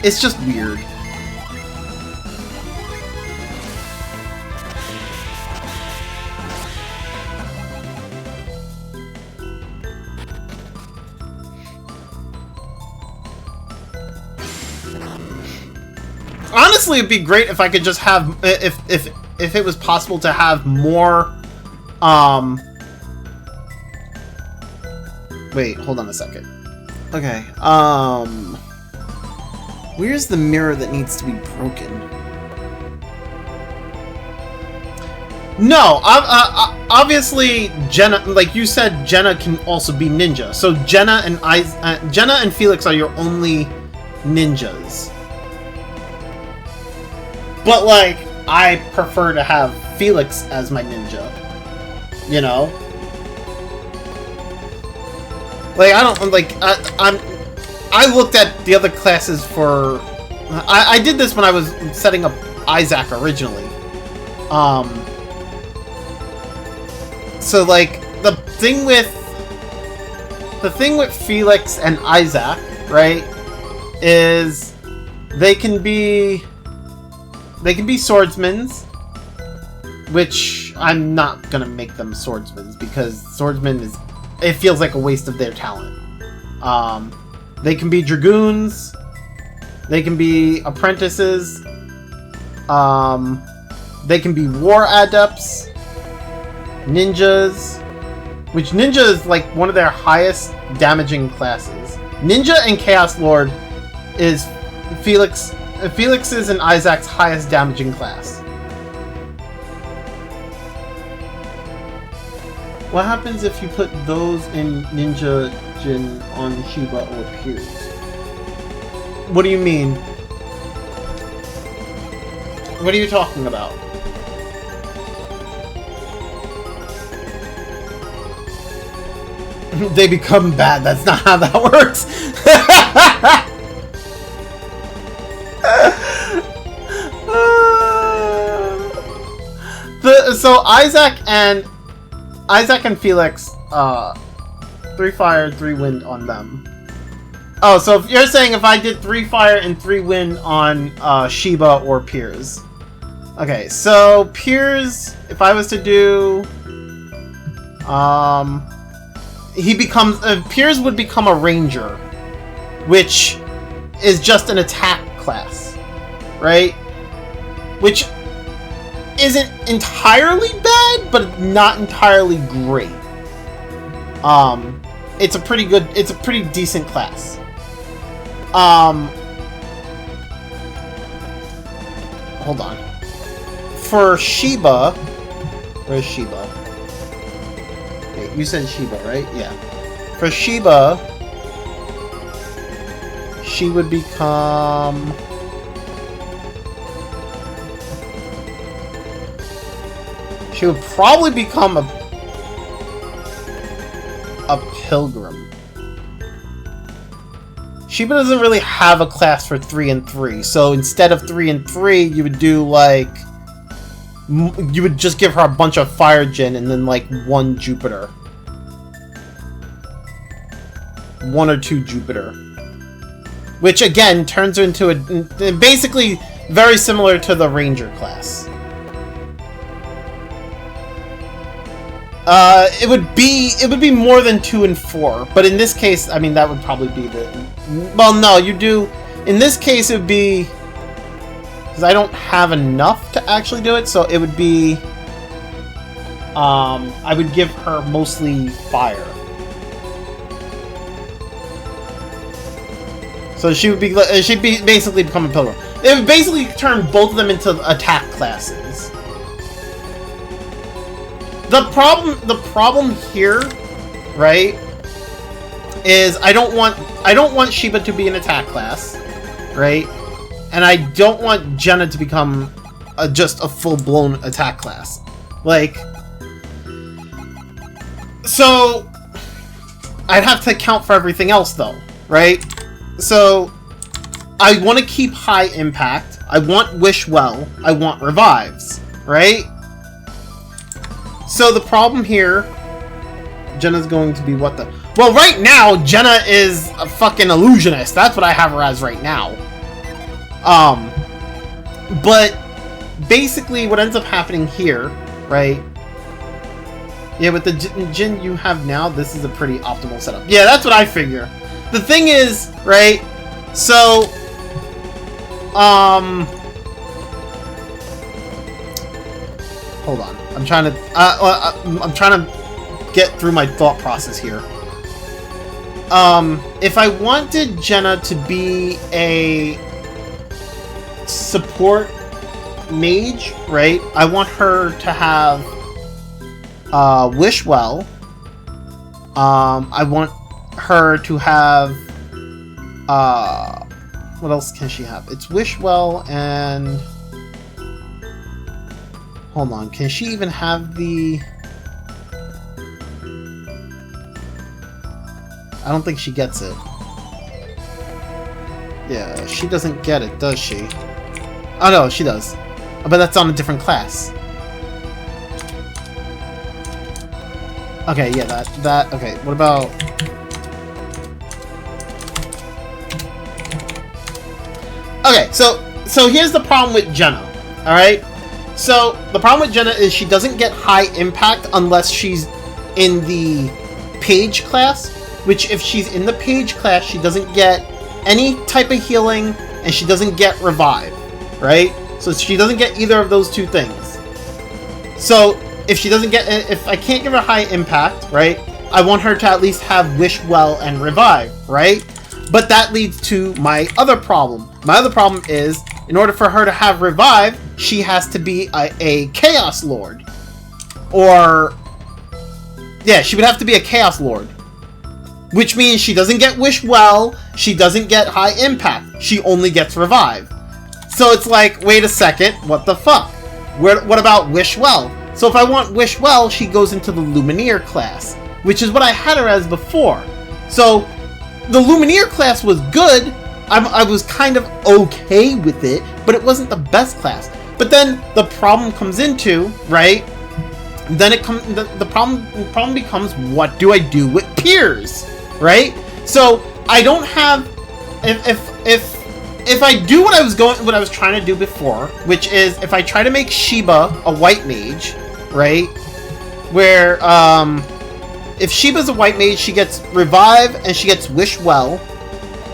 A: It's just weird. Honestly, it'd be great if I could just have if it was possible to have more wait, hold on a second. Okay. Where's the mirror that needs to be broken? No, obviously Jenna, like you said, Jenna can also be ninja. So Jenna and Felix are your only ninjas. But, like, I prefer to have Felix as my ninja. You know? Like, I don't, like, I looked at the other classes for... I did this when I was setting up Isaac originally. So, like, the thing with Felix and Isaac, right, is they can be swordsmen, which I'm not gonna make them swordsmen because swordsmen it feels like a waste of their talent. They can be dragoons, they can be apprentices, they can be war adepts, ninjas, which ninja is like one of their highest damaging classes. Ninja and Chaos Lord is Felix's and Isaac's highest damaging class. What happens if you put those in Ninja Jin on Shiba or Piers? What do you mean? What are you talking about? They become bad. That's not how that works. So Isaac and Felix, 3 fire, 3 wind on them. Oh, so if you're saying if I did 3 fire and 3 wind on Shiba or Piers. Okay, so Piers, if I was to do, he becomes Piers would become a ranger, which is just an attack class, right? Which isn't entirely bad, but not entirely great. It's a pretty decent class. Hold on. For Shiba, where's Shiba? Wait, you said Shiba, right? Yeah. For Shiba, she would become... She would probably become a pilgrim. Shiba doesn't really have a class for 3 and 3, so instead of 3 and 3, you would do like... You would just give her a bunch of Fire Gen and then like 1 Jupiter. 1 or 2 Jupiter. Which again turns her into a... Basically very similar to the Ranger class. It would be more than 2 and 4, but in this case, I mean, that would probably be the... Well, no, you do... In this case, it would be... Because I don't have enough to actually do it, so it would be... I would give her mostly fire. So she'd basically become a pilgrim. It would basically turn both of them into attack classes. The problem here, right, is I don't want Shiba to be an attack class, right? And I don't want Jenna to become just a full-blown attack class. Like, so I'd have to account for everything else though, right? So I want to keep high impact. I want Wish Well. I want revives, right? So the problem here, Jenna's going to be what the... Well, right now, Jenna is a fucking illusionist. That's what I have her as right now. But basically what ends up happening here, right? Yeah, with the Jin you have now, this is a pretty optimal setup. Yeah, that's what I figure. The thing is, right? So, hold on. I'm trying to get through my thought process here. If I wanted Jenna to be a support mage, right? I want her to have Wish Well. I want her to have what else can she have? It's Wish Well and hold on, can she even have the... I don't think she gets it. Yeah, she doesn't get it, does she? Oh no, she does. But that's on a different class. Okay, yeah, that, okay, what about... Okay, so here's the problem with Jenna, alright? So, the problem with Jenna is she doesn't get high impact unless she's in the page class, which if she's in the page class, she doesn't get any type of healing, and she doesn't get revive, right? So she doesn't get either of those two things. So, if she doesn't get, if I can't give her high impact, right, I want her to at least have Wish Well and revive, right? But that leads to my other problem. My other problem is, in order for her to have revive, she has to be a Chaos Lord. Or Yeah, she would have to be a Chaos Lord. Which means she doesn't get Wish Well, she doesn't get High Impact, she only gets Revive. So it's like, wait a second, what the fuck? What about Wish Well? So if I want Wish Well, she goes into the Lumineer class, which is what I had her as before. So the Lumineer class was good, I was kind of okay with it, but it wasn't the best class. But then the problem comes into, right? Then the problem becomes, what do I do with Piers? Right? So I don't have, if I do what I was trying to do before, which is if I try to make Sheba a white mage, right? Where if Sheba's a white mage, she gets Revive and she gets Wish Well,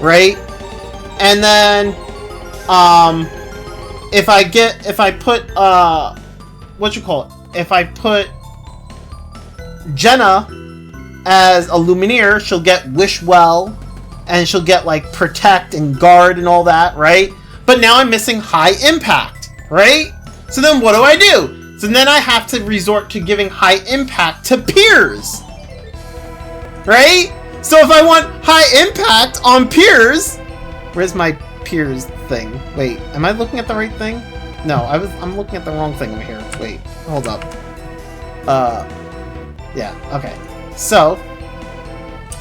A: right? And then if I put if I put Jenna as a Lumineer, she'll get Wish Well, and she'll get, like, Protect and Guard and all that, right? But now I'm missing High Impact, right? So then what do I do? So then I have to resort to giving High Impact to Piers, right? So if I want High Impact on Piers... Where's my Piers thing? Wait, am I looking at the right thing? No, I'm looking at the wrong thing over here. Wait, hold up. Yeah, okay. So,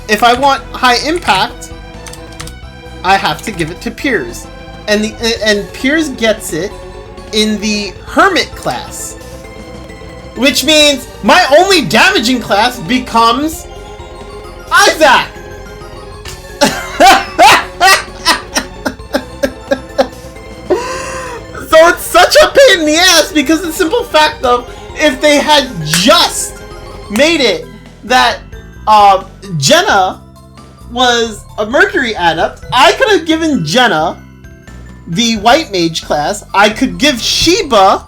A: if I want High Impact, I have to give it to Piers. And Piers gets it in the Hermit class. Which means my only damaging class becomes Isaac! So it's such a pain in the ass because the simple fact of if they had just made it that Jenna was a Mercury Adept, I could have given Jenna the White Mage class. I could give Sheba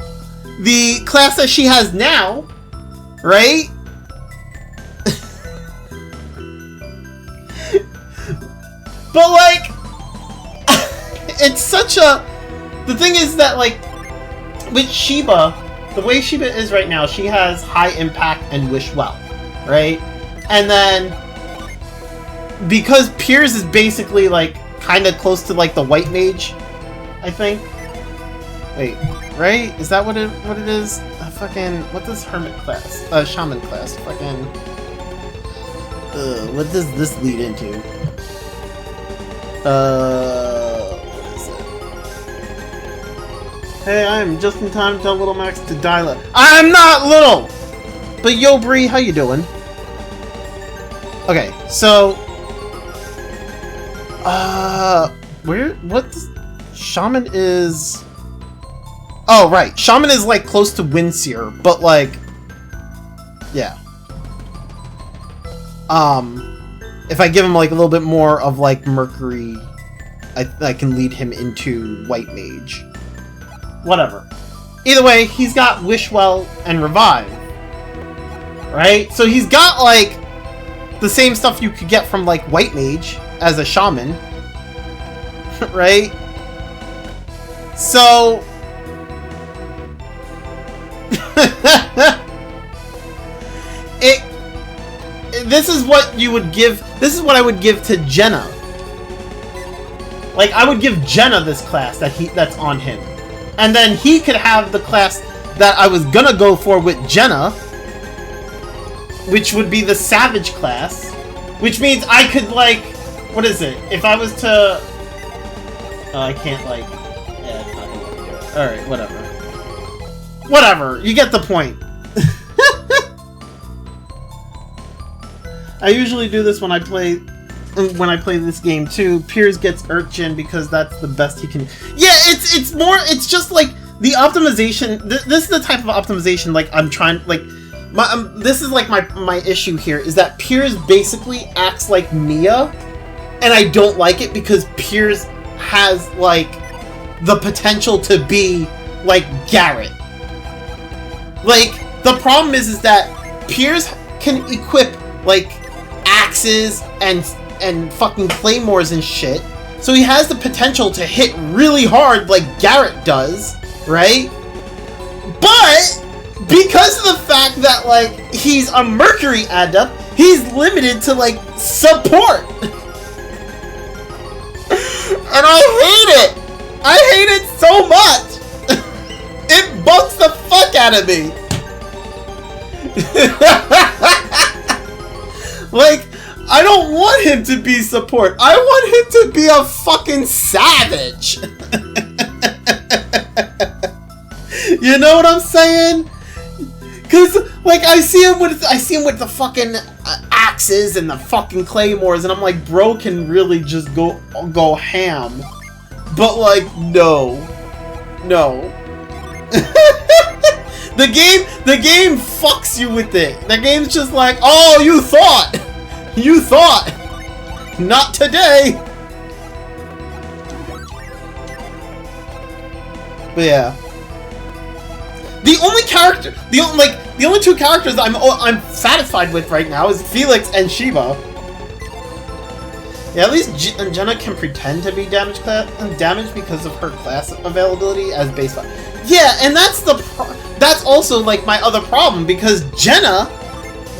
A: the class that she has now, right? But like, it's such a... The thing is that, like, with Sheba, the way Sheba is right now, she has High Impact and Wish Well, right? And then, because Piers is basically, like, kind of close to, like, the White Mage, I think. Wait, right? Is that what it is? Fucking, what does Hermit class? Shaman class. Fucking, what does this lead into? What is it? Hey, I'm just in time to tell Little Max to dial up. I'm not little! But yo, Bree, how you doing? Okay, so... Shaman is... Oh, right. Shaman is, like, close to Windseer, but, like... Yeah. If I give him, like, a little bit more of, like, Mercury, I can lead him into White Mage. Whatever. Either way, he's got Wish Well and Revive. Right? So he's got, like, the same stuff you could get from, like, White Mage as a Shaman. Right? So... This is what you would give... This is what I would give to Jenna. Like, I would give Jenna this class that's on him. And then he could have the class that I was gonna go for with Jenna, which would be the Savage class. Which means I could, like... What is it? If I was to... Oh, I can't, like... Yeah, it's not gonna let me do it. Alright, whatever. Whatever, you get the point. I usually do this when I play this game too. Piers gets Urchin because that's the best he can. Yeah, it's just like the optimization. This is the type of optimization like I'm trying like. This is like my issue here is that Piers basically acts like Mia, and I don't like it because Piers has like the potential to be like Garrett. Like the problem is that Piers can equip like axes and fucking claymores and shit. So he has the potential to hit really hard like Garrett does, right? because of the fact that, like, he's a Mercury adept, he's limited to, like, support. And I hate it! I hate it so much! It bugs the fuck out of me! Like, I don't want him to be support. I want him to be a fucking savage! You know what I'm saying? Cause, like, I see him with the fucking axes and the fucking claymores, and I'm like, bro can really just go ham. But, like, no. The game fucks you with it. The game's just like, oh, you thought, not today. But yeah. The only two characters I'm satisfied with right now is Felix and Shiva. Yeah, at least Jenna can pretend to be damaged because of her class availability as base 5. Yeah, and that's also like my other problem, because Jenna,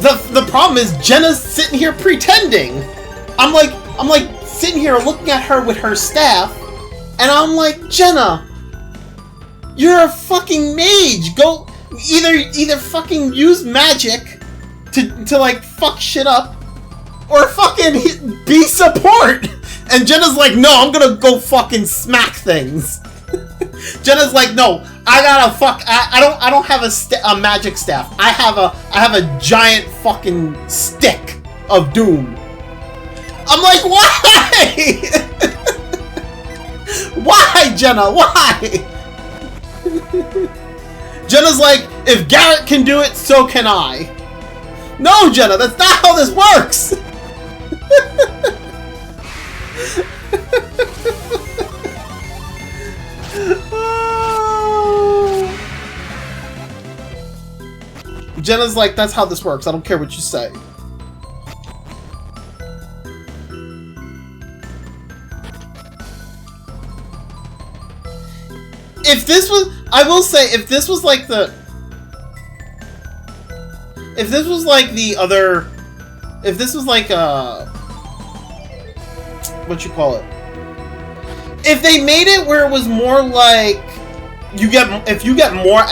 A: the problem is Jenna's sitting here pretending. I'm like sitting here looking at her with her staff, and I'm like, Jenna, you're a fucking mage. Go either fucking use magic to like fuck shit up, or fucking be support. And Jenna's like, no, I'm gonna go fucking smack things. Jenna's like, no, I gotta fuck. I don't have a magic staff. I have a giant fucking stick of doom. I'm like, why? Why, Jenna? Why? Jenna's like, if Garrett can do it, so can I. No, Jenna, that's not how this works. Jenna's like, that's how this works. I don't care what you say. If this was, I will say, if this was like the other, if this was like what you call it? If they made it where it was more like if you get more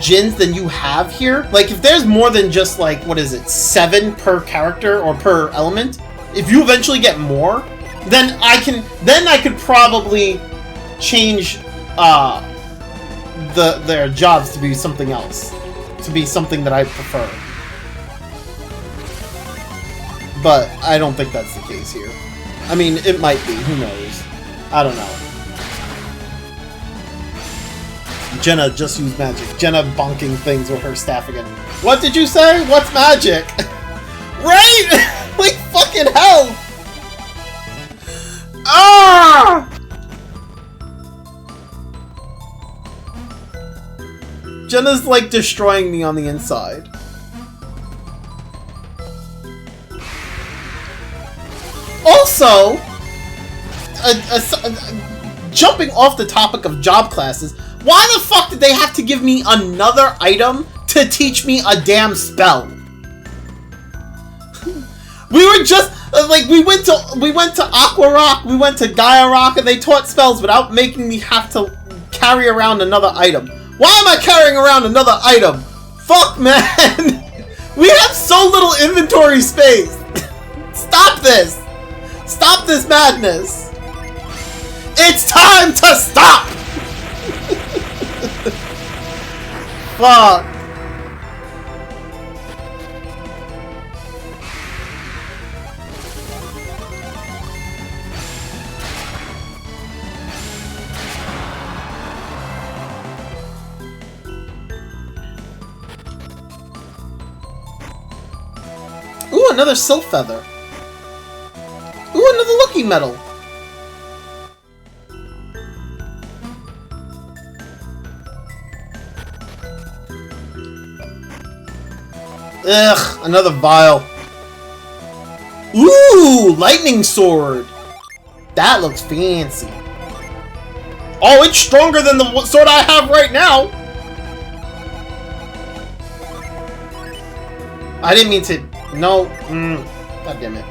A: gins than you have here, like if there's more than just like, what is it, 7 per character or per element, if you eventually get more, then I could probably change their jobs to be something else, to be something that I prefer. But I don't think that's the case here. I mean, it might be. Who knows? I don't know. Jenna just used magic. Jenna bonking things with her staff again. What did you say? What's magic? Right? Like fucking hell! Ah! Jenna's like destroying me on the inside. Also, jumping off the topic of job classes, why the fuck did they have to give me another item to teach me a damn spell? We were just like, we went to Aqua Rock, we went to Gaia Rock, and they taught spells without making me have to carry around another item. Why am I carrying around another item? Fuck, man! We have so little inventory space! Stop this! Stop this madness! It's time to stop! Fuck. Ooh, another Silk Feather. Ooh, another Lucky Medal. Ugh, another vial. Ooh, Lightning Sword. That looks fancy. Oh, it's stronger than the sword I have right now. I didn't mean to... No. God damn it.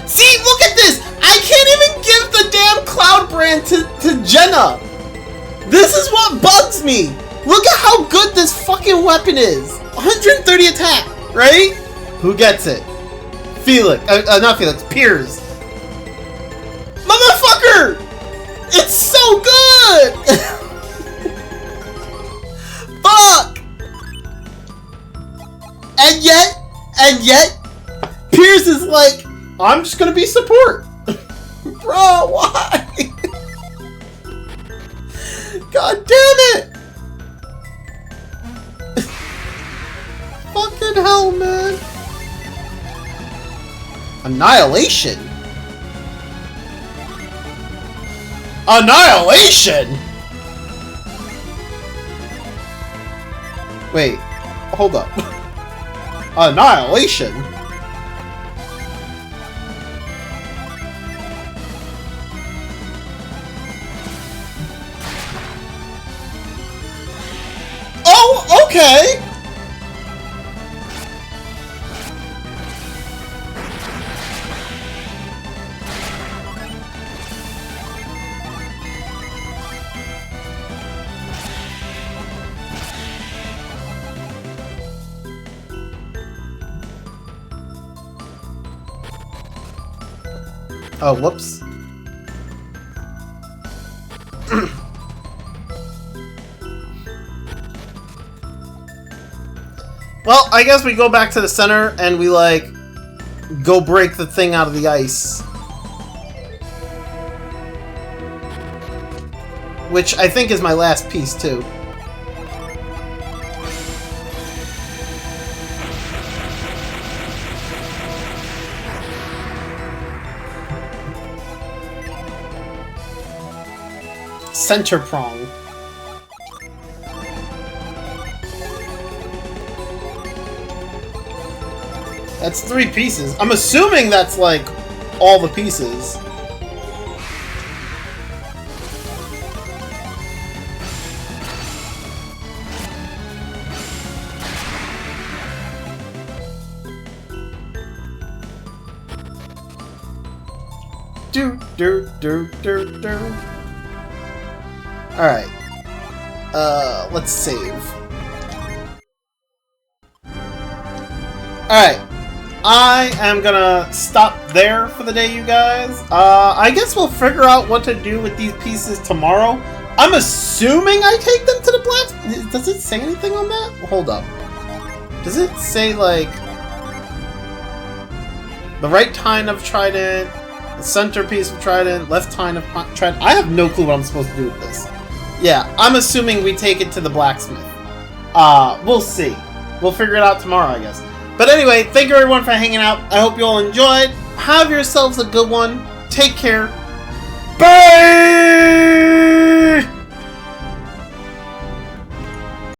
A: See, look at this! I can't even give the damn Cloud Brand to Jenna! This is what bugs me! Look at how good this fucking weapon is! 130 attack, right? Who gets it? Felix. Not Felix. Piers. Motherfucker! It's so good! Fuck! And yet, Piers is like, I'm just gonna be support. Bro, why? God damn it! Fucking hell, man. Annihilation? Annihilation? Wait, hold up. Annihilation? Oh, okay! Oh, whoops. Well, I guess we go back to the center and we, like, go break the thing out of the ice. Which I think is my last piece, too. Center prong. That's 3 pieces. I'm assuming that's like all the pieces. Do. Alright. Let's save. Alright. I am gonna stop there for the day, you guys. I guess we'll figure out what to do with these pieces tomorrow. I'm assuming I take them to the blacksmith. Does it say anything on that? Hold up. Does it say, like, the right tine of trident, the centerpiece of trident, left tine of trident? I have no clue what I'm supposed to do with this. Yeah, I'm assuming we take it to the blacksmith. We'll see. We'll figure it out tomorrow, I guess. But anyway, thank you everyone for hanging out. I hope you all enjoyed. Have yourselves a good one. Take care. Bye!